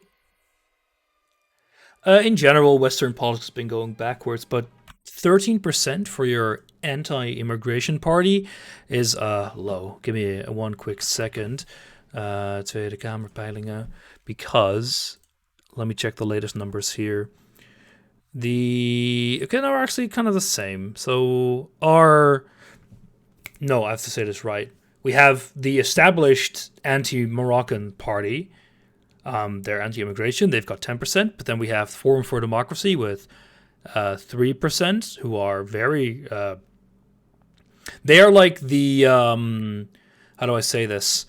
general, Western politics has been going backwards, but 13% for your anti-immigration party is low. Give me one quick second. Tweede Kamerpeilingen, because let me check the latest numbers here. Okay, they're actually kind of the same. So I have to say this right. We have the established anti-Moroccan party. They're anti-immigration. They've got 10%. But then we have Forum for Democracy with 3%, who are very... they are like the... how do I say this?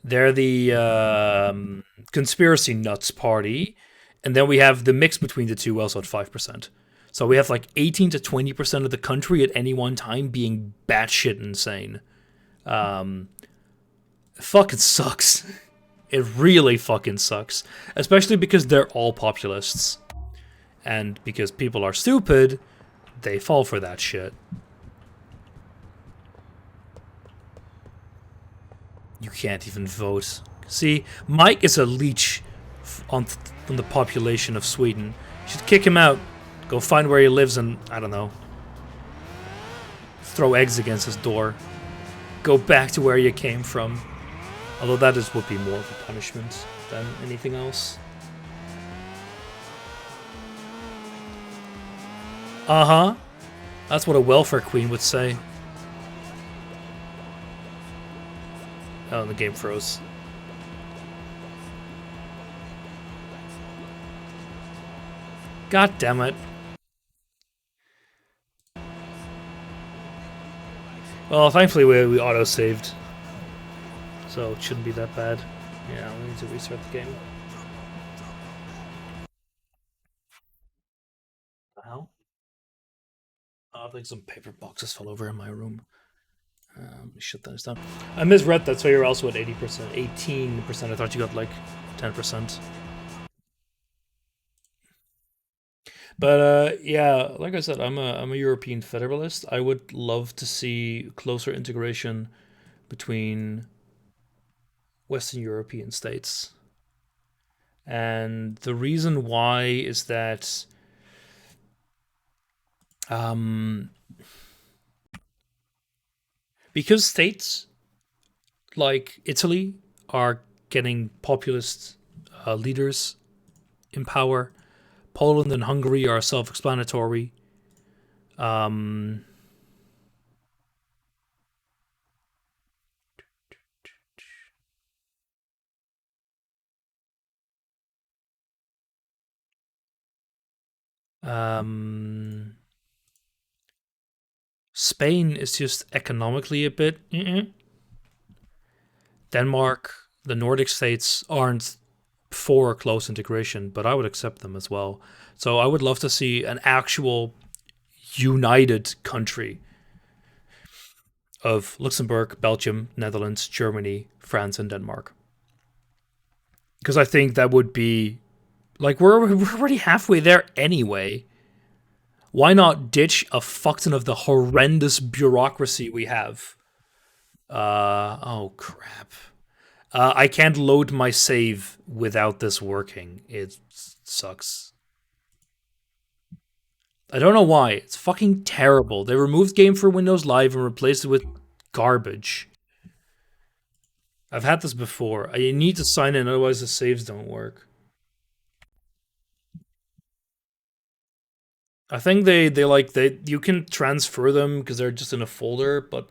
They're the conspiracy nuts party. And then we have the mix between the two also at 5%. So we have like 18 to 20% of the country at any one time being batshit insane. It fucking sucks. It really fucking sucks. Especially because they're all populists. And because people are stupid, they fall for that shit. You can't even vote. See, Mike is a leech on the population of Sweden. You should kick him out. Go find where he lives and, I don't know, throw eggs against his door. Go back to where you came from. Although that would be more of a punishment than anything else. Uh-huh. That's what a welfare queen would say. Oh, the game froze. God damn it. Well, thankfully we auto-saved. So it shouldn't be that bad. Yeah, we need to restart the game. What the hell? I think some paper boxes fell over in my room. Shut that down. I misread that, so you're also at 80%, 18%. I thought you got like 10%. But yeah, like I said, I'm a European federalist. I would love to see closer integration between Western European states. And the reason why is that because states like Italy are getting populist leaders in power, Poland and Hungary are self-explanatory. Spain is just economically a bit. Denmark, the Nordic states aren't for close integration, but I would accept them as well. So I would love to see an actual united country of Luxembourg, Belgium, Netherlands, Germany, France, and Denmark. Because I think that would be like we're already halfway there anyway. Why not ditch a fuck ton of the horrendous bureaucracy we have? Oh crap. I can't load my save without this working. It sucks. I don't know why. It's fucking terrible. They removed Game for Windows Live and replaced it with garbage. I've had this before. I need to sign in, otherwise the saves don't work. I think they you can transfer them because they're just in a folder, but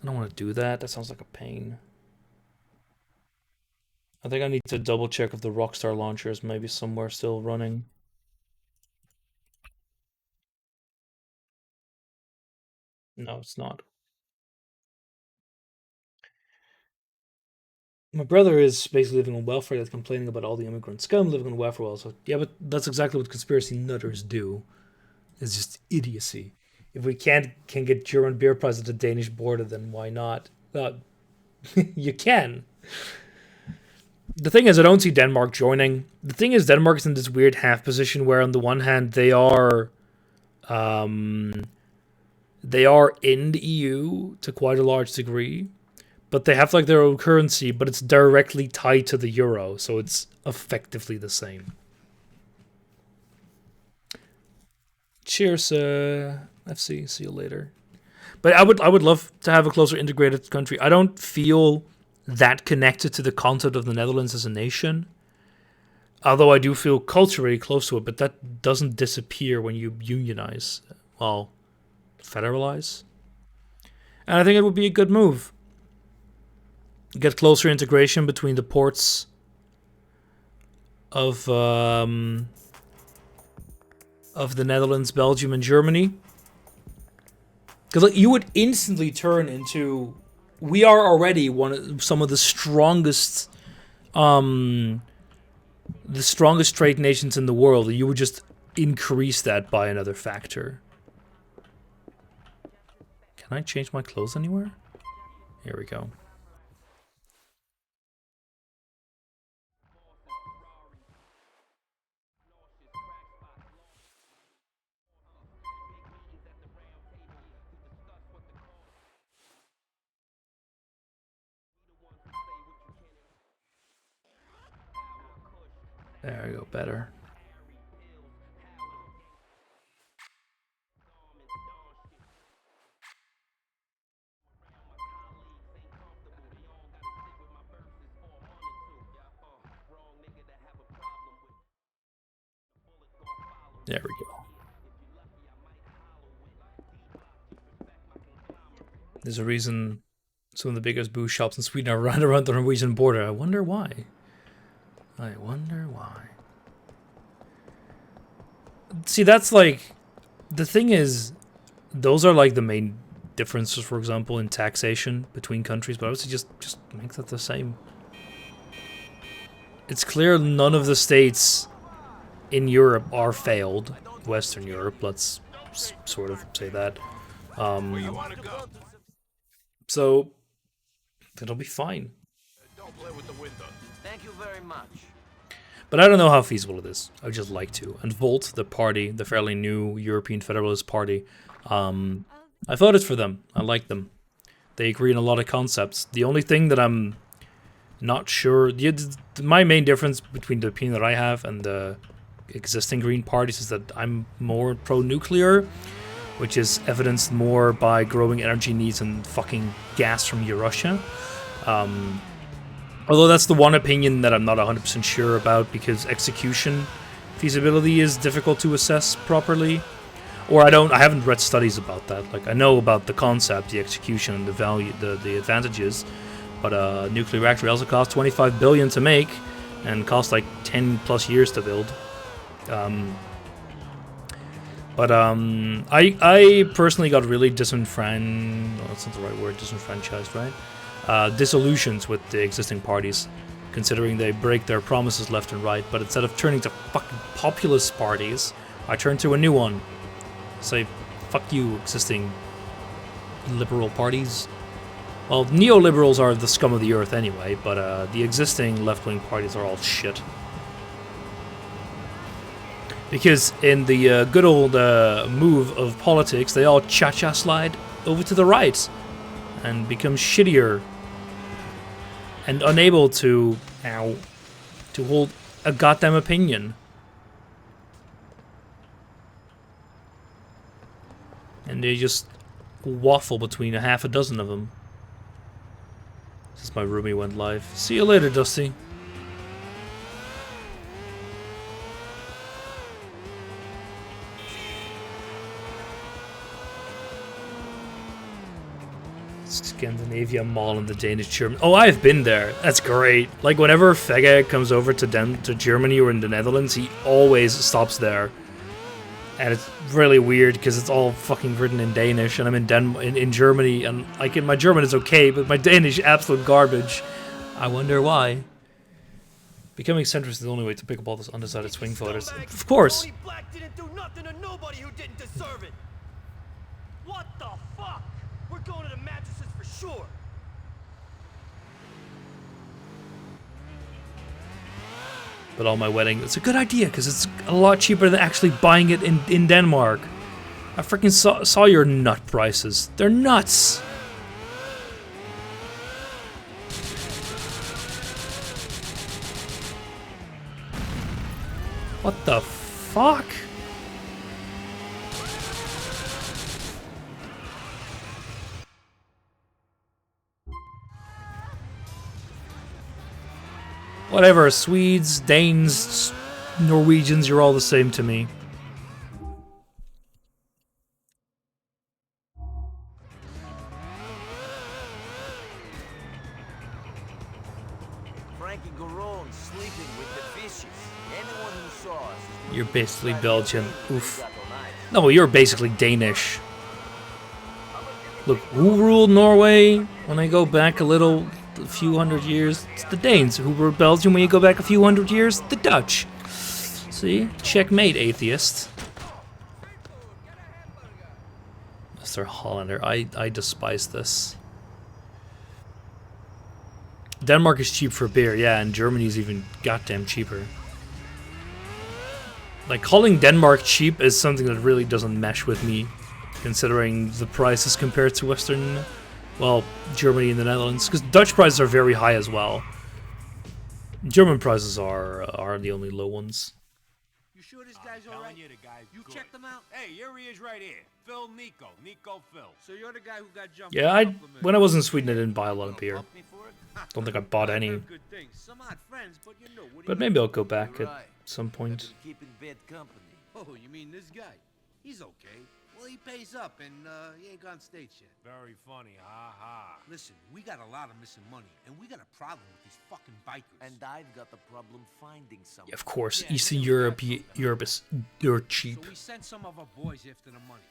I don't want to do that. That sounds like a pain. I think I need to double check if the Rockstar launcher is maybe somewhere still running. No, it's not. My brother is basically living on welfare. That's complaining about all the immigrant scum living on welfare. So yeah, but that's exactly what conspiracy nutters do. It's just idiocy. If we can get German beer prices at the Danish border, then why not? You can. The thing is, I don't see Denmark joining. The thing is, Denmark is in this weird half position where, on the one hand, they are in the EU to quite a large degree, but they have like their own currency, but it's directly tied to the euro, so it's effectively the same. Cheers, FC. See you later. But I would love to have a closer integrated country. I don't feel that connected to the concept of the Netherlands as a nation, although I do feel culturally close to it, but that doesn't disappear when you unionize. Well, federalize. And I think it would be a good move. Get closer integration between the ports of the Netherlands, Belgium, and Germany. Because like, you would instantly turn into... We are already some of the strongest trade nations in the world. You would just increase that by another factor. Can I change my clothes anywhere? Here we go. There we go, better. There we go. There's a reason some of the biggest booze shops in Sweden are right around the Norwegian border. I wonder why. I wonder why. See, that's like... The thing is, those are like the main differences, for example, in taxation between countries, but I would say just make that the same. It's clear none of the states in Europe are failed. Western Europe, let's sort of say that. So it'll be fine. Don't play with the window. Thank you very much. But I don't know how feasible it is. I would just like to. And Volt, the party, the fairly new European Federalist Party, I voted for them. I like them. They agree on a lot of concepts. The only thing that I'm not sure... my main difference between the opinion that I have and the existing Green parties is that I'm more pro-nuclear, which is evidenced more by growing energy needs and fucking gas from Russia. Although that's the one opinion that I'm not 100% sure about, because execution feasibility is difficult to assess properly. Or I haven't read studies about that. Like, I know about the concept, the execution, and the value, the advantages. But a nuclear reactor also costs $25 billion to make, and costs like 10 plus years to build. I personally got really disenfranchised. No, that's not the right word. Disenfranchised, right? Disillusions with the existing parties, considering they break their promises left and right. But instead of turning to fucking populist parties, I turned to a new one. Say, fuck you, existing liberal parties. Well, neoliberals are the scum of the earth anyway, but the existing left-wing parties are all shit. Because in the good old move of politics, they all cha-cha slide over to the right and become shittier and unable to hold a goddamn opinion. And they just waffle between a half a dozen of them. Since my roomie went live. See you later, Dusty. Scandinavia Mall in the Danish German. Oh, I've been there. That's great. Like, whenever Fege comes over to Germany or in the Netherlands, he always stops there. And it's really weird because it's all fucking written in Danish, and I'm in Germany, and like my German is okay, but my Danish absolute garbage. I wonder why. Becoming centrist is the only way to pick up all those undecided swing voters. Of course. Black didn't do nothing to nobody who didn't deserve it. What the fuck? We're going to the mattresses for sure. But on my wedding, it's a good idea because it's a lot cheaper than actually buying it in Denmark. I freaking saw your nut prices. They're nuts. What the fuck? Whatever, Swedes, Danes, Norwegians, you're all the same to me. Frankie Garone sleeping with the fishes. Anyone who saw us. You're basically Belgian. Oof. No, you're basically Danish. Look, who ruled Norway when I go back a few hundred years? It's the Danes. Who ruled Belgium when you go back a few hundred years? The Dutch. See? Checkmate, atheist. Mr. Hollander, I despise this. Denmark is cheap for beer, yeah, and Germany's even goddamn cheaper. Like, calling Denmark cheap is something that really doesn't mesh with me, considering the prices compared to Western, well, Germany and the Netherlands, because Dutch prices are very high as well. German prices are the only low ones. You sure this guy's alright? You checked him out? Hey, here he is right here. Phil Nico. Nico Phil. So you're the guy who got jumped. Yeah, when I was in Sweden, I didn't buy a lot of beer. Don't think I bought any. But maybe I'll go back at some point. Keeping bad company. Oh, you mean this guy? He's okay. Well, he pays up, and he ain't gone state yet. Very funny, ha. Listen, we got a lot of missing money, and we got a problem with these fucking bikers. And I've got a problem finding someone. Of course, Eastern Europe is dirt cheap. So we sent some of our boys after the money.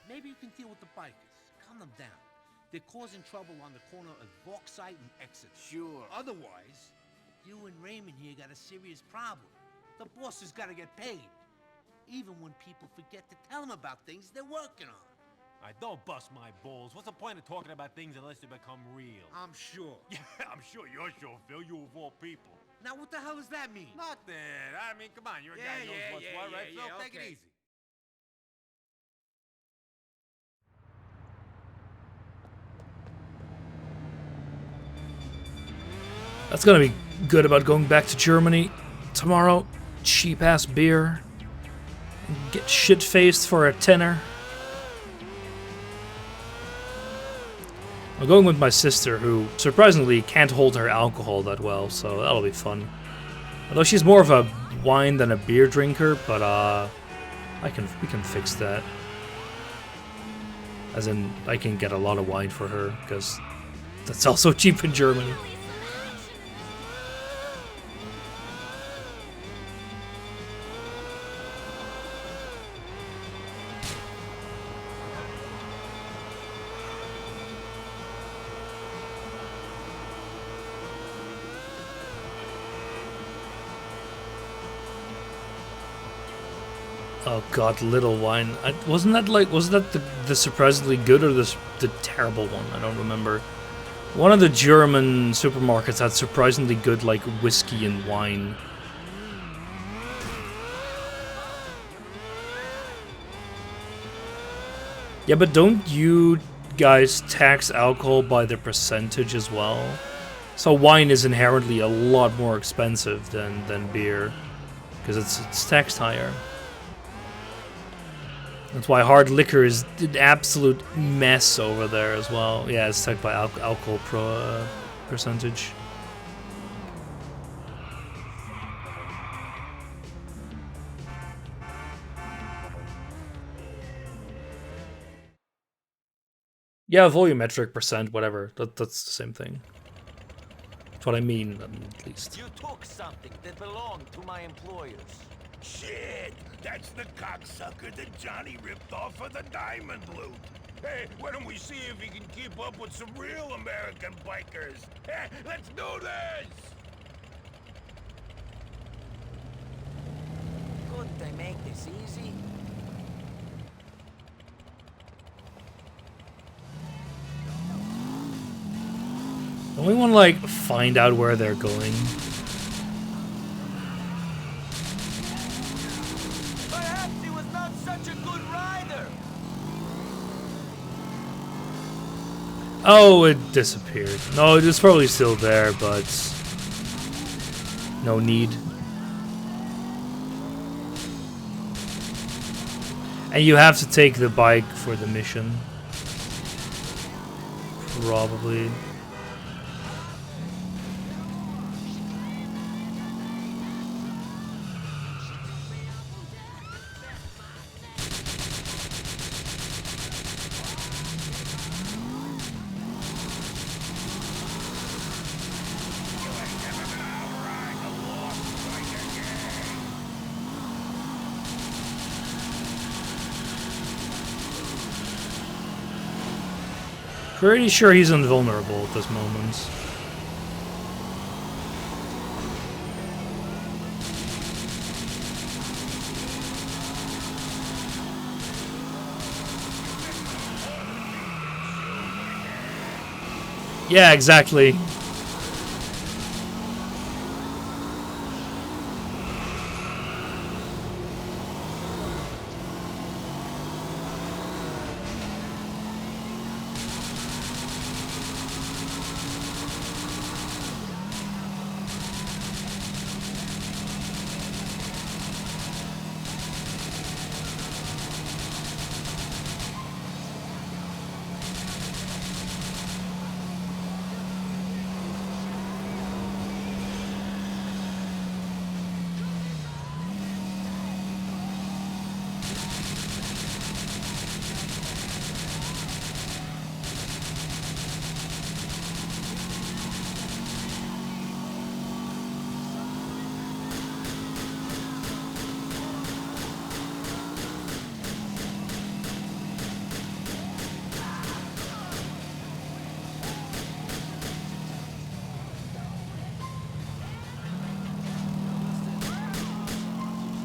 Maybe you can deal with the bikers. Calm them down. They're causing trouble on the corner of Bauxite and Exeter. Sure. Otherwise, you and Raymond here got a serious problem. The boss has got to get paid. Even when people forget to tell him about things they're working on. Don't bust my balls. What's the point of talking about things unless they become real? I'm sure. Yeah, I'm sure you're sure, Phil. You of all people. Now, what the hell does that mean? Nothing. I mean, come on. You're a guy who knows what's what, right, Phil? Take it easy. That's gonna be good about going back to Germany tomorrow. Cheap ass beer. Get shit faced for a tenner. I'm going with my sister, who surprisingly can't hold her alcohol that well, so that'll be fun. Although she's more of a wine than a beer drinker, but we can fix that. As in, I can get a lot of wine for her, because that's also cheap in Germany. Oh god, Little Wine. Wasn't that the surprisingly good or the terrible one? I don't remember. One of the German supermarkets had surprisingly good like whiskey and wine. Yeah, but don't you guys tax alcohol by the percentage as well? So wine is inherently a lot more expensive than beer because it's taxed higher. That's why hard liquor is an absolute mess over there as well. Yeah, it's taxed by alcohol percentage. Yeah, volumetric percent, whatever. That's the same thing. That's what I mean, at least. You took something that belonged to my employers. Shit! That's the cocksucker that Johnny ripped off for the diamond loot. Hey, why don't we see if he can keep up with some real American bikers? Hey, let's do this! Couldn't they make this easy? Don't we want to, like, find out where they're going? Perhaps he was not such a good rider. Oh, it disappeared. No, it's probably still there, but no need. And you have to take the bike for the mission. Probably. Pretty sure he's invulnerable at this moment. Yeah, exactly.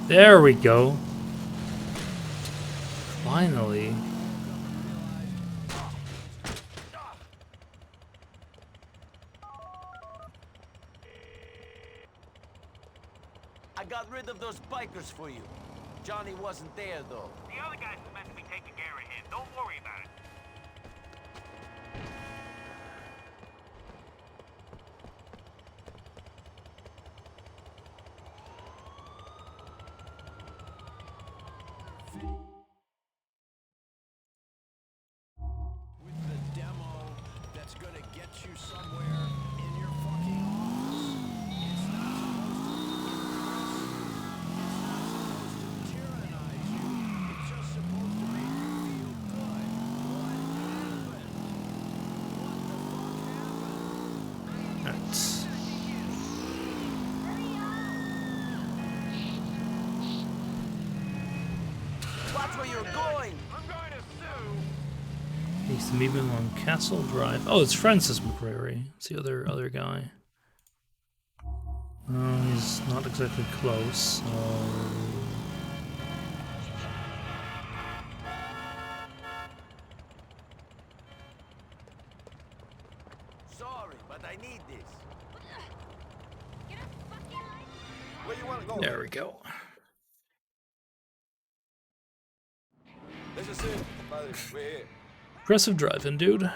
There we go. Finally. I got rid of those bikers for you. Johnny wasn't there, though. The other guys are meant to be taking care of him. Don't worry about it. With the demo that's gonna get you somewhere in your fucking office. It's not supposed to impress. It's not supposed to tyrannize you. It's just supposed to make you feel good. What happened? What the fuck happened? That's... Watch where you're going! I'm going to sue. Needs to meet him on Castle Drive. Oh, it's Francis McCreary. It's the other guy. No, he's not exactly close. So... Sorry, but I need this. Where you want to go? There we go. This is it, buddy. We're here. Impressive driving, dude. You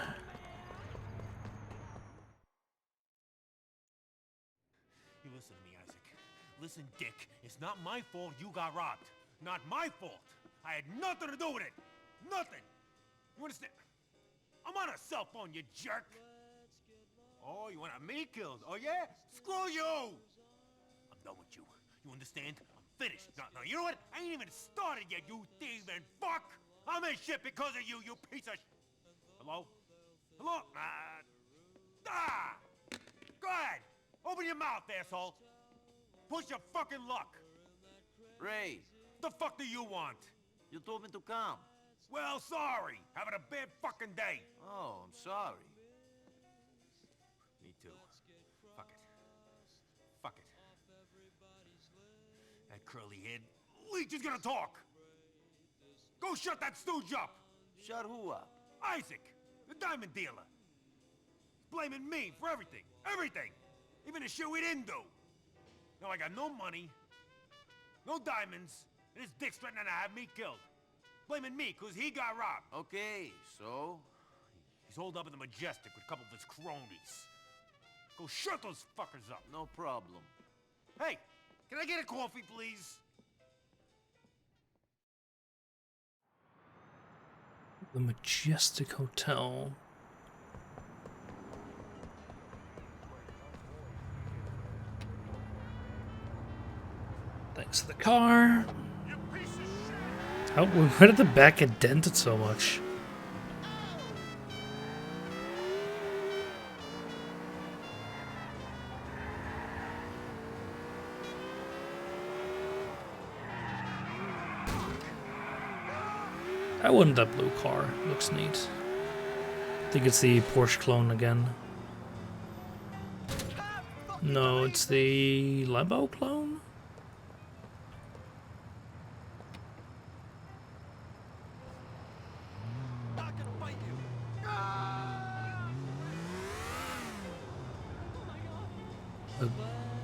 listen to me, Isaac. Listen, Dick. It's not my fault you got robbed. Not my fault. I had nothing to do with it. Nothing. You understand? I'm on a cell phone, you jerk. Oh, you want me killed? Oh, yeah? Screw you! I'm done with you. You understand? I'm finished. No, you know what? I ain't even started yet, you thieving fuck! I'm in shit because of you, you piece of Hello? Hello? Go ahead! Open your mouth, asshole! Push your fucking luck! Ray, The fuck do you want? you told me to come. Well, sorry. Having a bad fucking day. Oh, I'm sorry. Me too. Fuck it. Fuck it. That curly-haired leech is gonna talk! Go shut that stooge up! Shut who up? Isaac, the diamond dealer. He's blaming me for everything. Everything! Even the shit we didn't do. Now I got no money, no diamonds, and his dick's threatening to have me killed. Blaming me because he got robbed. Okay, so? He's holed up in the Majestic with a couple of his cronies. Go shut those fuckers up. No problem. Hey, can I get a coffee, please? The Majestic Hotel. Thanks to the car. Why did the back get dented so much? I wouldn't that blue car. Looks neat. I think it's the Porsche clone again. No, it's the Lambo clone? A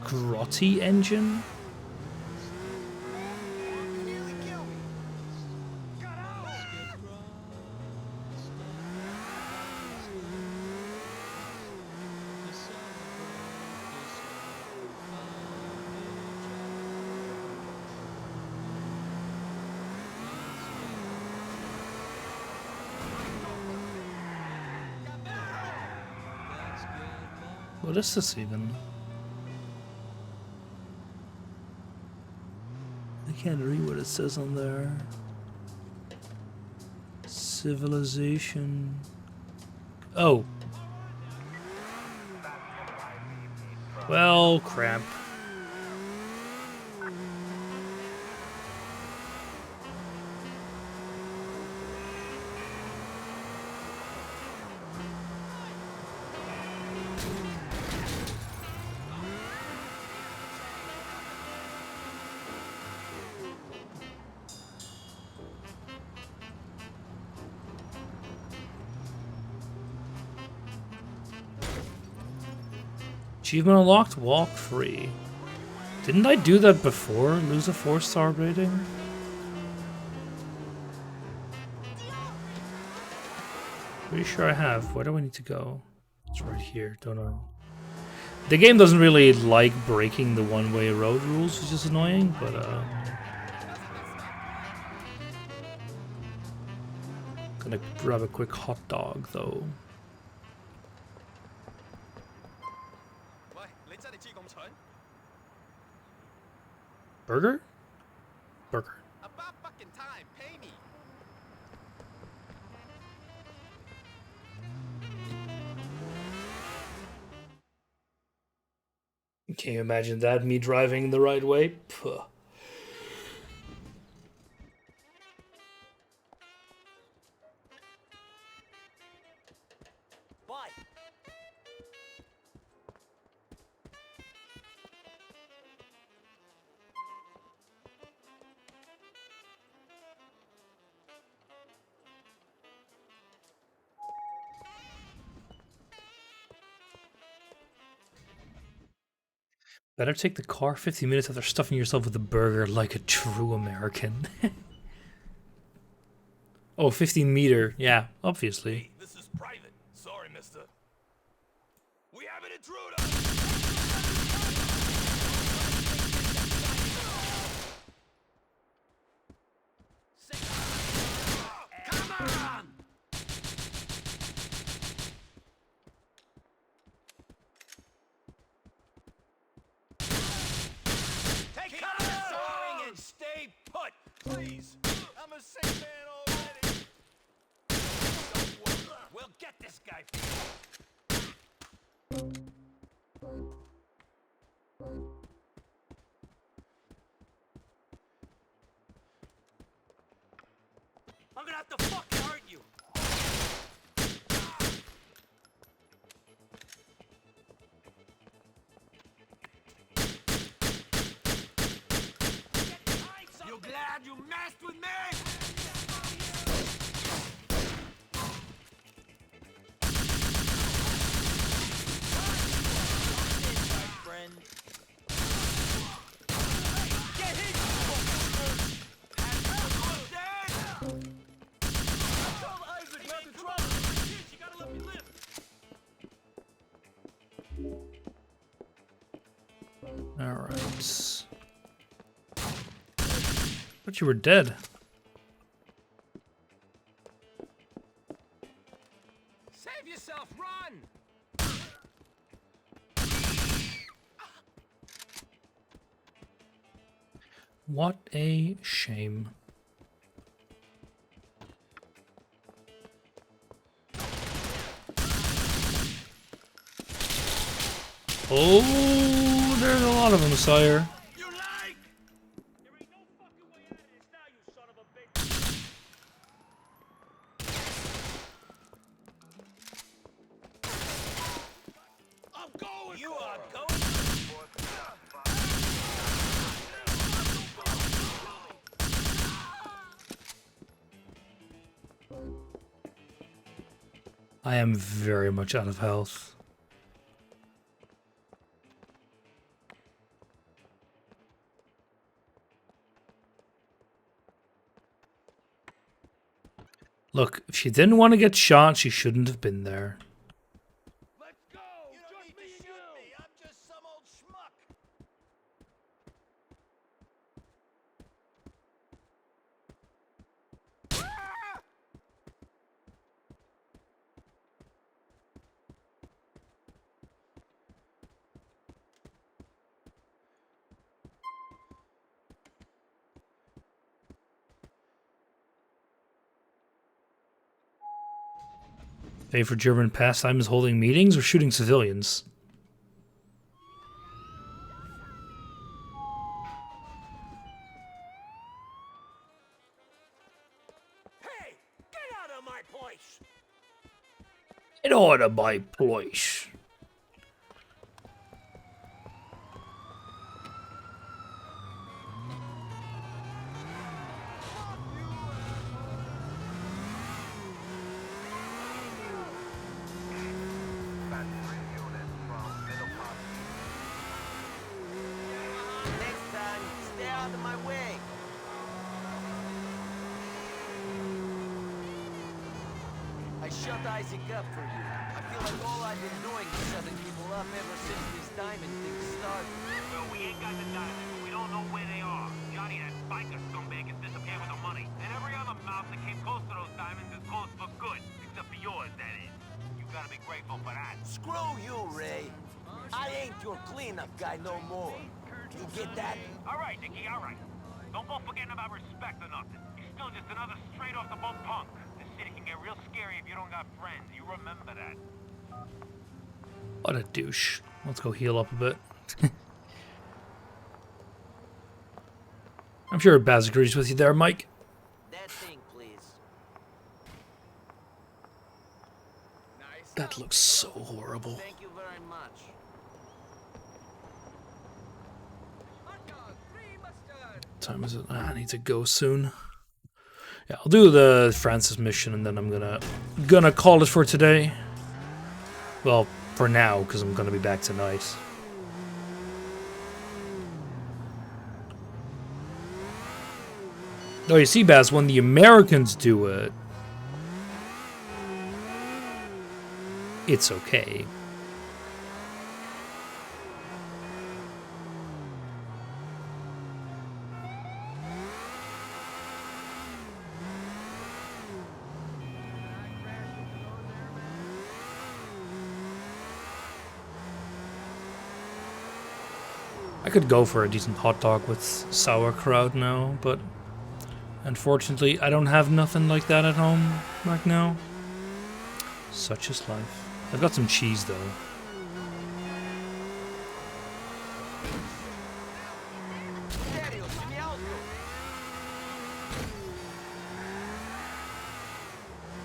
Grotti engine? What is this even? I can't read what it says on there. Civilization. Oh. Well, crap. Achievement unlocked, walk free. Didn't I do that before? Lose a 4-star rating? Pretty sure I have. Where do I need to go? It's right here, don't I? The game doesn't really like breaking the one-way road rules, which is annoying, but gonna grab a quick hot dog though. Burger? Burger. About fucking time, pay me. Can you imagine that? Me driving the right way? Puh. Bye. Better take the car 50 minutes after stuffing yourself with a burger like a true American. Oh, 15 meter. Yeah, obviously. This is private. Sorry, mister. We have an intruder! Come on! Take cover! Soaring and stay put, please. I'm a sick man already. Don't worry. We'll get this guy for you. I'm gonna have to fucking hurt you. You glad you messed with me? Friend. Get hit, you fucking Tell Isaac not to try. You gotta let me live. Alright. But you were dead. Save yourself, run! What a shame. Oh, there's a lot of them, sire. You are going. I am very much out of health. Look, if she didn't want to get shot, she shouldn't have been there. Favorite German pastime is holding meetings or shooting civilians? Hey, get out of my place! Get out of my place. shut Isaac up for you. I feel like all I've been doing is shutting people up ever since this diamond thing started. Well, we ain't got the diamonds, but we don't know where they are. Johnny, that biker scumbag has disappeared with the money. And every other mouth that came close to those diamonds is closed for good. Except for yours, that is. You gotta be grateful for that. Screw you, Ray. I ain't your cleanup guy no more. You get that? All right, Dickie, all right. Don't go forgetting about respect or nothing. You're still just another straight off the boat punk. This city can get real scary if you don't got friends. You remember that. What a douche. Let's go heal up a bit. I'm sure Baz agrees with you there, Mike. That thing, please. That looks so horrible. Thank you very much. What time is it? I need to go soon. Yeah, I'll do the Francis mission and then I'm gonna call it for today. Well, for now, because I'm gonna be back tonight. Oh, you see, Baz, when the Americans do it, it's okay. I could go for a decent hot dog with sauerkraut now, but unfortunately I don't have nothing like that at home right now. Such is life. I've got some cheese though.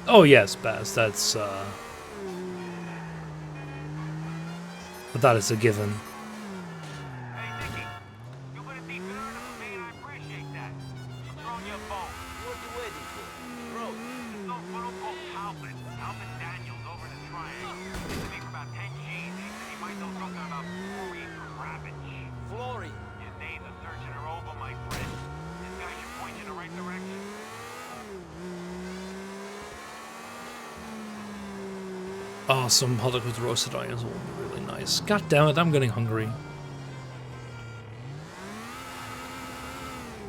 Oh yes, Baz, that's but that is a given. Oh, some hot dog with roasted onions will be really nice. God damn it, I'm getting hungry.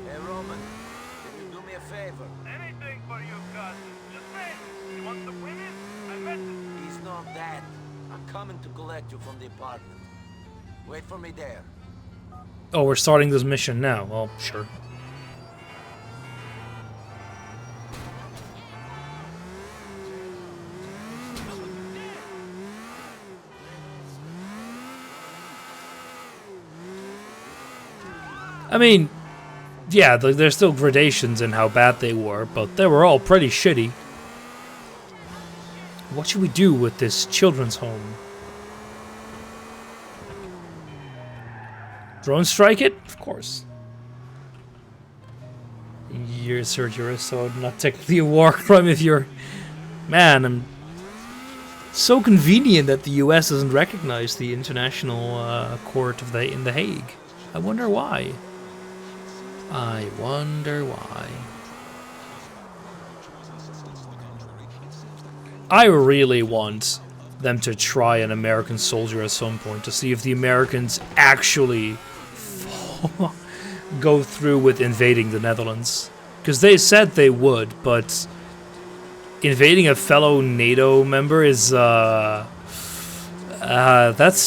Hey, Roman, can you do me a favor? Anything for you, cousin. Just say, you want the women? I bet them. He's not that. I'm coming to collect you from the apartment. Wait for me there. Oh, we're starting this mission now. Well, sure. I mean, yeah, there's still gradations in how bad they were, but they were all pretty shitty. What should we do with this children's home? Drone strike it? Of course. You're Sir so not technically a war crime if you're... Man, I'm so convenient that the US doesn't recognize the International Court of in The Hague. I wonder why. I wonder why. I really want them to try an American soldier at some point to see if the Americans actually go through with invading the Netherlands. Because they said they would, but invading a fellow NATO member is that's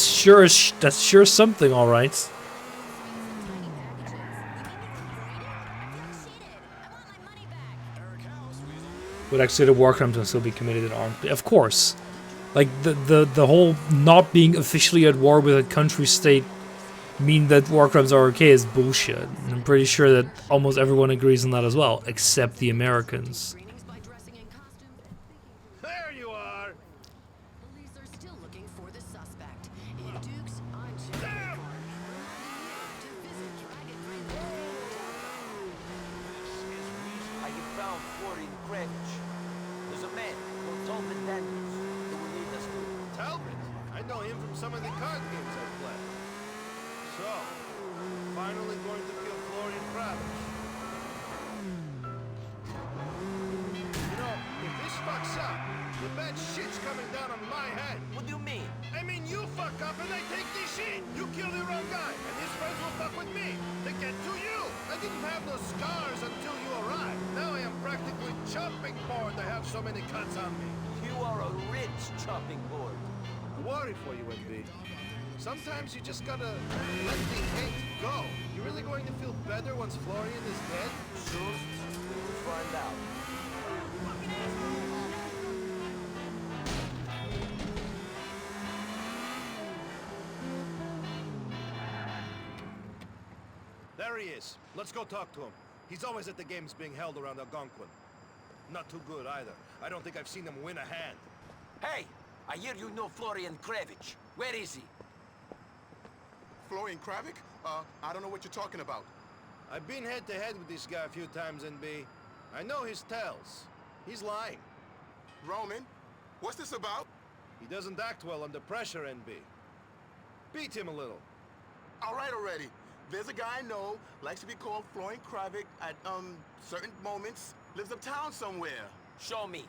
sure something, all right. Would actually the war crimes and still be committed in armed? Of course. Like the whole not being officially at war with a country state mean that war crimes are okay is bullshit. And I'm pretty sure that almost everyone agrees on that as well, except the Americans. There you are. Police are still looking for the suspect. In Dukes, I'm I found 40 in Greenwich. There's a man called Tolman Daniels who will lead us to. Talbot? I know him from some of the card games I played. So, finally going to kill Florian Kravitz. You know, if this fucks up, the bad shit's coming down on my head. What do you mean? I mean, you fuck up and I take the shit. You kill the wrong guy, and his friends will fuck with me. They get to you. I didn't have no scars until you arrived. Now I am practically chopping board. I have so many cuts on me. You are a rich chopping board. I worry for you, NB. Sometimes you just gotta let the hate go. You really going to feel better once Florian is dead? Soon, we will find out. There he is. Let's go talk to him. He's always at the games being held around Algonquin. Not too good either. I don't think I've seen him win a hand. Hey, I hear you know Florian Kravich. Where is he? Florian Kravik? I don't know what you're talking about. I've been head-to-head with this guy a few times, NB. I know his tells. He's lying. Roman, what's this about? He doesn't act well under pressure, NB. Beat him a little. All right already. There's a guy I know, likes to be called Florian Kravik at, certain moments. Lives uptown somewhere. Show me.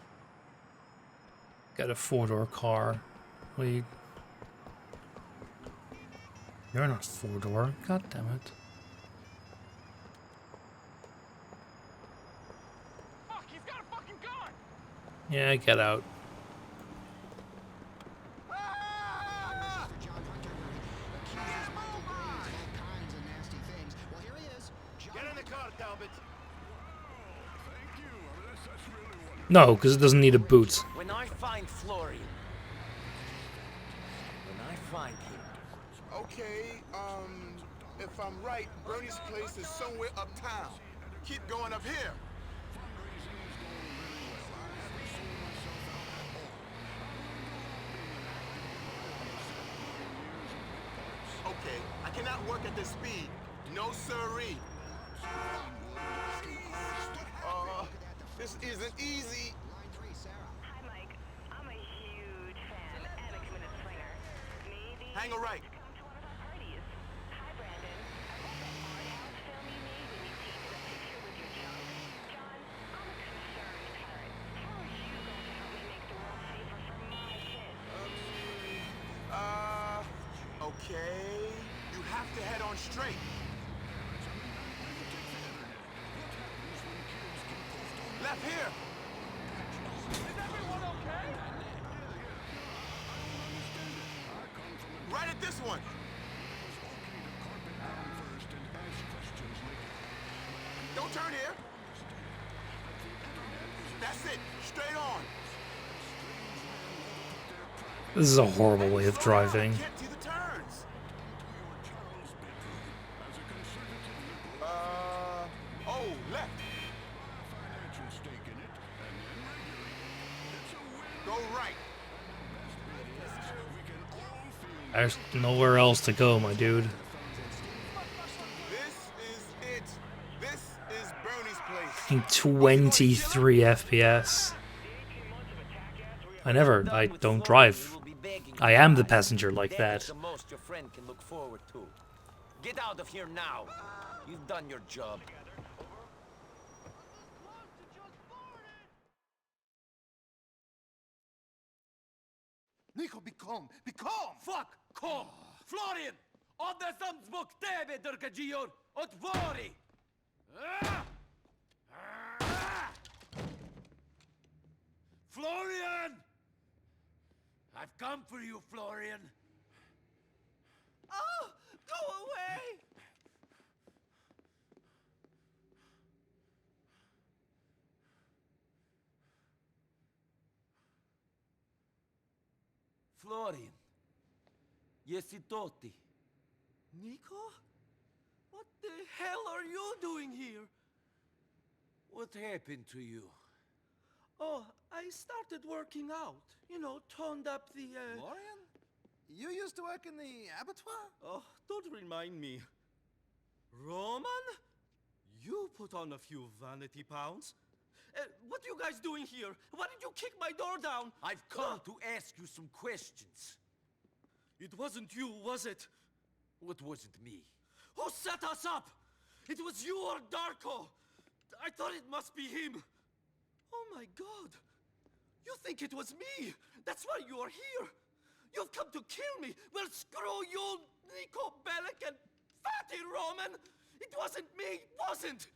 Got a 4-door car. Wait. You're not 4-door. God damn it. Fuck, he's got a fucking gun! Yeah, get out. Get in the car, Talbot. No, because it doesn't need a boot. When I find Florian. When I find him. Okay, if I'm right, Bernie's place is somewhere uptown. Keep going up here. Okay, I cannot work at this speed. No siree. This isn't easy. Hi, Mike. I'm a huge fan and a committed swinger. Maybe Hang a right. come to one of our parties. Hi, Brandon. I love that art house film you made when you painted a picture with your junk. John, I'm a concerned parent. How are you going to help me make the world safer for my kids? Okay. You have to head on straight. Left here. Is everyone okay? Right at this one. Don't turn here. That's it. Straight on. This is a horrible way of driving. Can't see the turns. Oh, left. Go right. There's nowhere else to go, my dude. This is it. This is Bernie's place. Fucking 23 FPS. I don't drive. I am the passenger like that. The most your friend can look forward to. Get out of here now. You've done your job. Nico, be calm. Be calm! Fuck! Calm! Florian! Oddesam zbog tebe, drgađior! Otvori! Florian! I've come for you, Florian. Oh! Go away! Florian. Jesi to ti? Nico? What the hell are you doing here? What happened to you? Oh, I started working out. You know, toned up the, Florian? You used to work in the abattoir? Oh, don't remind me. Roman? You put on a few vanity pounds. What are you guys doing here? Why did you kick my door down? I've come to ask you some questions. It wasn't you, was it? What wasn't me? Who set us up? It was you or Darko. I thought it must be him. Oh my God. You think it was me? That's why you are here. You've come to kill me. Well, screw you, Nico Bellic and Fatty Roman. It wasn't me, it wasn't.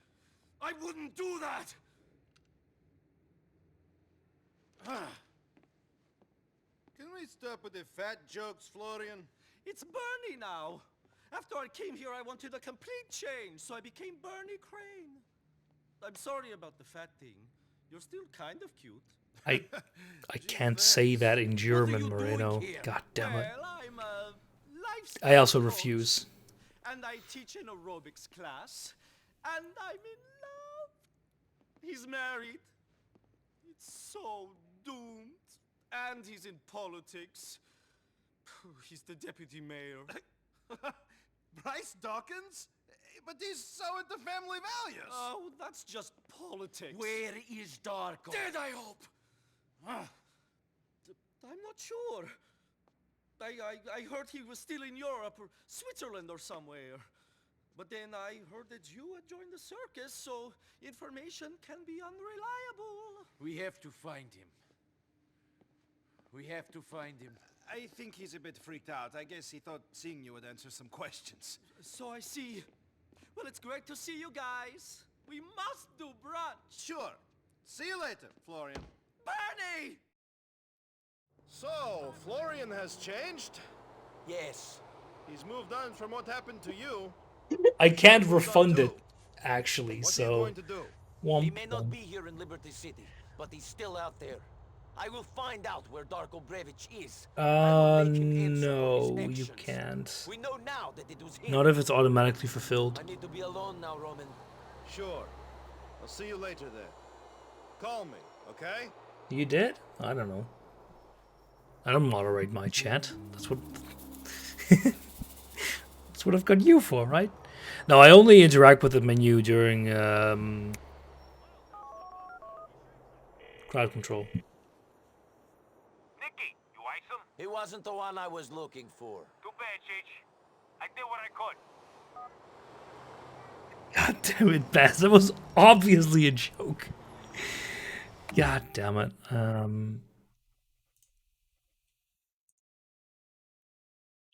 I wouldn't do that. Can we stop with the fat jokes, Florian? It's Bernie now. After I came here, I wanted a complete change, so I became Bernie Crane. I'm sorry about the fat thing. You're still kind of cute. I can't say that in German, Moreno. God damn it. Well, I'm a I also lifestyle refuse. coach, and I teach an aerobics class, and I'm in love. He's married. It's so doomed. And he's in politics. He's the deputy mayor. Bryce Dawkins? But he's so into family values. Oh, that's just politics. Where is Darko? Dead, I hope. I'm not sure. I heard he was still in Europe or Switzerland or somewhere. But then I heard that you had joined the circus, so information can be unreliable. We have to find him. We have to find him. I think he's a bit freaked out. I guess he thought seeing you would answer some questions. So I see. Well, it's great to see you guys. We must do brunch. Sure. See you later, Florian. Bernie! So, Florian has changed? Yes. He's moved on from what happened to you. I can't refund it, actually, What are you so... going to do? Womp He may not womp. be here in Liberty City, but he's still out there. I will find out where Darko Brevic is. No, you can't. We know now that it was him. Not if it's automatically fulfilled. I need to be alone now, Roman. Sure. I'll see you later then. Call me, okay? You did? I don't know. I don't moderate my chat. That's what... That's what I've got you for, right? No, I only interact with the menu during crowd control. Nicky, you ice him? He wasn't the one I was looking for. Too bad, Cheech. I did what I could. God damn it, Baz. That was obviously a joke. God damn it.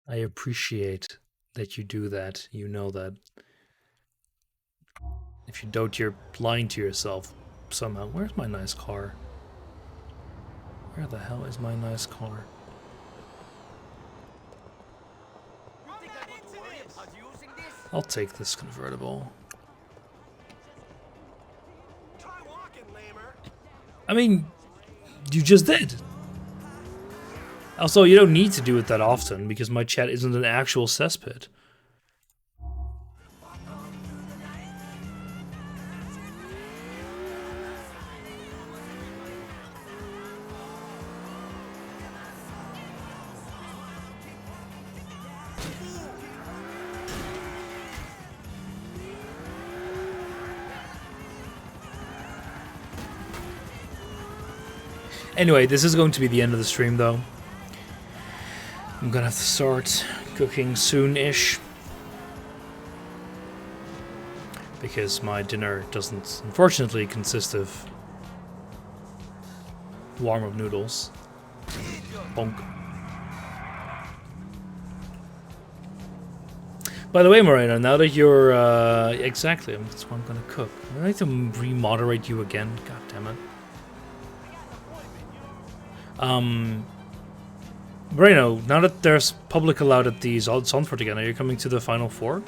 I appreciate that you do that. You know that. If you don't, you're lying to yourself somehow. Where's my nice car? Where the hell is my nice car? I'll take this convertible. I mean, you just did. Also, you don't need to do it that often because my chat isn't an actual cesspit. Anyway, this is going to be the end of the stream, though. I'm gonna have to start cooking soon-ish. Because my dinner doesn't, unfortunately, consist of warm-up noodles. Bonk. By the way, Moreno, now that you're, exactly, that's what I'm gonna cook. I need to re-moderate you again, god damn it. Moreno, now that there's public allowed at the Zandvoort again, are you coming to the Final Four?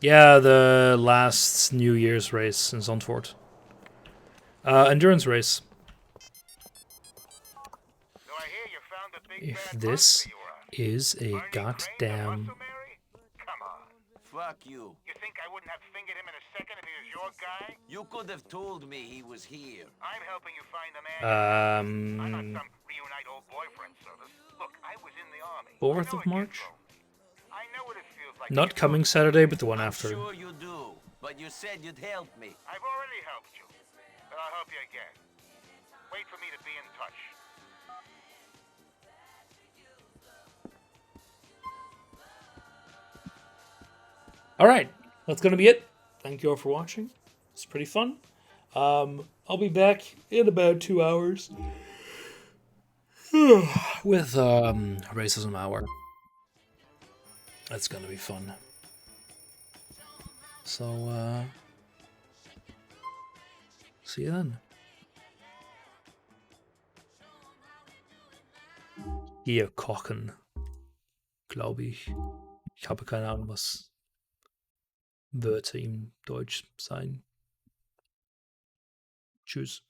Yeah, the last New Year's race in Zandvoort. Endurance race. If this is a goddamn... Fuck you. You think I wouldn't have fingered him in a second if he was your guy? You could have told me he was here. I'm helping you find the man. I'm not some reunite old boyfriend service. Look, I was in the army. 4th of March? I know what it feels like. Not coming Saturday, but the one after. Sure you do, but you said you'd help me. I've already helped you, but I'll help you again. Wait for me to be in touch. Alright, that's gonna be it. Thank you all for watching. It's pretty fun. I'll be back in about 2 hours with Racism Hour. That's gonna be fun. So, see you then. Hier kochen, glaube ich. Ich habe keine Ahnung, was Wörter im Deutsch sein. Tschüss.